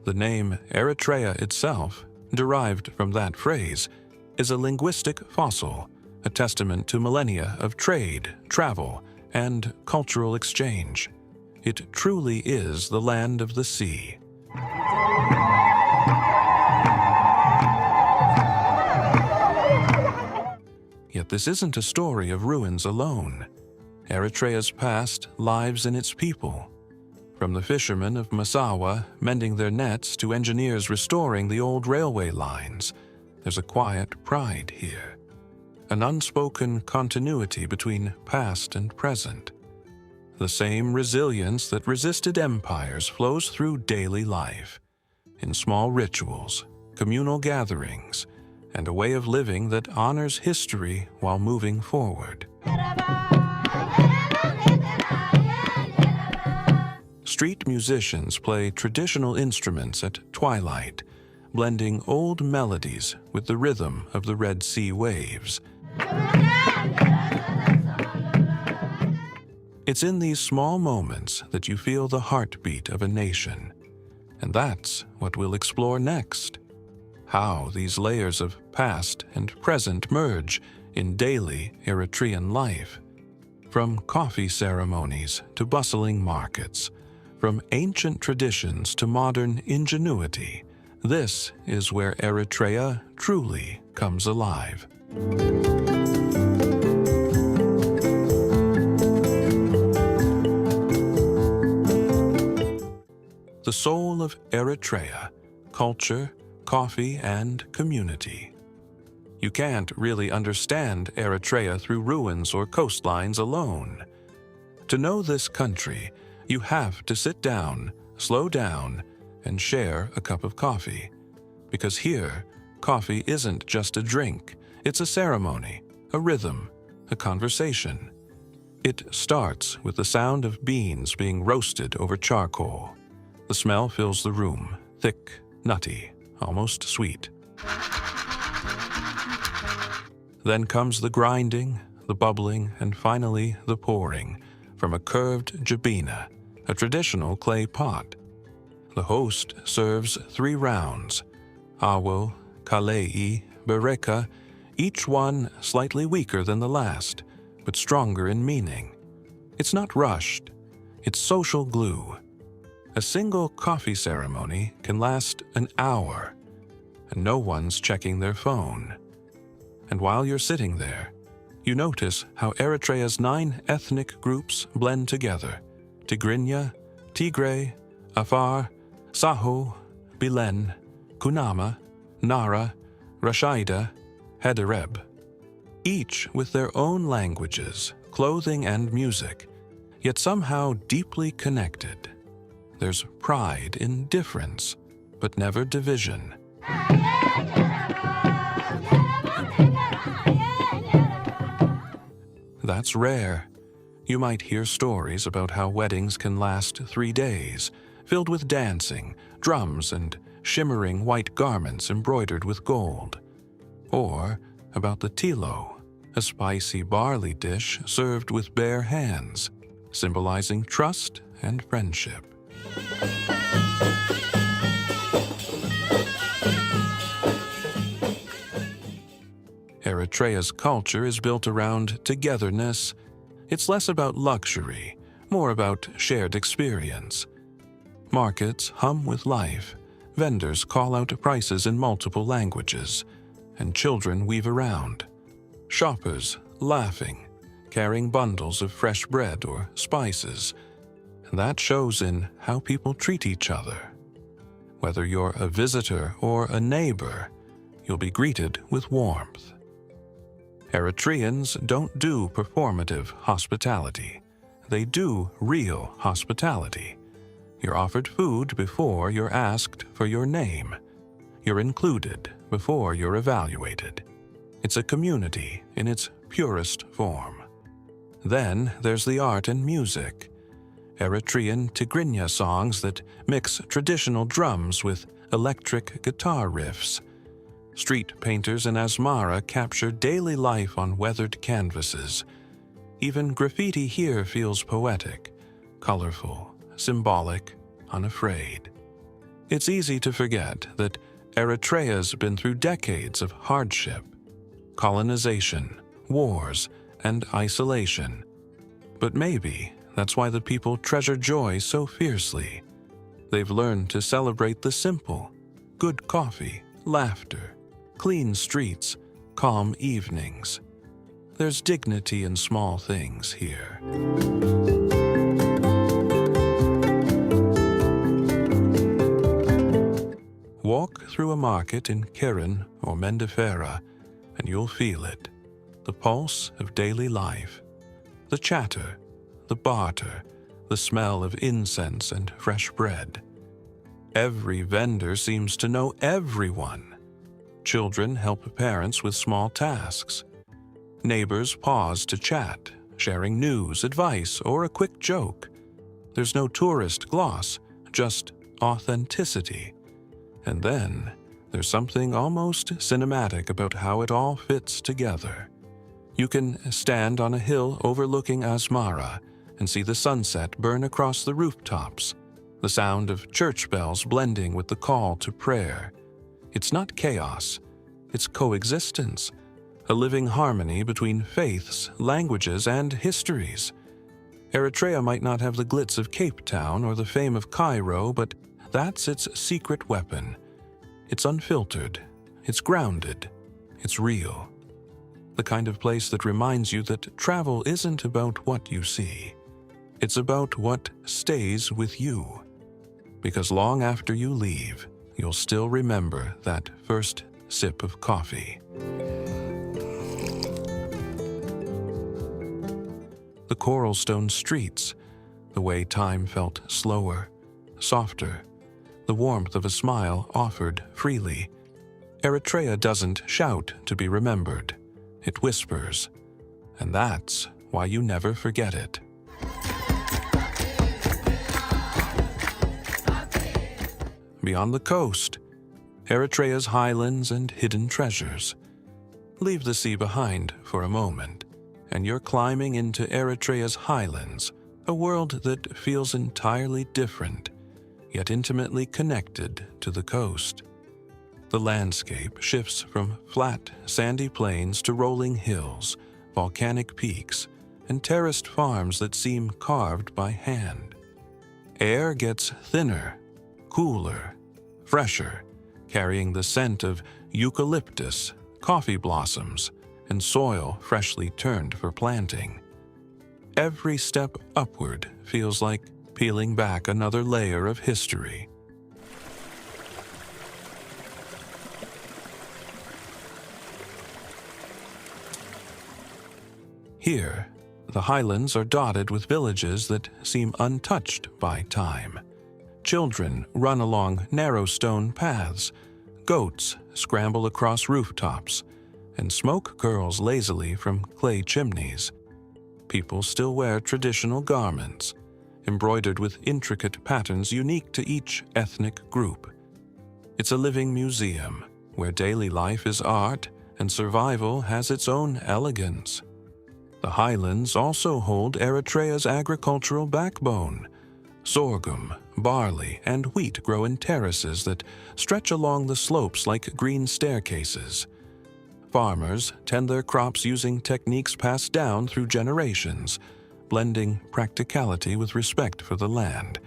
The name Eritrea itself, derived from that phrase, is a linguistic fossil, a testament to millennia of trade, travel, and cultural exchange. It truly is the land of the sea. Yet this isn't a story of ruins alone. Eritrea's past lives in its people. From the fishermen of Massawa mending their nets to engineers restoring the old railway lines, there's a quiet pride here. an unspoken continuity between past and present. The same resilience that resisted empires flows through daily life, in small rituals, communal gatherings, and a way of living that honors history while moving forward. Street musicians play traditional instruments at twilight, blending old melodies with the rhythm of the Red Sea waves. It's in these small moments that you feel the heartbeat of a nation. And that's what we'll explore next. How these layers of past and present merge in daily Eritrean life. From coffee ceremonies to bustling markets, from ancient traditions to modern ingenuity, this is where Eritrea truly comes alive. The soul of Eritrea: culture, coffee, and community. You can't really understand Eritrea through ruins or coastlines alone. To know this country, you have to sit down, slow down, and share a cup of coffee. Because here, coffee isn't just a drink, it's a ceremony, a rhythm, a conversation. It starts with the sound of beans being roasted over charcoal. The smell fills the room, thick, nutty, almost sweet. Then comes the grinding, the bubbling, and finally the pouring from a curved jabina, a traditional clay pot. The host serves 3 rounds: awo, kalei, bereka, each one slightly weaker than the last, but stronger in meaning. It's not rushed, it's social glue. A single coffee ceremony can last an hour, and no one's checking their phone. And while you're sitting there, you notice how Eritrea's 9 ethnic groups blend together: Tigrinya, Tigray, Afar, Saho, Bilen, Kunama, Nara, Rashida, Hedereb. Each with their own languages, clothing, and music, yet somehow deeply connected. There's pride in difference, but never division. That's rare. You might hear stories about how weddings can last 3 days, filled with dancing, drums, and shimmering white garments embroidered with gold. Or about the tilo, a spicy barley dish served with bare hands, symbolizing trust and friendship. Eritrea's culture is built around togetherness. It's less about luxury, more about shared experience. Markets hum with life, vendors call out prices in multiple languages, and children weave around. Shoppers laughing, carrying bundles of fresh bread or spices. And that shows in how people treat each other. Whether you're a visitor or a neighbor, you'll be greeted with warmth. Eritreans don't do performative hospitality. They do real hospitality. You're offered food before you're asked for your name. You're included before you're evaluated. It's a community in its purest form. Then there's the art and music. Eritrean Tigrinya songs that mix traditional drums with electric guitar riffs. Street painters in Asmara capture daily life on weathered canvases. Even graffiti here feels poetic, colorful, symbolic, unafraid. It's easy to forget that Eritrea's been through decades of hardship, colonization, wars, and isolation. But maybe that's why the people treasure joy so fiercely. They've learned to celebrate the simple: good coffee, laughter, clean streets, calm evenings. There's dignity in small things here. Walk through a market in Kirin or Mendefera, and you'll feel it. the pulse of daily life, the chatter, the barter, the smell of incense and fresh bread. Every vendor seems to know everyone. Children help parents with small tasks. Neighbors pause to chat, sharing news, advice, or a quick joke. There's no tourist gloss, just authenticity. And then there's something almost cinematic about how it all fits together. You can stand on a hill overlooking Asmara and see the sunset burn across the rooftops, the sound of church bells blending with the call to prayer. It's not chaos, it's coexistence, a living harmony between faiths, languages, and histories. Eritrea might not have the glitz of Cape Town or the fame of Cairo, but that's its secret weapon. It's unfiltered, it's grounded, it's real. The kind of place that reminds you that travel isn't about what you see. It's about what stays with you. Because long after you leave, you'll still remember that first sip of coffee. The coralstone streets, the way time felt slower, softer, the warmth of a smile offered freely. Eritrea doesn't shout to be remembered. It whispers, and that's why you never forget it. Beyond the coast, Eritrea's highlands and hidden treasures. Leave the sea behind for a moment, and you're climbing into Eritrea's highlands, a world that feels entirely different, yet intimately connected to the coast. The landscape shifts from flat, sandy plains to rolling hills, volcanic peaks, and terraced farms that seem carved by hand. Air gets thinner, cooler, fresher, carrying the scent of eucalyptus, coffee blossoms, and soil freshly turned for planting. Every step upward feels like peeling back another layer of history. Here, the highlands are dotted with villages that seem untouched by time. Children run along narrow stone paths, goats scramble across rooftops, and smoke curls lazily from clay chimneys. People still wear traditional garments, embroidered with intricate patterns unique to each ethnic group. It's a living museum where daily life is art and survival has its own elegance. The highlands also hold Eritrea's agricultural backbone. Sorghum, barley, and wheat grow in terraces that stretch along the slopes like green staircases. Farmers tend their crops using techniques passed down through generations, blending practicality with respect for the land.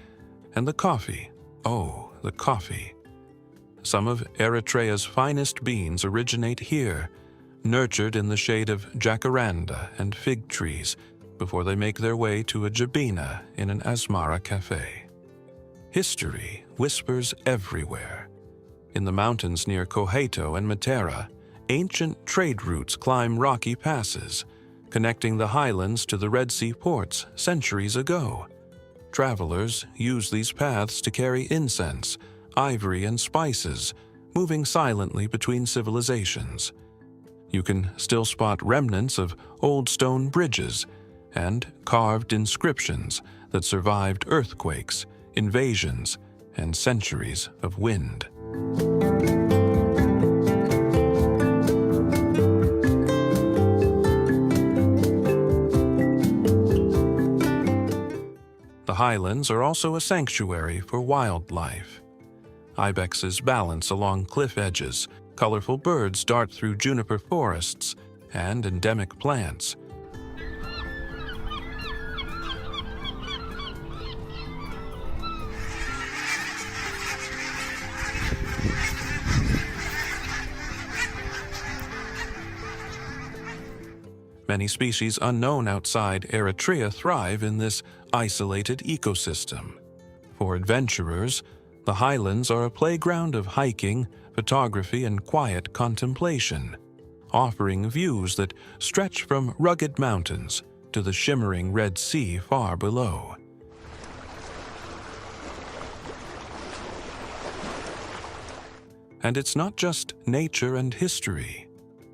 And the coffee, oh, the coffee. Some of Eritrea's finest beans originate here, nurtured in the shade of jacaranda and fig trees before they make their way to a jabina in an Asmara cafe. History whispers everywhere. In the mountains near Koheto and Matera, ancient trade routes climb rocky passes, connecting the highlands to the Red Sea ports centuries ago. Travelers use these paths to carry incense, ivory, and spices, moving silently between civilizations. You can still spot remnants of old stone bridges and carved inscriptions that survived earthquakes, invasions, and centuries of wind. The highlands are also a sanctuary for wildlife. Ibexes balance along cliff edges, colorful birds dart through juniper forests, and endemic plants. Many species unknown outside Eritrea thrive in this isolated ecosystem. For adventurers, the highlands are a playground of hiking, photography, and quiet contemplation. offering views that stretch from rugged mountains to the shimmering Red Sea far below. And it's not just nature and history.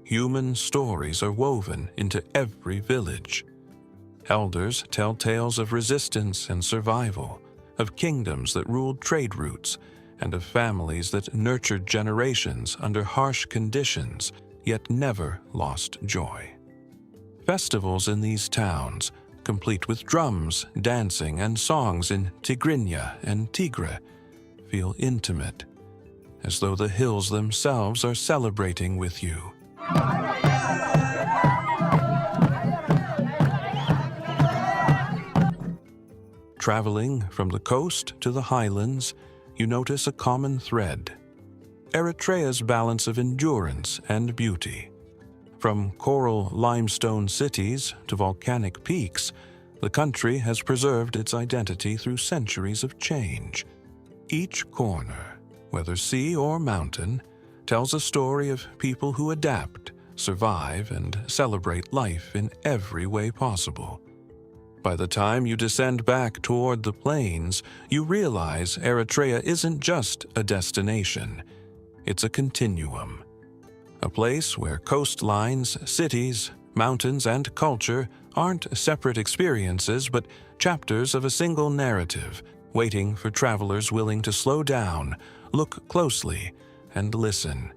Human stories are woven into every village. Elders tell tales of resistance and survival, of kingdoms that ruled trade routes, and of families that nurtured generations under harsh conditions, yet never lost joy. Festivals in these towns, complete with drums, dancing, and songs in Tigrinya and Tigre, feel intimate, as though the hills themselves are celebrating with you. Traveling from the coast to the highlands, you notice a common thread: Eritrea's balance of endurance and beauty. From coral limestone cities to volcanic peaks, the country has preserved its identity through centuries of change. Each corner, whether sea or mountain, tells a story of people who adapt, survive, and celebrate life in every way possible. By the time you descend back toward the plains, you realize Eritrea isn't just a destination. It's a continuum. A place where coastlines, cities, mountains, and culture aren't separate experiences but chapters of a single narrative, waiting for travelers willing to slow down, look closely, and listen.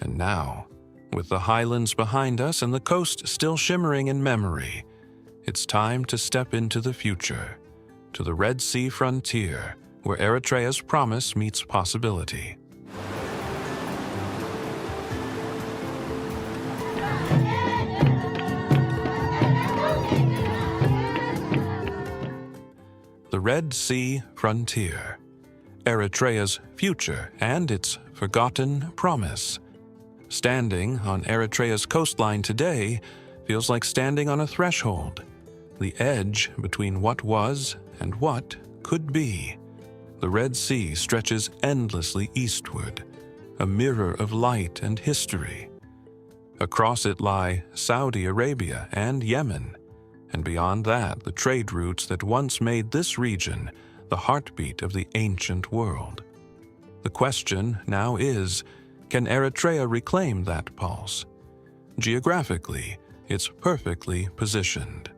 And now, with the highlands behind us and the coast still shimmering in memory, it's time to step into the future, to the Red Sea frontier, where Eritrea's promise meets possibility. The Red Sea frontier, Eritrea's future and its forgotten promise. Standing on Eritrea's coastline today feels like standing on a threshold, the edge between what was and what could be. The Red Sea stretches endlessly eastward, a mirror of light and history. Across it lie Saudi Arabia and Yemen, and beyond that the trade routes that once made this region the heartbeat of the ancient world. The question now is, can Eritrea reclaim that pulse? Geographically, it's perfectly positioned.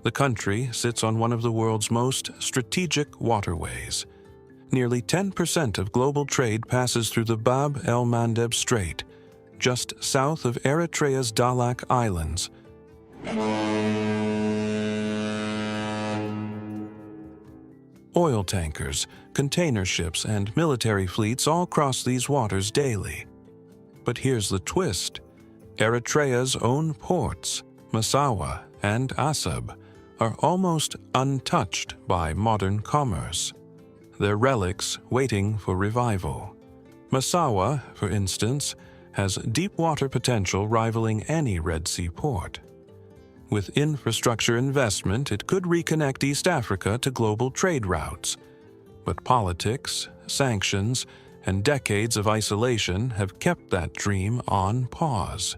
The country sits on one of the world's most strategic waterways. Nearly 10% of global trade passes through the Bab el-Mandeb Strait, just south of Eritrea's Dahlak Islands. Oil tankers, container ships, and military fleets all cross these waters daily. But here's the twist. Eritrea's own ports, Massawa and Asab, are almost untouched by modern commerce. They're relics waiting for revival. Massawa, for instance, has deep water potential rivaling any Red Sea port. With infrastructure investment, it could reconnect East Africa to global trade routes. But politics, sanctions, and decades of isolation have kept that dream on pause.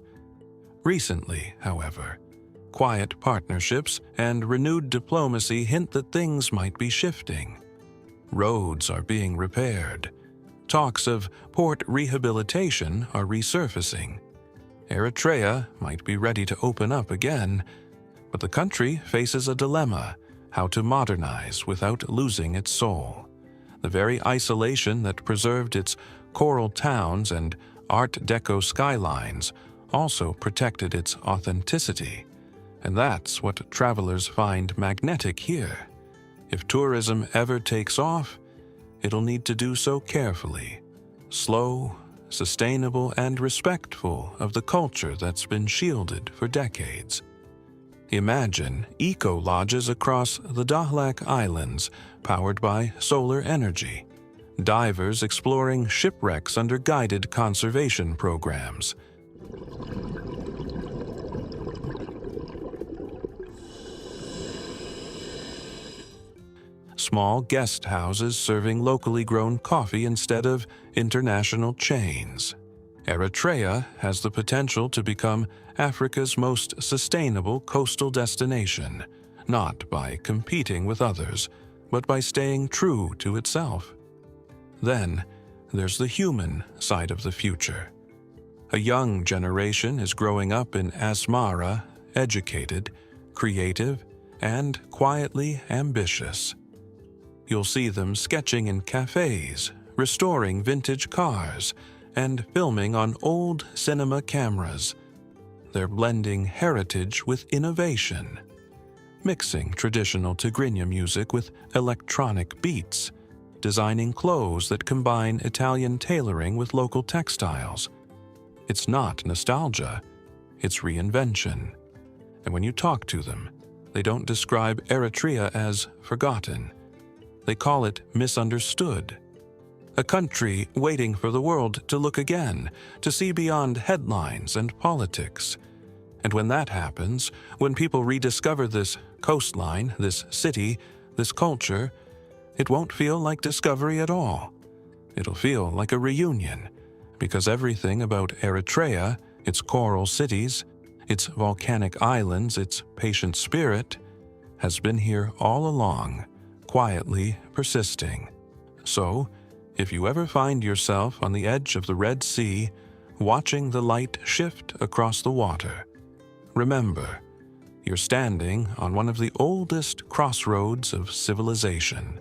Recently, however, quiet partnerships and renewed diplomacy hint that things might be shifting. Roads are being repaired. Talks of port rehabilitation are resurfacing. Eritrea might be ready to open up again, but the country faces a dilemma: how to modernize without losing its soul. The very isolation that preserved its coral towns and Art Deco skylines also protected its authenticity. And that's what travelers find magnetic here. If tourism ever takes off, it'll need to do so carefully, slow, sustainable, and respectful of the culture that's been shielded for decades. Imagine eco-lodges across the Dahlak Islands powered by solar energy, divers exploring shipwrecks under guided conservation programs, small guest houses serving locally grown coffee instead of international chains. Eritrea has the potential to become Africa's most sustainable coastal destination, not by competing with others, but by staying true to itself. Then, there's the human side of the future. A young generation is growing up in Asmara, educated, creative, and quietly ambitious. You'll see them sketching in cafes, restoring vintage cars, and filming on old cinema cameras. They're blending heritage with innovation, mixing traditional Tigrinya music with electronic beats, designing clothes that combine Italian tailoring with local textiles. It's not nostalgia, it's reinvention. And when you talk to them, they don't describe Eritrea as forgotten. They call it misunderstood. A country waiting for the world to look again, to see beyond headlines and politics. And when that happens, when people rediscover this coastline, this city, this culture, it won't feel like discovery at all. It'll feel like a reunion, because everything about Eritrea, its coral cities, its volcanic islands, its patient spirit, has been here all along, quietly persisting. So, if you ever find yourself on the edge of the Red Sea, watching the light shift across the water, remember, you're standing on one of the oldest crossroads of civilization.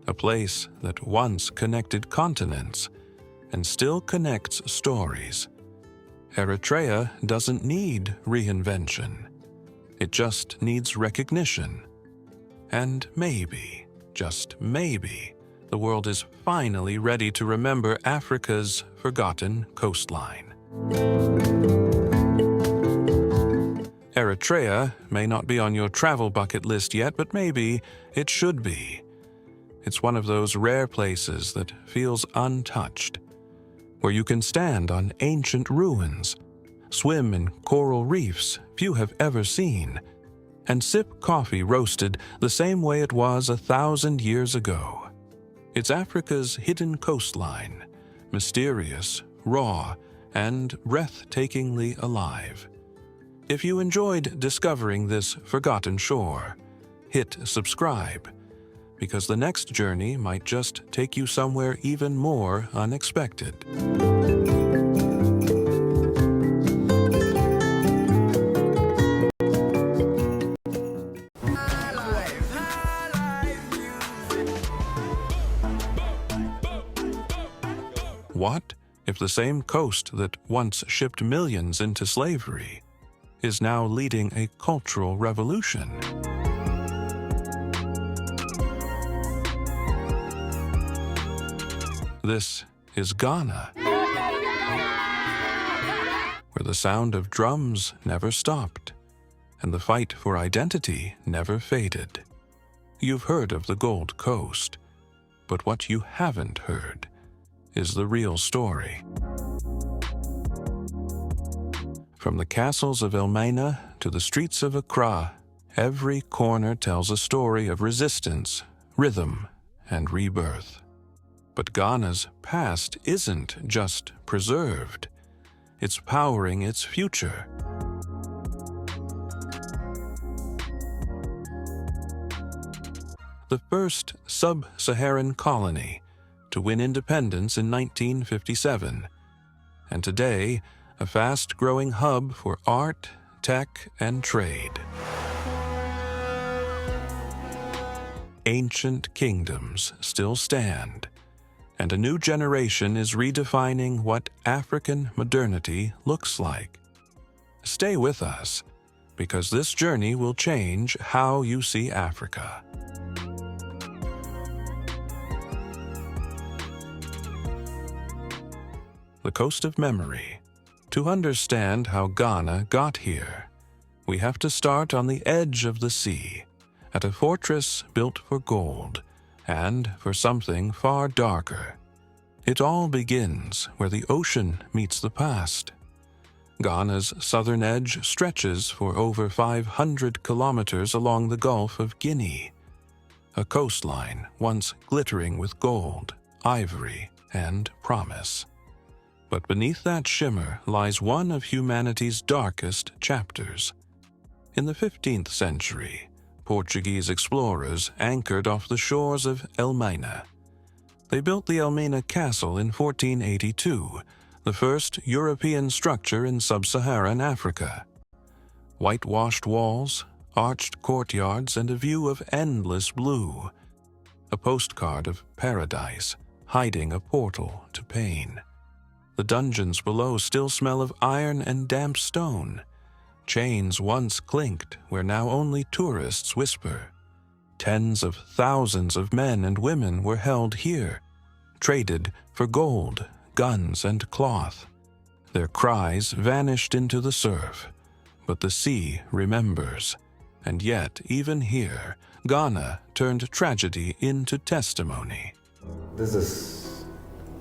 A place that once connected continents and still connects stories. Eritrea doesn't need reinvention. It just needs recognition. And maybe, just maybe, the world is finally ready to remember Africa's forgotten coastline. Eritrea may not be on your travel bucket list yet, but maybe it should be. It's one of those rare places that feels untouched, where you can stand on ancient ruins, swim in coral reefs few have ever seen, and sip coffee roasted the same way it was 1,000 years ago. It's Africa's hidden coastline, mysterious, raw, and breathtakingly alive. If you enjoyed discovering this forgotten shore, hit subscribe, because the next journey might just take you somewhere even more unexpected. What if the same coast that once shipped millions into slavery is now leading a cultural revolution? This is Ghana, where the sound of drums never stopped, and the fight for identity never faded. You've heard of the Gold Coast, but what you haven't heard is the real story. From the castles of Elmina to the streets of Accra, every corner tells a story of resistance, rhythm, and rebirth. But Ghana's past isn't just preserved, it's powering its future. The first sub-Saharan colony to win independence in 1957, and today a fast-growing hub for art, tech, and trade. Ancient kingdoms still stand, and a new generation is redefining what African modernity looks like. Stay with us, because this journey will change how you see Africa. The Coast of Memory. To understand how Ghana got here, we have to start on the edge of the sea, at a fortress built for gold, and for something far darker. It all begins where the ocean meets the past, Ghana's southern edge stretches for over 500 kilometers along the Gulf of Guinea, a coastline once glittering with gold, ivory, and promise. But beneath that shimmer lies one of humanity's darkest chapters. In the 15th century, Portuguese explorers anchored off the shores of Elmina. They built the Elmina Castle in 1482, the first European structure in sub-Saharan Africa. Whitewashed walls, arched courtyards, and a view of endless blue. A postcard of paradise, hiding a portal to pain. The dungeons below still smell of iron and damp stone. Chains once clinked where now only tourists whisper. Tens of thousands of men and women were held here, traded for gold, guns, and cloth. Their cries vanished into the surf, but the sea remembers. And yet, even here, Ghana turned tragedy into testimony. This is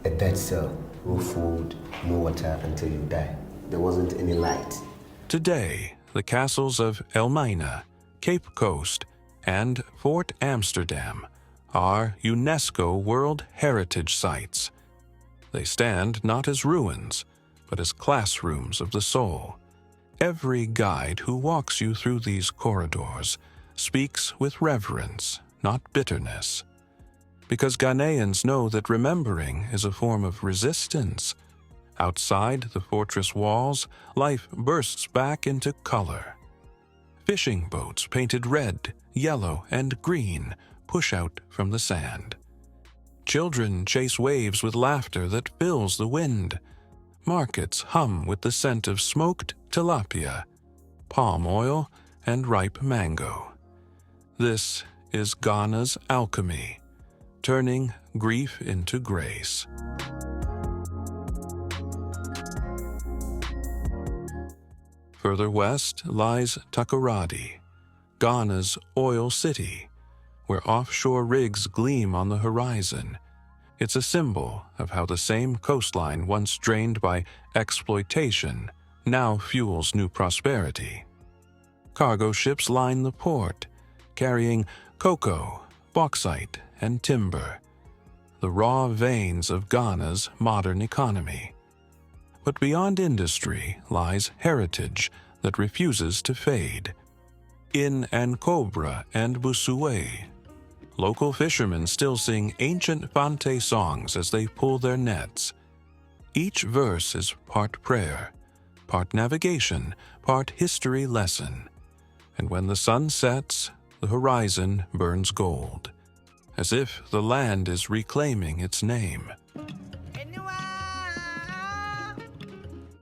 a dead cell. No food, no water until you die. There wasn't any light. Today, the castles of Elmina, Cape Coast, and Fort Amsterdam are UNESCO World Heritage Sites. They stand not as ruins, but as classrooms of the soul. Every guide who walks you through these corridors speaks with reverence, not bitterness. Because Ghanaians know that remembering is a form of resistance. Outside the fortress walls, life bursts back into color. Fishing boats painted red, yellow, and green push out from the sand. Children chase waves with laughter that fills the wind. Markets hum with the scent of smoked tilapia, palm oil, and ripe mango. This is Ghana's alchemy, turning grief into grace. Further west lies Takoradi, Ghana's oil city, where offshore rigs gleam on the horizon. It's a symbol of how the same coastline once drained by exploitation now fuels new prosperity. Cargo ships line the port, carrying cocoa, bauxite, and timber, the raw veins of Ghana's modern economy. But beyond industry lies heritage that refuses to fade. In Ankobra and Busue, local fishermen still sing ancient Fante songs as they pull their nets. Each verse is part prayer, part navigation, part history lesson. And when the sun sets, the horizon burns gold, as if the land is reclaiming its name.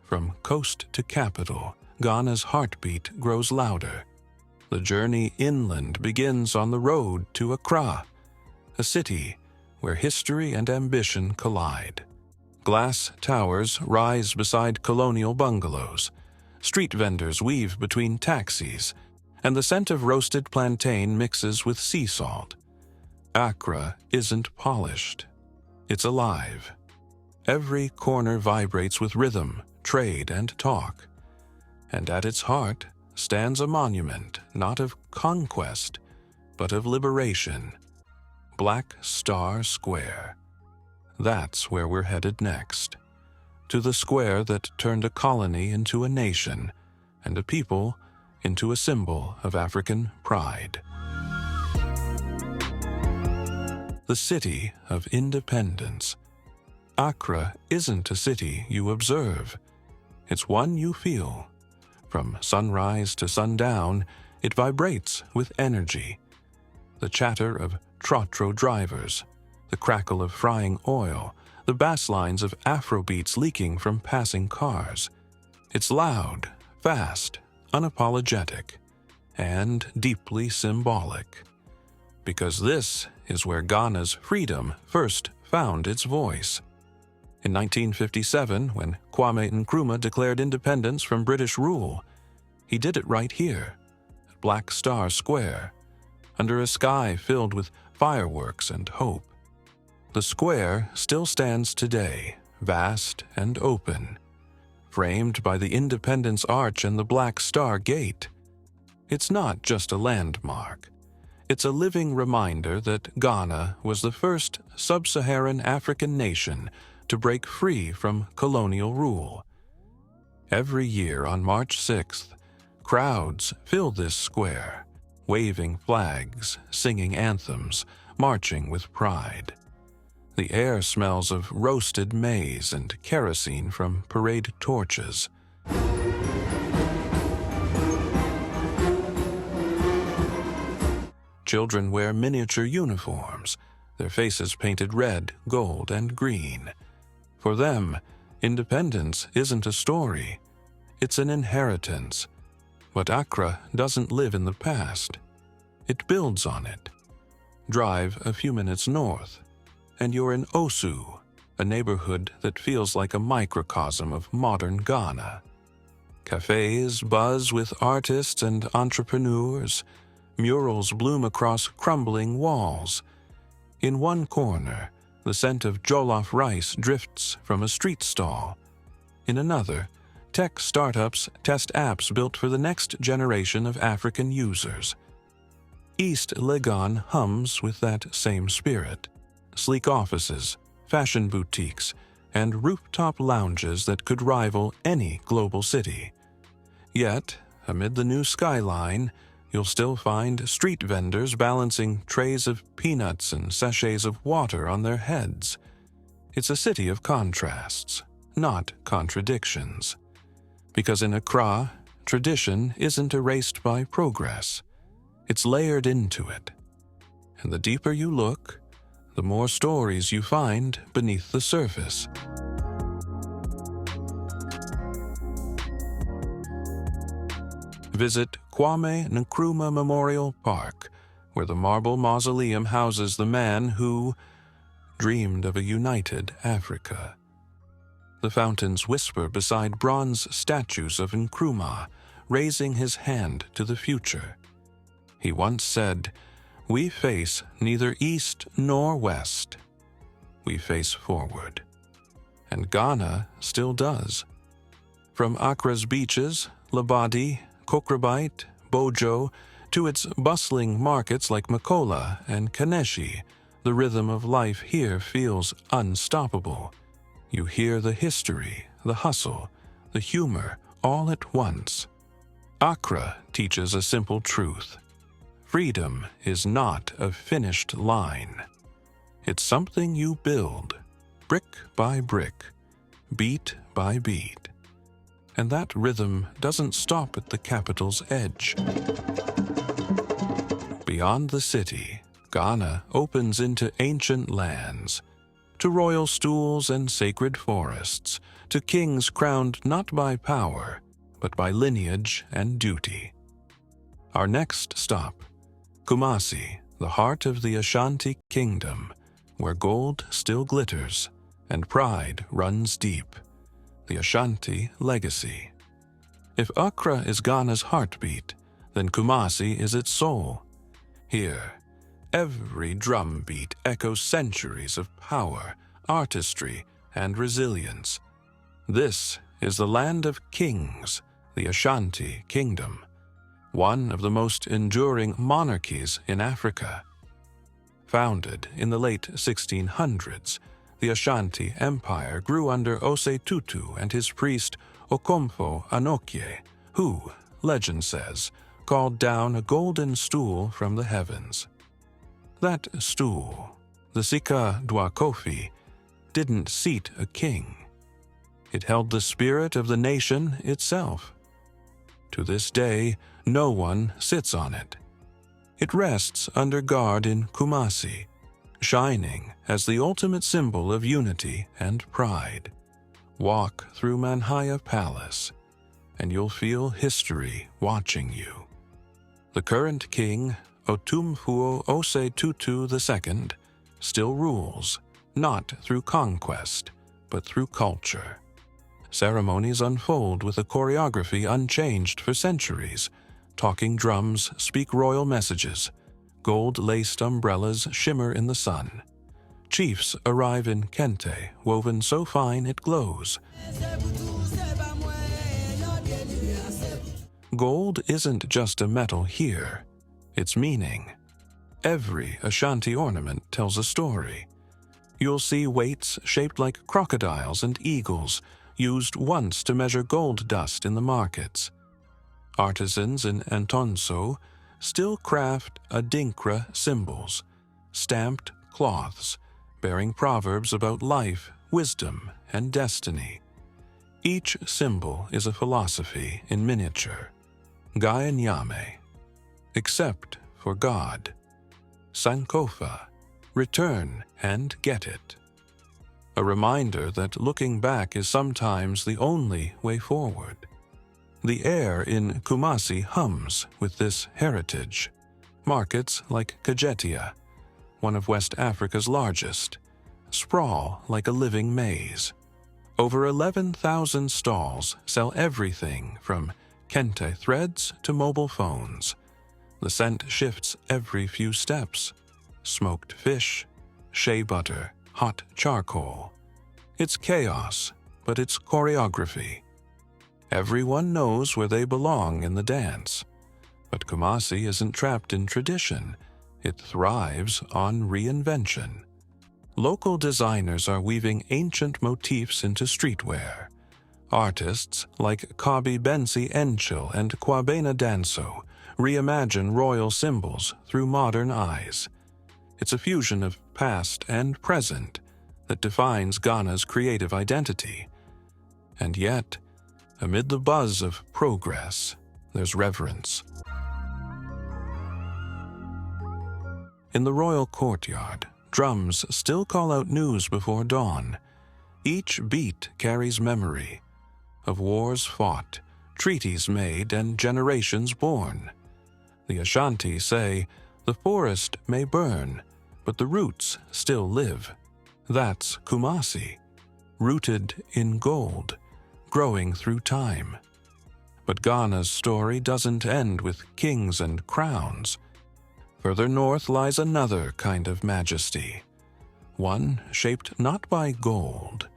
From coast to capital, Ghana's heartbeat grows louder. The journey inland begins on the road to Accra, a city where history and ambition collide. Glass towers rise beside colonial bungalows. Street vendors weave between taxis, and the scent of roasted plantain mixes with sea salt. Accra isn't polished. It's alive. Every corner vibrates with rhythm, trade, and talk. And at its heart stands a monument not of conquest, but of liberation. Black Star Square. That's where we're headed next. To the square that turned a colony into a nation, and a people into a symbol of African pride. The city of independence. Accra isn't a city you observe. It's one you feel. From sunrise to sundown, it vibrates with energy. The chatter of trotro drivers, the crackle of frying oil, the bass lines of Afrobeats leaking from passing cars. It's loud, fast, unapologetic, and deeply symbolic. Because this is where Ghana's freedom first found its voice. In 1957, when Kwame Nkrumah declared independence from British rule, he did it right here, at Black Star Square, under a sky filled with fireworks and hope. The square still stands today, vast and open. framed by the Independence Arch and the Black Star Gate. It's not just a landmark. It's a living reminder that Ghana was the first sub-Saharan African nation to break free from colonial rule. Every year on March 6th, crowds fill this square, waving flags, singing anthems, marching with pride. The air smells of roasted maize and kerosene from parade torches. Children wear miniature uniforms, their faces painted red, gold, and green. For them, independence isn't a story, it's an inheritance. But Accra doesn't live in the past. It builds on it. Drive a few minutes north, and you're in Osu, a neighborhood that feels like a microcosm of modern Ghana. Cafes buzz with artists and entrepreneurs. Murals bloom across crumbling walls. In one corner, the scent of jollof rice drifts from a street stall. In another, tech startups test apps built for the next generation of African users. East Legon hums with that same spirit. Sleek offices, fashion boutiques, and rooftop lounges that could rival any global city. Yet, amid the new skyline, you'll still find street vendors balancing trays of peanuts and sachets of water on their heads. It's a city of contrasts, not contradictions. Because in Accra, tradition isn't erased by progress. It's layered into it. And the deeper you look, the more stories you find beneath the surface. Visit Kwame Nkrumah Memorial Park, where the marble mausoleum houses the man who dreamed of a united Africa. The fountains whisper beside bronze statues of Nkrumah, raising his hand to the future. He once said, "We face neither east nor west. We face forward." And Ghana still does. From Accra's beaches, Labadi, Kokrabite, Bojo, to its bustling markets like Makola and Kaneshi, the rhythm of life here feels unstoppable. You hear the history, the hustle, the humor, all at once. Accra teaches a simple truth. Freedom is not a finished line. It's something you build, brick by brick, beat by beat. And that rhythm doesn't stop at the capital's edge. Beyond the city, Ghana opens into ancient lands, to royal stools and sacred forests, to kings crowned not by power, but by lineage and duty. Our next stop, Kumasi, the heart of the Ashanti Kingdom, where gold still glitters and pride runs deep. The Ashanti legacy. If Accra is Ghana's heartbeat, then Kumasi is its soul. Here, every drumbeat echoes centuries of power, artistry, and resilience. This is the land of kings, the Ashanti Kingdom, one of the most enduring monarchies in Africa. Founded in the late 1600s, the Ashanti Empire grew under Osei Tutu and his priest Okomfo Anokye, who, legend says, called down a golden stool from the heavens. That stool, the Sika Dwa Kofi, didn't seat a king. It held the spirit of the nation itself. To this day, no one sits on it. It rests under guard in Kumasi, shining as the ultimate symbol of unity and pride. Walk through Manhaya Palace, and you'll feel history watching you. The current king, Otumfuo Osei Tutu II, still rules, not through conquest, but through culture. Ceremonies unfold with a choreography unchanged for centuries. Talking drums speak royal messages. Gold-laced umbrellas shimmer in the sun. Chiefs arrive in kente, woven so fine it glows. Gold isn't just a metal here, it's meaning. Every Ashanti ornament tells a story. You'll see weights shaped like crocodiles and eagles, used once to measure gold dust in the markets. Artisans in Antonso still craft adinkra symbols, stamped cloths, bearing proverbs about life, wisdom, and destiny. Each symbol is a philosophy in miniature. Gaianyame, except for God. Sankofa, return and get it. A reminder that looking back is sometimes the only way forward. The air in Kumasi hums with this heritage. Markets like Kajetia, one of West Africa's largest, sprawl like a living maze. Over 11,000 stalls sell everything from kente threads to mobile phones. The scent shifts every few steps. Smoked fish, shea butter, hot charcoal. It's chaos, but it's choreography. Everyone knows where they belong in the dance. But Kumasi isn't trapped in tradition. It thrives on reinvention. Local designers are weaving ancient motifs into streetwear. Artists like Kabi Bensi Enchil and Kwabena Danso reimagine royal symbols through modern eyes. It's a fusion of past and present that defines Ghana's creative identity. And yet, amid the buzz of progress, there's reverence. In the royal courtyard, drums still call out news before dawn. Each beat carries memory of wars fought, treaties made, and generations born. The Ashanti say, the forest may burn, but the roots still live. That's Kumasi, rooted in gold, growing through time. But Ghana's story doesn't end with kings and crowns. Further north lies another kind of majesty, one shaped not by gold,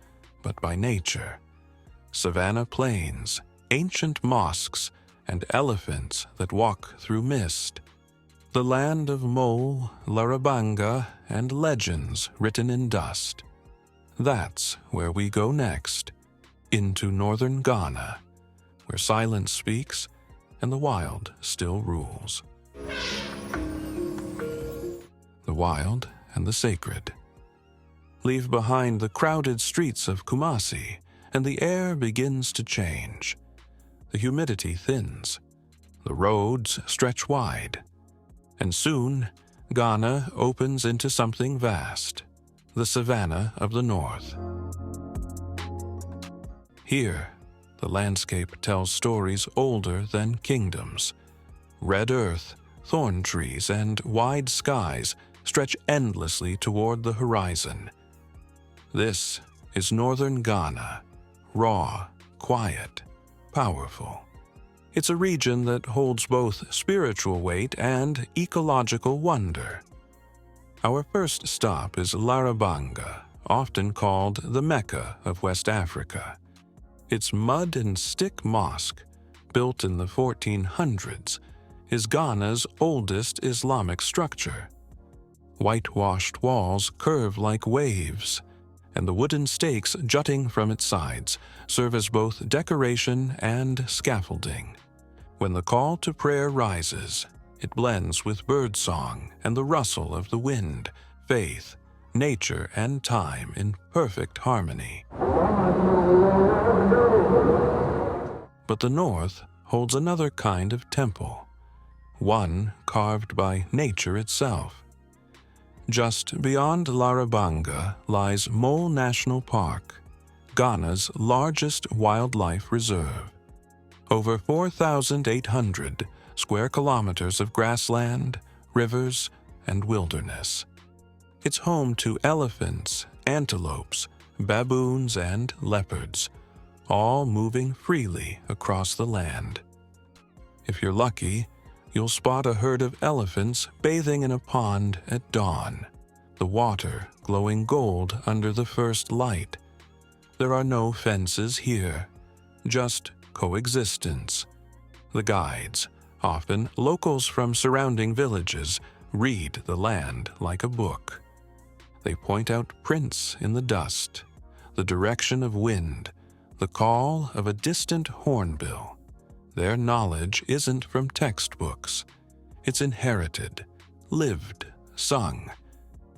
but by nature. Savanna plains, ancient mosques, and elephants that walk through mist. The land of mole, larabanga, and legends written in dust. That's where we go next, into northern Ghana, where silence speaks and the wild still rules. The wild and the sacred. Leave behind the crowded streets of Kumasi, and the air begins to change. The humidity thins. The roads stretch wide. And soon, Ghana opens into something vast, the savanna of the north. Here, the landscape tells stories older than kingdoms. Red earth, thorn trees, and wide skies stretch endlessly toward the horizon. This is northern Ghana, raw, quiet, powerful. It's a region that holds both spiritual weight and ecological wonder. Our first stop is Larabanga, often called the Mecca of West Africa. Its mud and stick mosque, built in the 1400s, is Ghana's oldest Islamic structure. Whitewashed walls curve like waves, and the wooden stakes jutting from its sides serve as both decoration and scaffolding. When the call to prayer rises, it blends with birdsong and the rustle of the wind, faith, nature, and time in perfect harmony. But the north holds another kind of temple, one carved by nature itself. Just beyond Larabanga lies Mole National Park, Ghana's largest wildlife reserve. Over 4,800 square kilometers of grassland, rivers, and wilderness. It's home to elephants, antelopes, baboons, and leopards, all moving freely across the land. If you're lucky, you'll spot a herd of elephants bathing in a pond at dawn, the water glowing gold under the first light. There are no fences here, just coexistence. The guides, often locals from surrounding villages, read the land like a book. They point out prints in the dust, the direction of wind, the call of a distant hornbill. Their knowledge isn't from textbooks. It's inherited, lived, sung.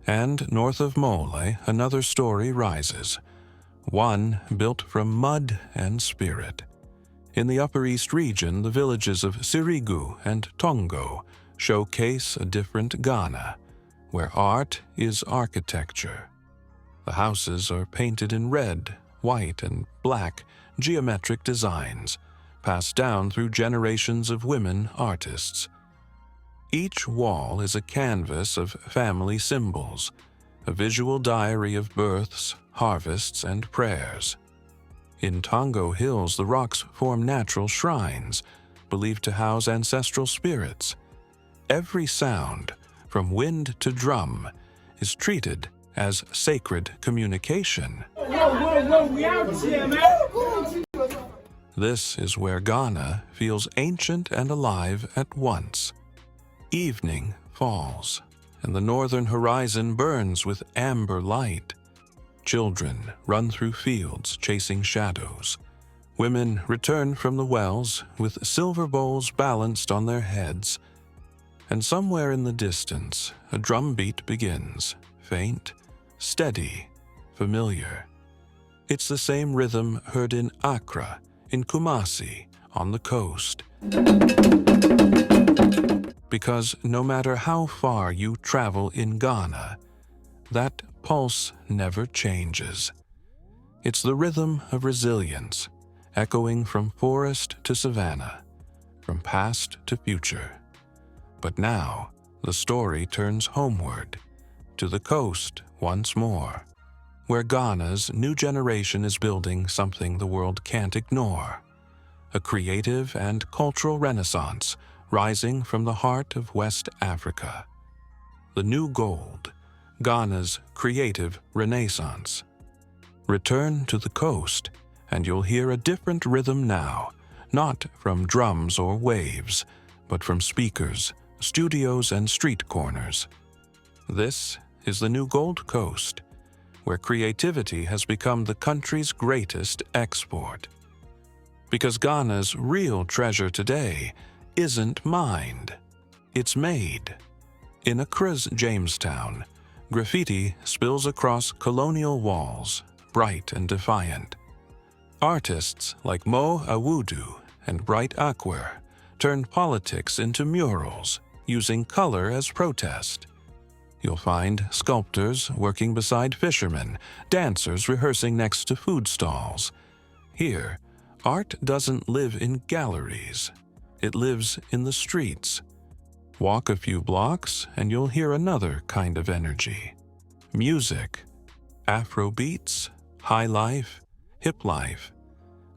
And north of Mole, another story rises, one built from mud and spirit. In the Upper East region, the villages of Sirigu and Tongo showcase a different Ghana, where art is architecture. The houses are painted in red, white, and black geometric designs, passed down through generations of women artists. Each wall is a canvas of family symbols, a visual diary of births, harvests, and prayers. In Tongo Hills, the rocks form natural shrines, believed to house ancestral spirits. Every sound, from wind to drum, is treated as sacred communication. This is where Ghana feels ancient and alive at once. Evening falls, and the northern horizon burns with amber light. Children run through fields chasing shadows. Women return from the wells with silver bowls balanced on their heads. And somewhere in the distance, a drumbeat begins, faint, steady, familiar. It's the same rhythm heard in Accra, in Kumasi, on the coast. Because no matter how far you travel in Ghana, that pulse never changes. It's the rhythm of resilience, echoing from forest to savanna, from past to future. But now, the story turns homeward, to the coast once more, where Ghana's new generation is building something the world can't ignore, a creative and cultural renaissance rising from the heart of West Africa. The new gold, Ghana's creative renaissance. Return to the coast, and you'll hear a different rhythm now, not from drums or waves, but from speakers, studios, and street corners. This is the new Gold Coast, where creativity has become the country's greatest export. Because Ghana's real treasure today isn't mined, it's made. In Accra's Jamestown, graffiti spills across colonial walls, bright and defiant. Artists like Mo Awudu and Bright Aquer turned politics into murals, using color as protest. You'll find sculptors working beside fishermen, dancers rehearsing next to food stalls. Here, art doesn't live in galleries. It lives in the streets. Walk a few blocks and you'll hear another kind of energy. Music, Afro beats, high life, hip life.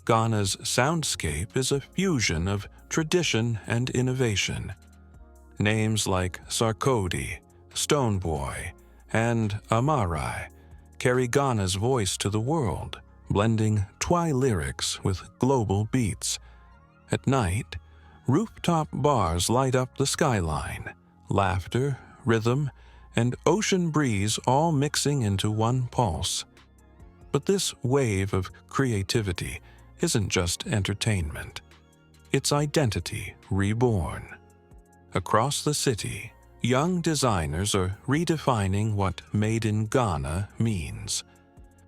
Ghana's soundscape is a fusion of tradition and innovation. Names like Sarkodie, Stoneboy, and Amarai carry Ghana's voice to the world, blending Twi lyrics with global beats. At night, rooftop bars light up the skyline, laughter, rhythm, and ocean breeze all mixing into one pulse. But this wave of creativity isn't just entertainment. It's identity reborn. Across the city, young designers are redefining what Made in Ghana means.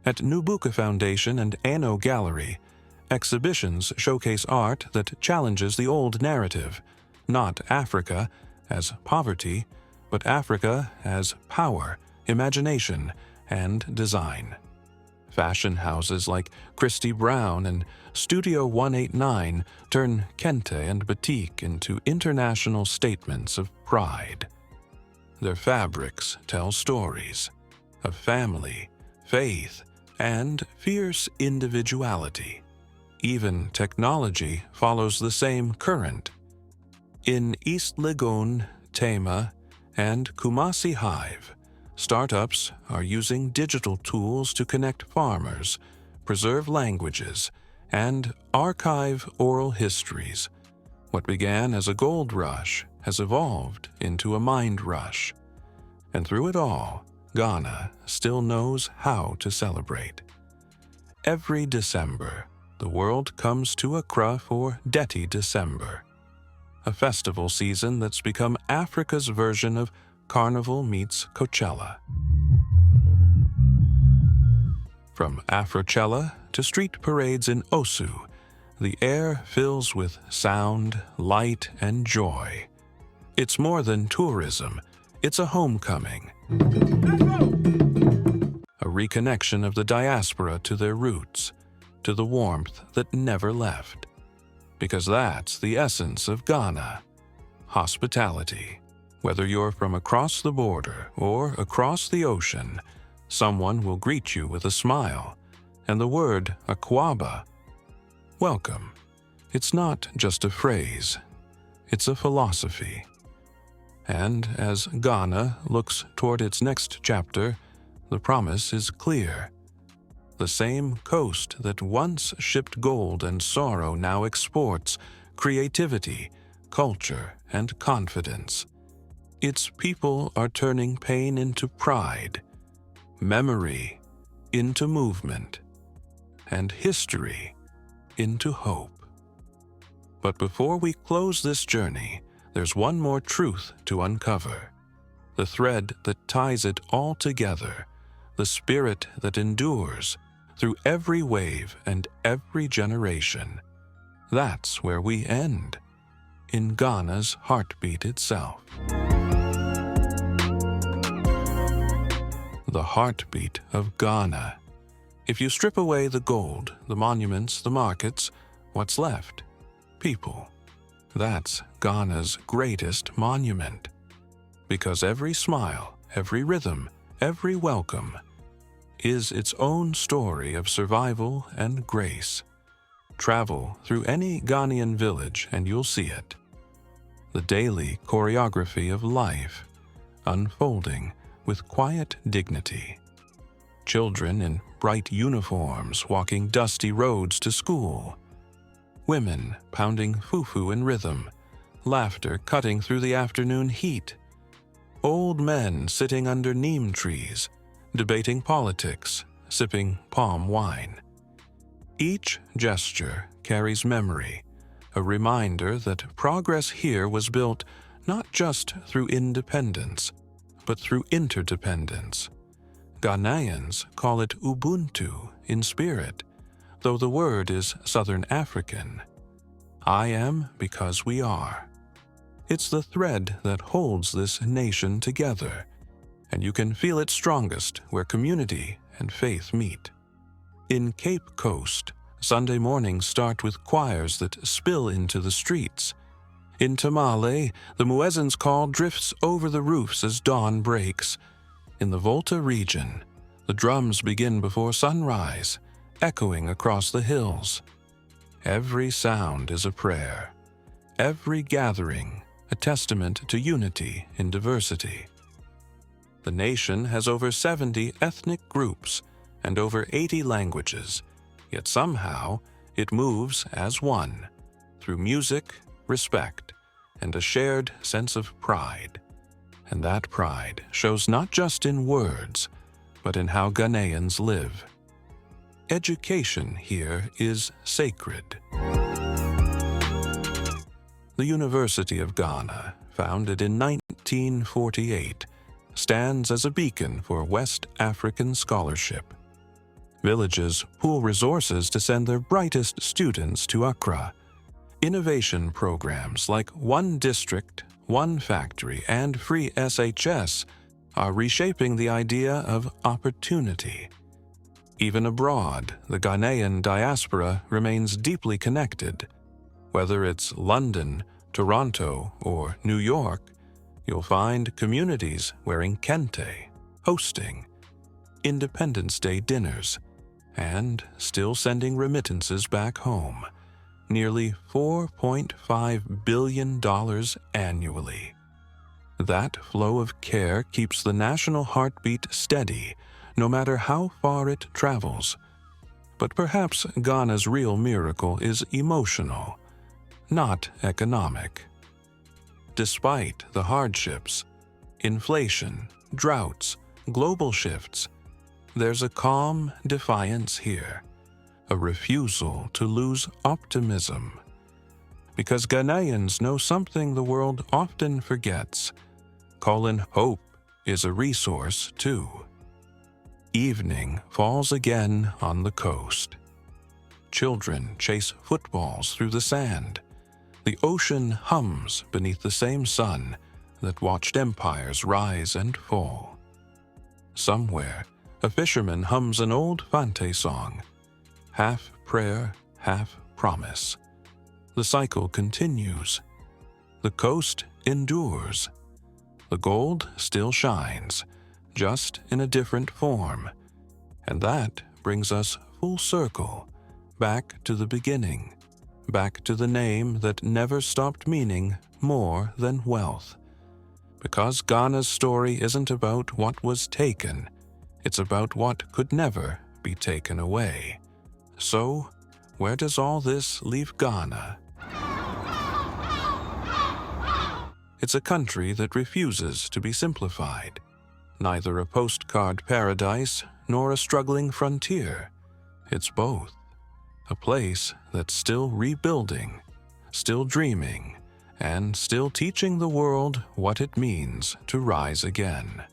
At Nubuka Foundation and Ano Gallery, exhibitions showcase art that challenges the old narrative, not Africa as poverty, but Africa as power, imagination, and design. Fashion houses like Christy Brown and Studio 189 turn kente and batik into international statements of pride. Their fabrics tell stories of family, faith, and fierce individuality. Even technology follows the same current. In East Legon, Tema, and Kumasi Hive, startups are using digital tools to connect farmers, preserve languages, and archive oral histories. What began as a gold rush has evolved into a mind rush. And through it all, Ghana still knows how to celebrate. Every December, the world comes to Accra for Deti December, a festival season that's become Africa's version of Carnival meets Coachella. From Afrochella to street parades in Osu, the air fills with sound, light, and joy. It's more than tourism, it's a homecoming. A reconnection of the diaspora to their roots, to the warmth that never left. Because that's the essence of Ghana, hospitality. Whether you're from across the border or across the ocean, someone will greet you with a smile, and the word akwaba, welcome. It's not just a phrase, it's a philosophy. And as Ghana looks toward its next chapter, the promise is clear. The same coast that once shipped gold and sorrow now exports creativity, culture, and confidence. Its people are turning pain into pride, memory into movement, and history into hope. But before we close this journey, there's one more truth to uncover. The thread that ties it all together, the spirit that endures through every wave and every generation. That's where we end, in Ghana's heartbeat itself. The heartbeat of Ghana. If you strip away the gold, the monuments, the markets, what's left? People. That's Ghana's greatest monument. Because every smile, every rhythm, every welcome is its own story of survival and grace. Travel through any Ghanaian village and you'll see it. The daily choreography of life, unfolding with quiet dignity. Children in bright uniforms walking dusty roads to school. Women pounding fufu in rhythm, laughter cutting through the afternoon heat. Old men sitting under neem trees, debating politics, sipping palm wine. Each gesture carries memory, a reminder that progress here was built not just through independence, but through interdependence. Ghanaians call it Ubuntu in spirit, though the word is Southern African. I am because we are. It's the thread that holds this nation together, and you can feel it strongest where community and faith meet. In Cape Coast, Sunday mornings start with choirs that spill into the streets. In Tamale, the muezzin's call drifts over the roofs as dawn breaks. In the Volta region, the drums begin before sunrise, echoing across the hills. Every sound is a prayer. Every gathering, a testament to unity in diversity. The nation has over 70 ethnic groups and over 80 languages, yet somehow it moves as one, through music, respect, and a shared sense of pride. And that pride shows not just in words, but in how Ghanaians live. Education here is sacred. The University of Ghana, founded in 1948, stands as a beacon for West African scholarship. Villages pool resources to send their brightest students to Accra. Innovation programs like One District, One Factory, and Free SHS are reshaping the idea of opportunity. Even abroad, the Ghanaian diaspora remains deeply connected. Whether it's London, Toronto, or New York, you'll find communities wearing kente, hosting Independence Day dinners, and still sending remittances back home, nearly $4.5 billion annually. That flow of care keeps the national heartbeat steady, no matter how far it travels. But perhaps Ghana's real miracle is emotional. not economic. Despite the hardships, inflation, droughts, global shifts, there's a calm defiance here, a refusal to lose optimism. Because Ghanaians know something the world often forgets. Colin, hope is a resource too. Evening falls again on the coast. Children chase footballs through the sand. The ocean hums beneath the same sun that watched empires rise and fall. Somewhere, a fisherman hums an old Fante song, half prayer, half promise. The cycle continues. The coast endures. The gold still shines, just in a different form. And that brings us full circle, back to the beginning, back to the name that never stopped meaning more than wealth. Because Ghana's story isn't about what was taken, it's about what could never be taken away. So, where does all this leave Ghana? It's a country that refuses to be simplified. Neither a postcard paradise nor a struggling frontier. It's both. A place that's still rebuilding, still dreaming, and still teaching the world what it means to rise again.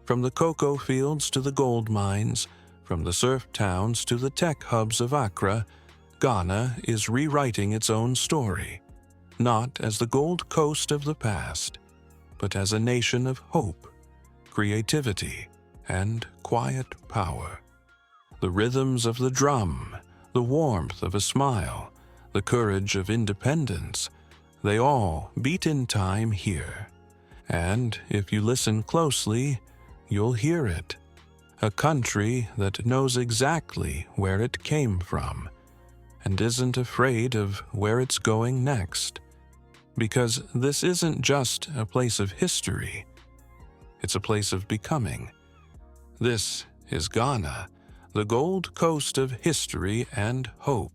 From the cocoa fields to the gold mines, from the surf towns to the tech hubs of Accra, Ghana is rewriting its own story, not as the Gold Coast of the past, but as a nation of hope, creativity, and quiet power. The rhythms of the drum, the warmth of a smile, the courage of independence, they all beat in time here. And if you listen closely, you'll hear it. A country that knows exactly where it came from and isn't afraid of where it's going next. Because this isn't just a place of history, it's a place of becoming. This is Ghana, the Gold Coast of history and hope.